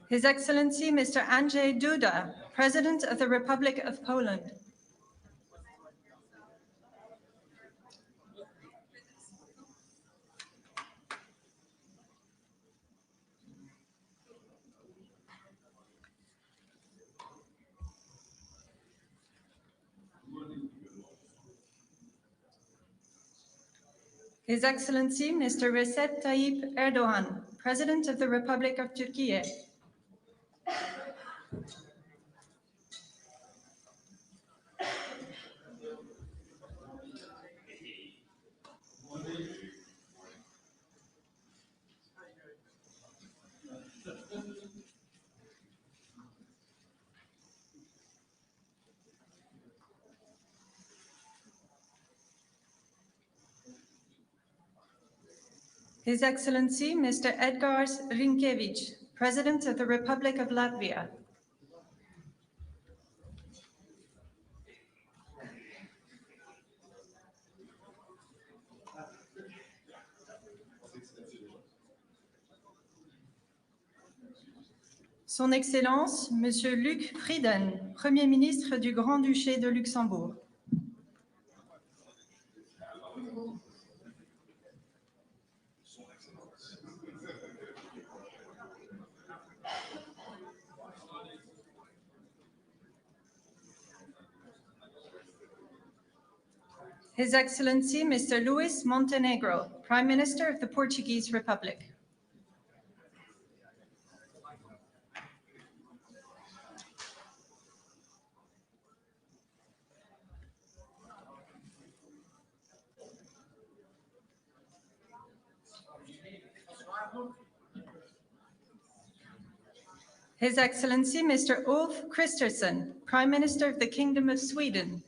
His Excellency, Mr. Andrzej Duda, President of the Republic of Poland. His Excellency, Mr. Recep Tayyip Erdogan, President of the Republic of Turkey. His Excellency, Mr. Edgars Rinkēvičs, President of the Republic of Latvia. Son Excellence, Monsieur Luc Frieden, Premier ministre du Grand-Duché de Luxembourg. His Excellency, Mr. Luis Montenegro, Prime Minister of the Portuguese Republic. His Excellency, Mr. Ulf Kristersson, Prime Minister of the Kingdom of Sweden.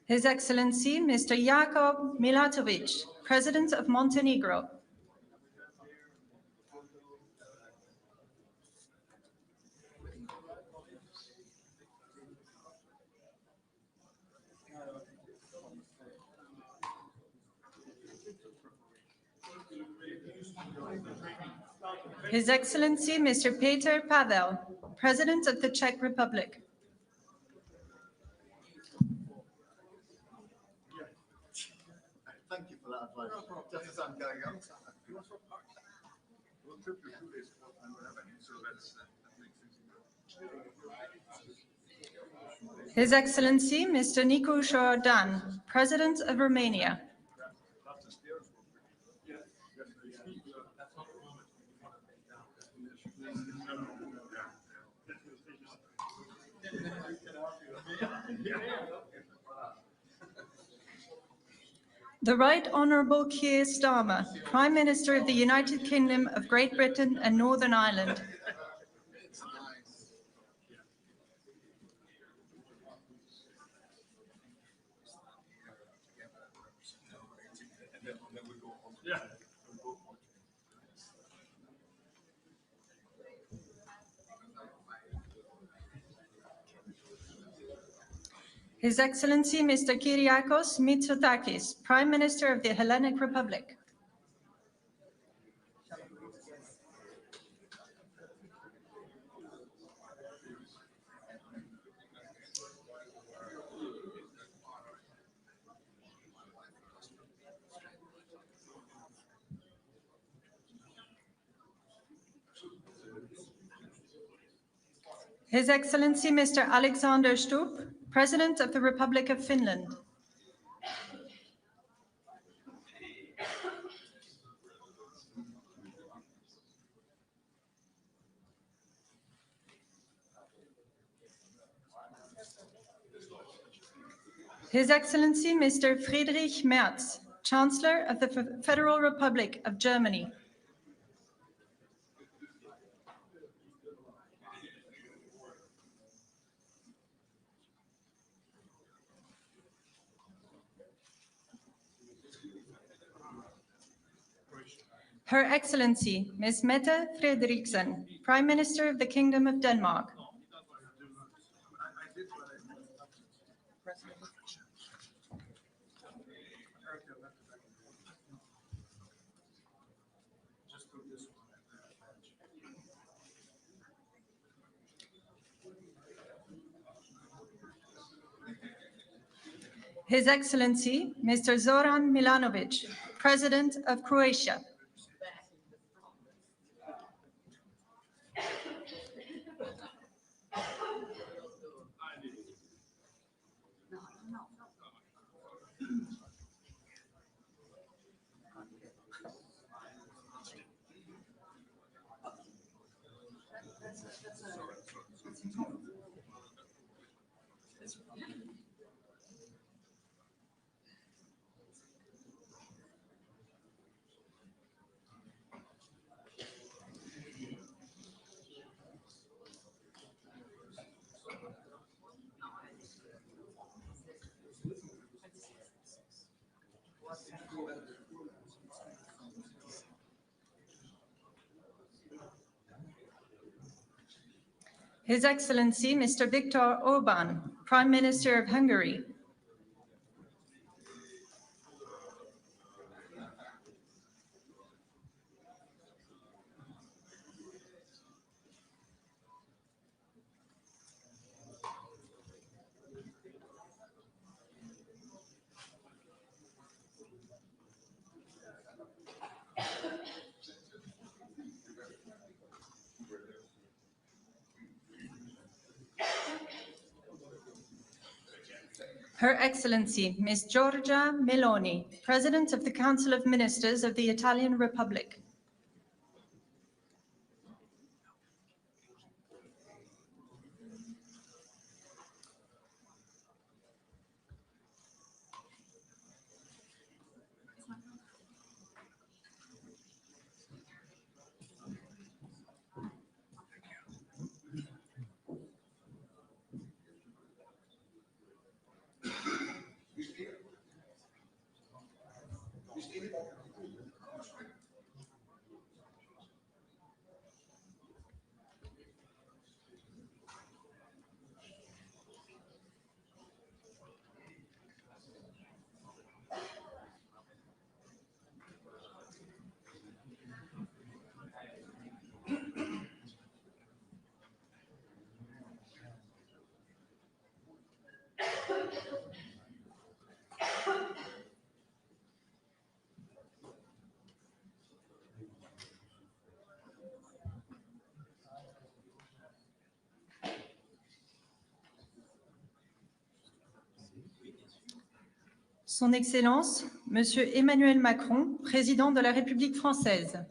His Excellency, Mr. Jakub Milatovic, President of Montenegro. His Excellency, Mr. Peter Pavel, President of the Czech Republic. Thank you for that advice. Just as I'm going up. We'll trip you through this and we'll have an insurance that makes things go. His Excellency, Mr. Nicu Jordan, President of Romania. The Right Honourable Keir Starmer, Prime Minister of the United Kingdom of Great Britain and Northern Ireland. His Excellency, Mr. Kyriakos Mitsotakis, Prime Minister of the Hellenic Republic. His Excellency, Mr. Alexander Stubb, President of the Republic of Finland. His Excellency, Mr. Friedrich Merz, Chancellor of the Federal Republic of Germany. Her Excellency, Ms. Mette Frederiksen, Prime Minister of the Kingdom of Denmark. His Excellency, Mr. Zoran Milanovic, President of Croatia. His Excellency Mr. Viktor Orbán, Prime Minister of Hungary. Her Excellency Ms. Giorgia Meloni, President of the Council of Ministers of the Italian Republic. Son Excellence, Monsieur Emmanuel Macron, Président de la République française.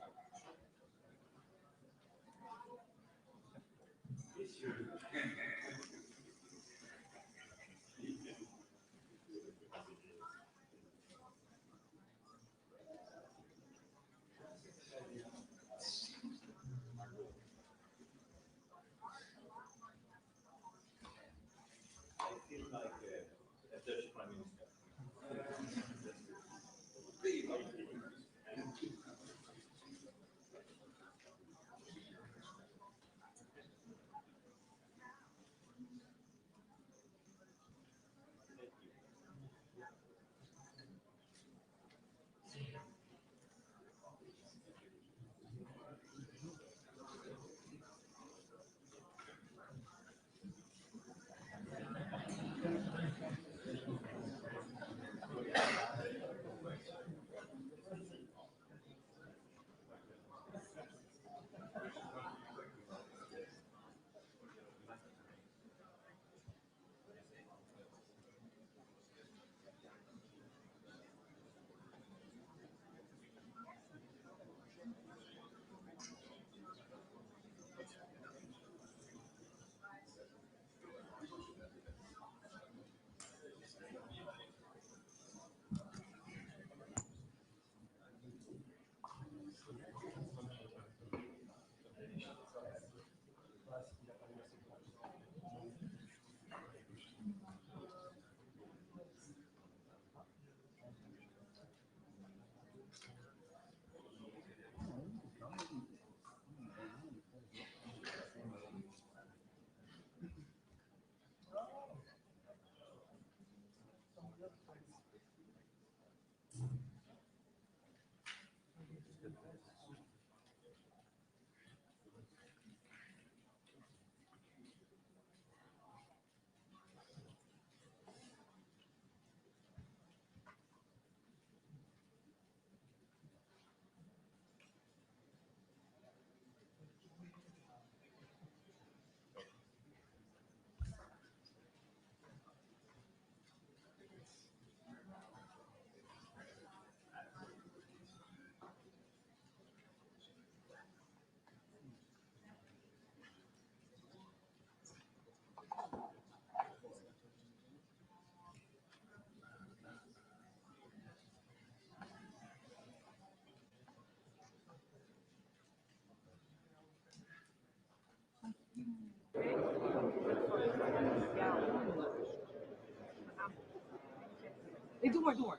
Doe maar.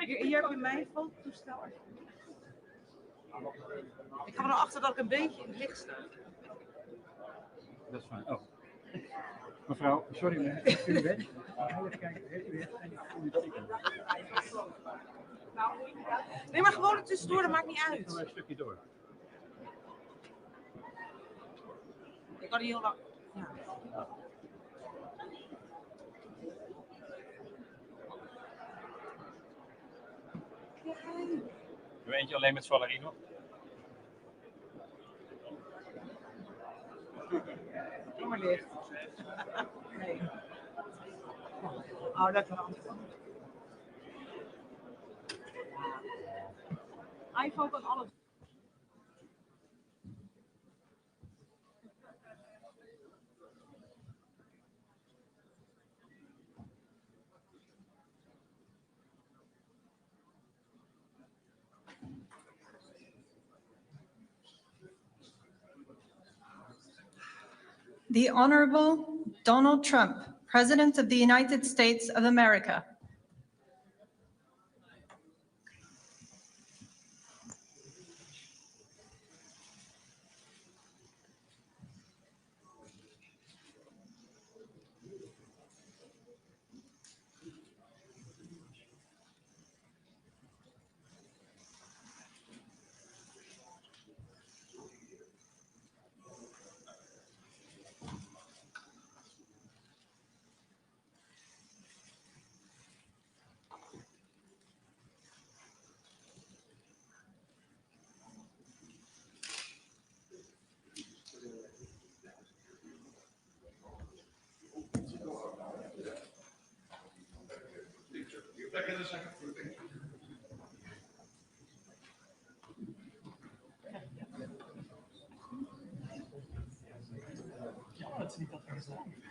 Hier heb je mijn fototoestel. Ik ga er achter dat ik een beetje in het licht sta. Dat is fijn. Oh. Mevrouw, sorry, maar heeft u weg? Even kijken, heeft u weg? En ik voel u ziek. Nee, maar gewoon er tussendoor, dat maakt niet uit. Een stukje door. Ik kan hier heel lang. Ja. Doe eentje alleen met Valerie nog. Doe maar licht. Nee. Oh, dat kan. iPhone kan alles. The Honorable Donald Trump, President of the United States of America. Dat is niet dat we zijn.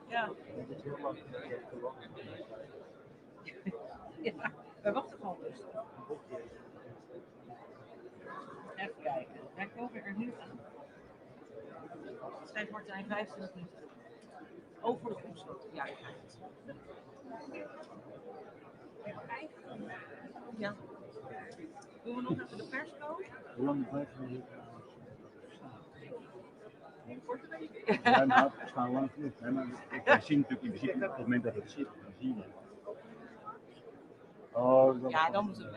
Ja. Ja, we wachten gewoon dus. Even kijken. Wij komen er nu aan. Schrijf Martijn 25 minuten. Ook voor de opslag. Ja, ik ga het. Ja. Doen we nog even de persco? Hoe lang blijft u Korte week. Ja, nou, we staan lang genoeg. Hè, maar ik zie natuurlijk in principe op het moment dat het zit, dan zie je het. Oh, dat ja, dan moeten we.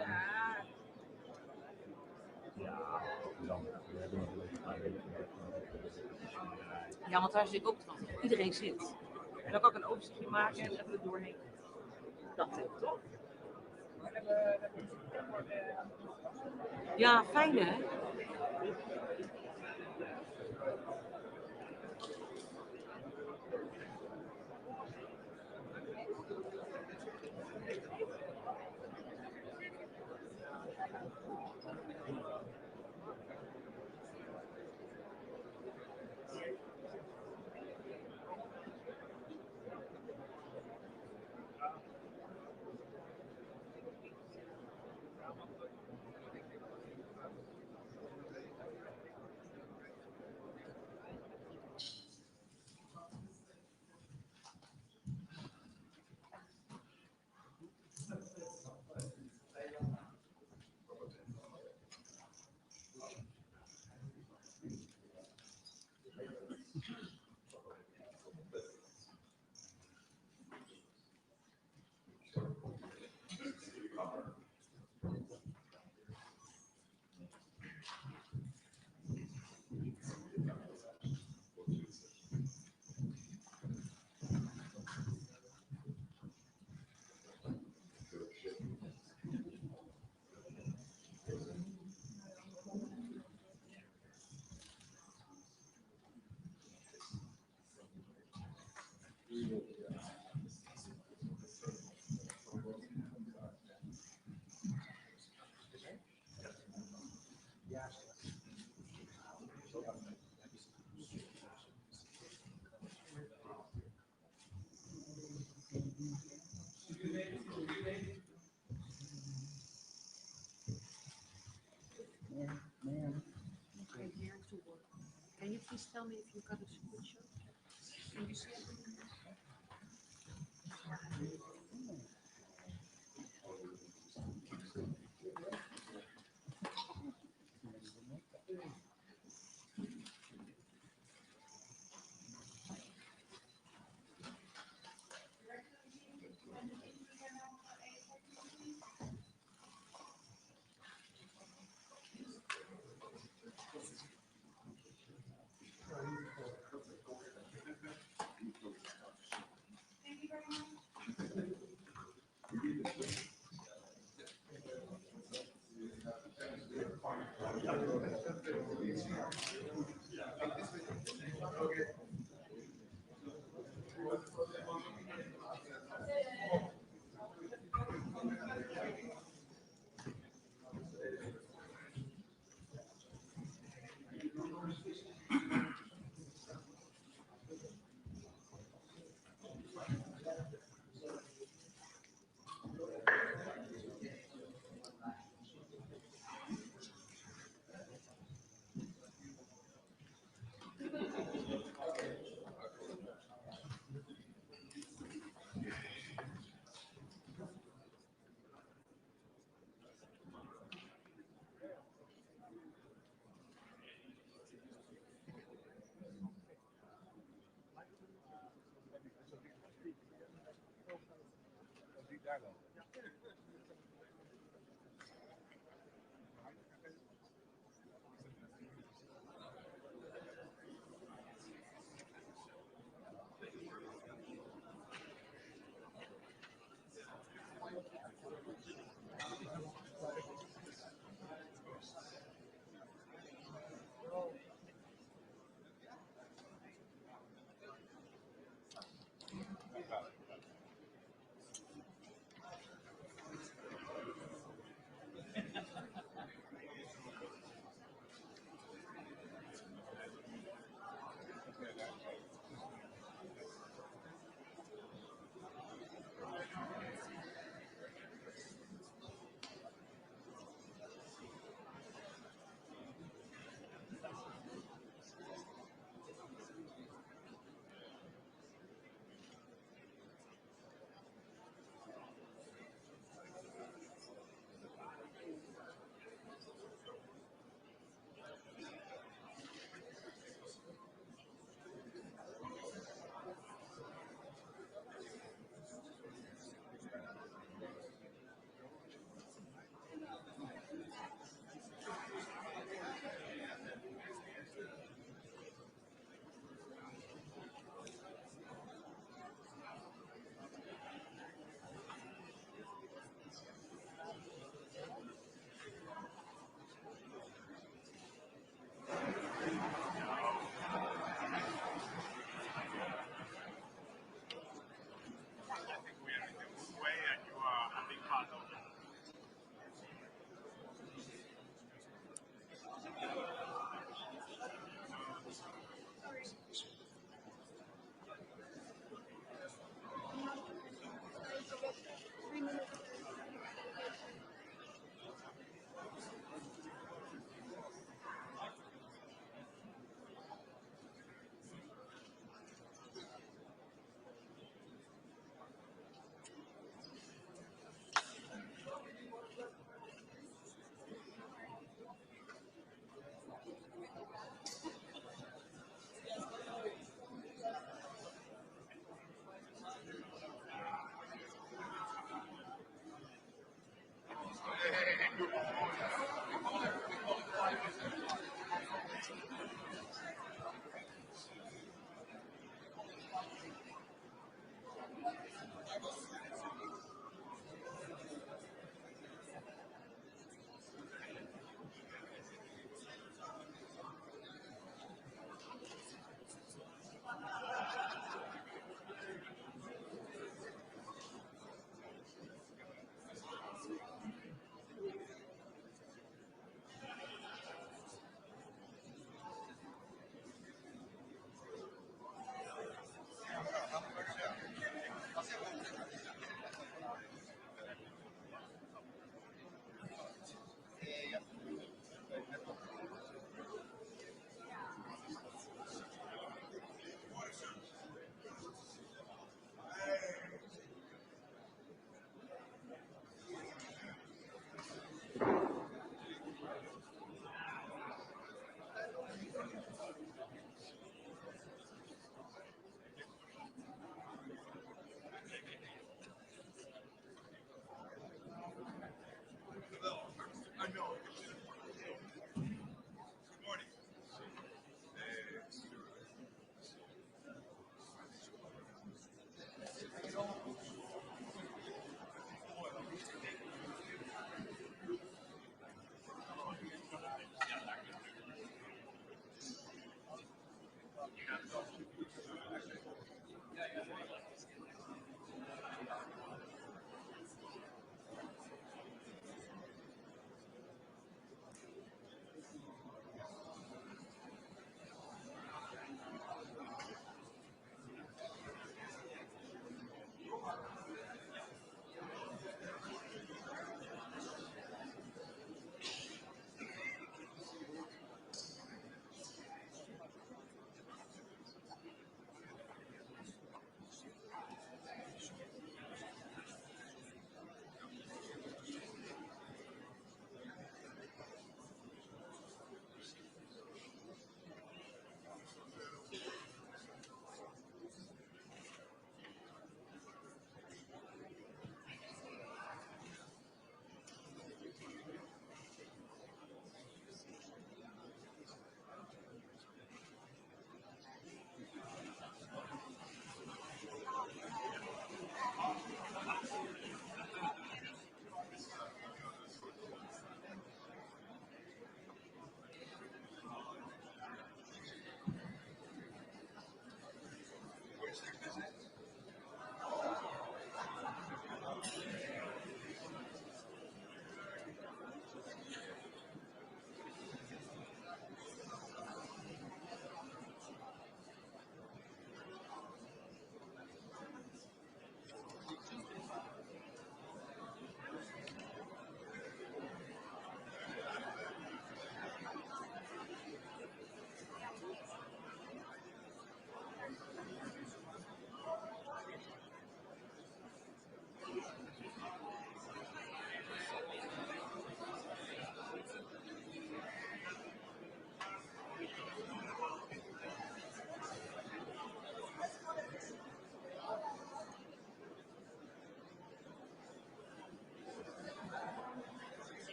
Ja, dan. We hebben nog een paar weken. Ja, want daar zit ik ook van. Iedereen zit. En dan kan ik een overzichtje maken en even er doorheen. Dat is toch? Ja, fijn hè? to work. Can you please tell me if you got a screenshot? Can you see it?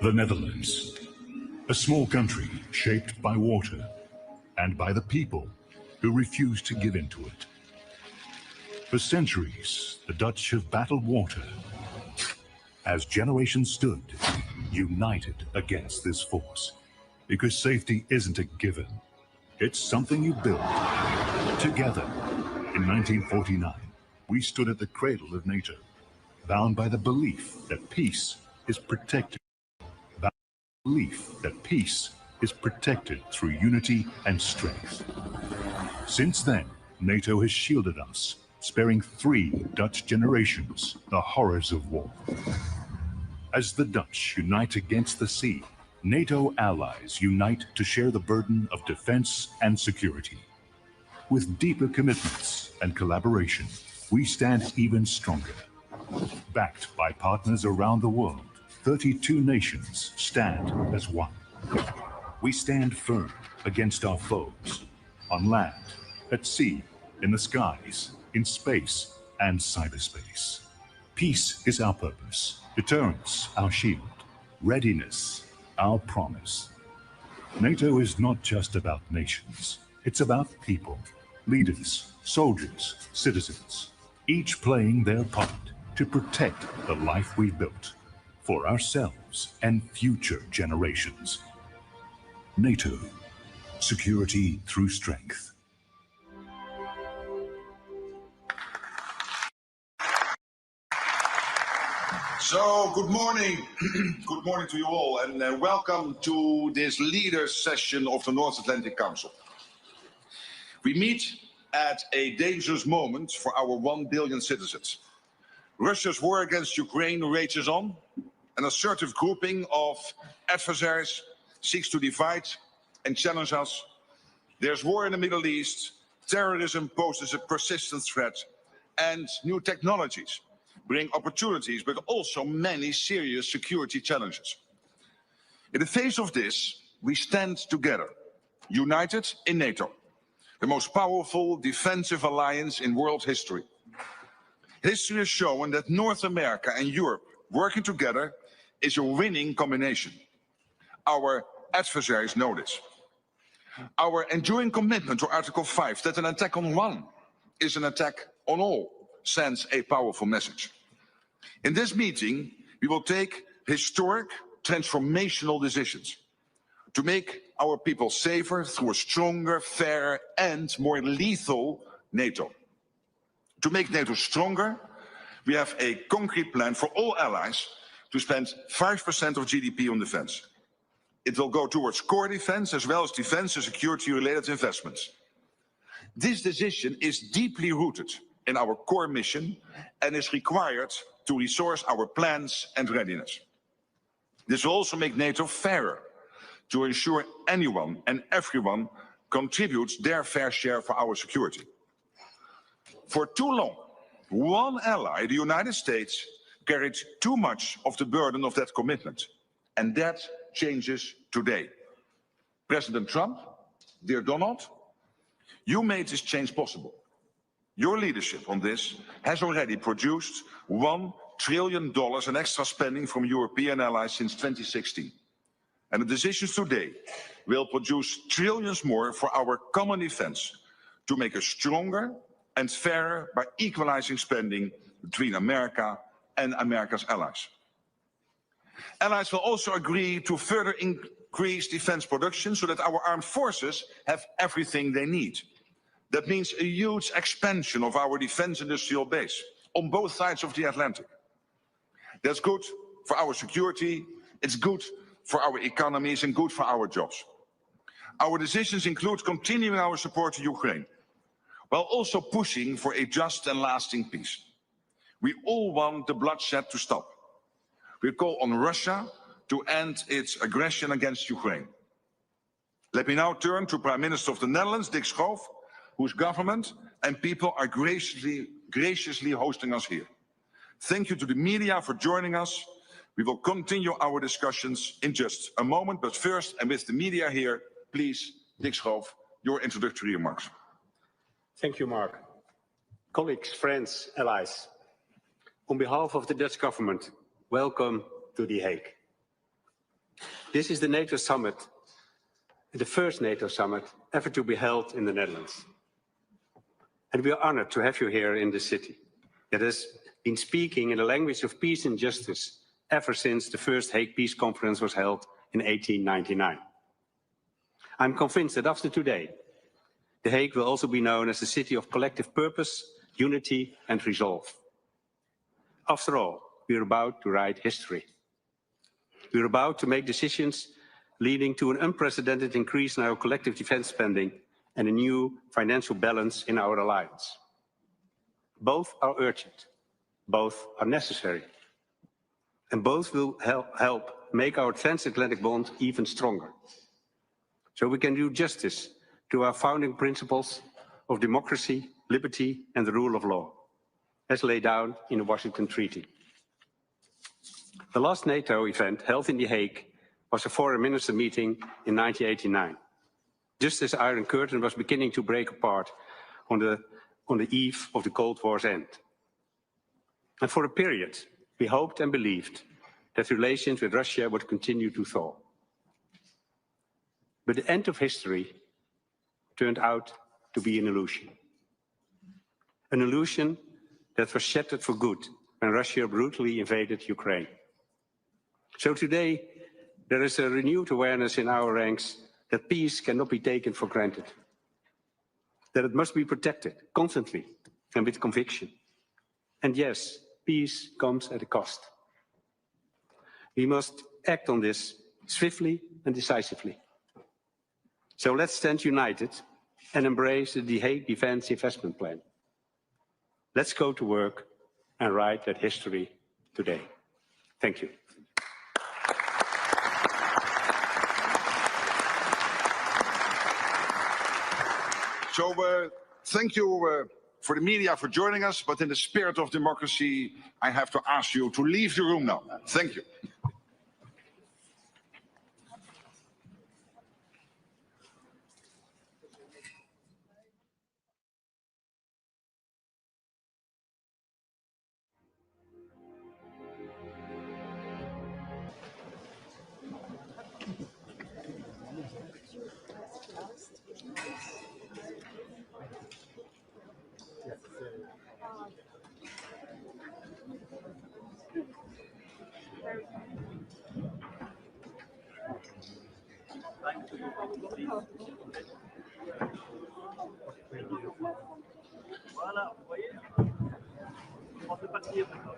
The Netherlands, a small country shaped by water and by the people who refused to give in to it. For centuries, the Dutch have battled water as generations stood united against this force, because safety isn't a given. It's something you build together. In 1949, we stood at the cradle of NATO, bound by the belief that peace is protected. Through unity and strength. Since then, NATO has shielded us, sparing 3 Dutch generations the horrors of war. As the Dutch unite against the sea, NATO allies unite to share the burden of defense and security. With deeper commitments and collaboration, we stand even stronger. Backed by partners around the world, 32 nations stand as one. We stand firm against our foes, on land, at sea, in the skies, in space, and cyberspace. Peace is our purpose, deterrence our shield, readiness our promise. NATO is not just about nations, it's about people, leaders, soldiers, citizens, each playing their part to protect the life we built for ourselves and future generations. NATO, security through strength. So, good morning. Good morning to you all, and welcome to this leaders session of the North Atlantic Council. We meet at a dangerous moment for our 1 billion citizens. Russia's war against Ukraine rages on. An assertive grouping of adversaries seeks to divide and challenge us. There's war in the Middle East, terrorism poses a persistent threat, and new technologies bring opportunities, but also many serious security challenges. In the face of this, we stand together, united in NATO, the most powerful defensive alliance in world history. History has shown that North America and Europe working together is a winning combination. Our adversaries know this. Our enduring commitment to Article 5, that an attack on one is an attack on all, sends a powerful message. In this meeting, we will take historic, transformational decisions to make our people safer through a stronger, fairer, and more lethal NATO. To make NATO stronger, we have a concrete plan for all allies to spend 5% of GDP on defense. It will go towards core defense as well as defense and security-related investments. This decision is deeply rooted in our core mission and is required to resource our plans and readiness. This will also make NATO fairer, to ensure anyone and everyone contributes their fair share for our security. For too long, one ally, the United States, carried too much of the burden of that commitment, and that changes today. President Trump, dear Donald, you made this change possible. Your leadership on this has already produced $1 trillion in extra spending from European allies since 2016. And the decisions today will produce trillions more for our common defense to make us stronger and fairer by equalizing spending between America and America's allies. Allies will also agree to further increase defense production so that our armed forces have everything they need. That means a huge expansion of our defense industrial base on both sides of the Atlantic. That's good for our security, it's good for our economies and good for our jobs. Our decisions include continuing our support to Ukraine, while also pushing for a just and lasting peace. We all want the bloodshed to stop. We call on Russia to end its aggression against Ukraine. Let me now turn to Prime Minister of the Netherlands, Dick Schoof, whose government and people are graciously hosting us here. Thank you to the media for joining us. We will continue our discussions in just a moment, but first, and with the media here, please, Dick Schoof, your introductory remarks. Thank you, Mark. Colleagues, friends, allies, on behalf of the Dutch government, welcome to The Hague. This is the NATO summit, the first NATO summit ever to be held in the Netherlands. And we are honored to have you here in the city that has been speaking in the language of peace and justice ever since the first Hague Peace Conference was held in 1899. I'm convinced that after today, The Hague will also be known as a city of collective purpose, unity and resolve. After all, we are about to write history. We are about to make decisions leading to an unprecedented increase in our collective defense spending and a new financial balance in our alliance. Both are urgent, both are necessary, and both will help make our transatlantic bond even stronger. So we can do justice to our founding principles of democracy, liberty, and the rule of law, as laid down in the Washington Treaty. The last NATO event held in The Hague was a foreign minister meeting in 1989, just as the Iron Curtain was beginning to break apart on the eve of the Cold War's end. And for a period, we hoped and believed that relations with Russia would continue to thaw. But the end of history turned out to be an illusion. An illusion that was shattered for good when Russia brutally invaded Ukraine. So today, there is a renewed awareness in our ranks that peace cannot be taken for granted, that it must be protected constantly and with conviction. And yes, peace comes at a cost. We must act on this swiftly and decisively. So let's stand united and embrace the The Hague Defence Investment Plan. Let's go to work and write that history today. Thank you. So thank you for the media for joining us, but in the spirit of democracy, I have to ask you to leave the room now. Thank you. Voilà, vous voyez, on peut partir maintenant.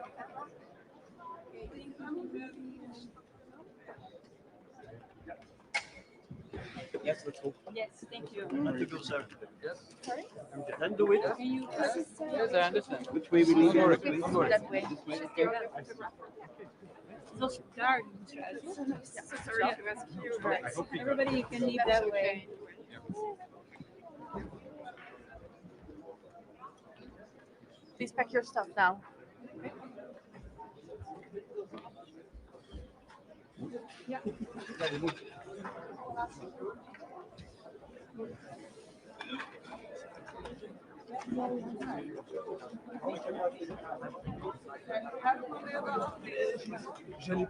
Yes, let's go. Yes, thank you. Not to go, sir. Yes. Sorry? Then do it. Yes, I understand. Which way we lead? That way. Zoals daar moeten Sorry, everybody, you can leave that way. Please pack your stuff now. Yeah. J'allais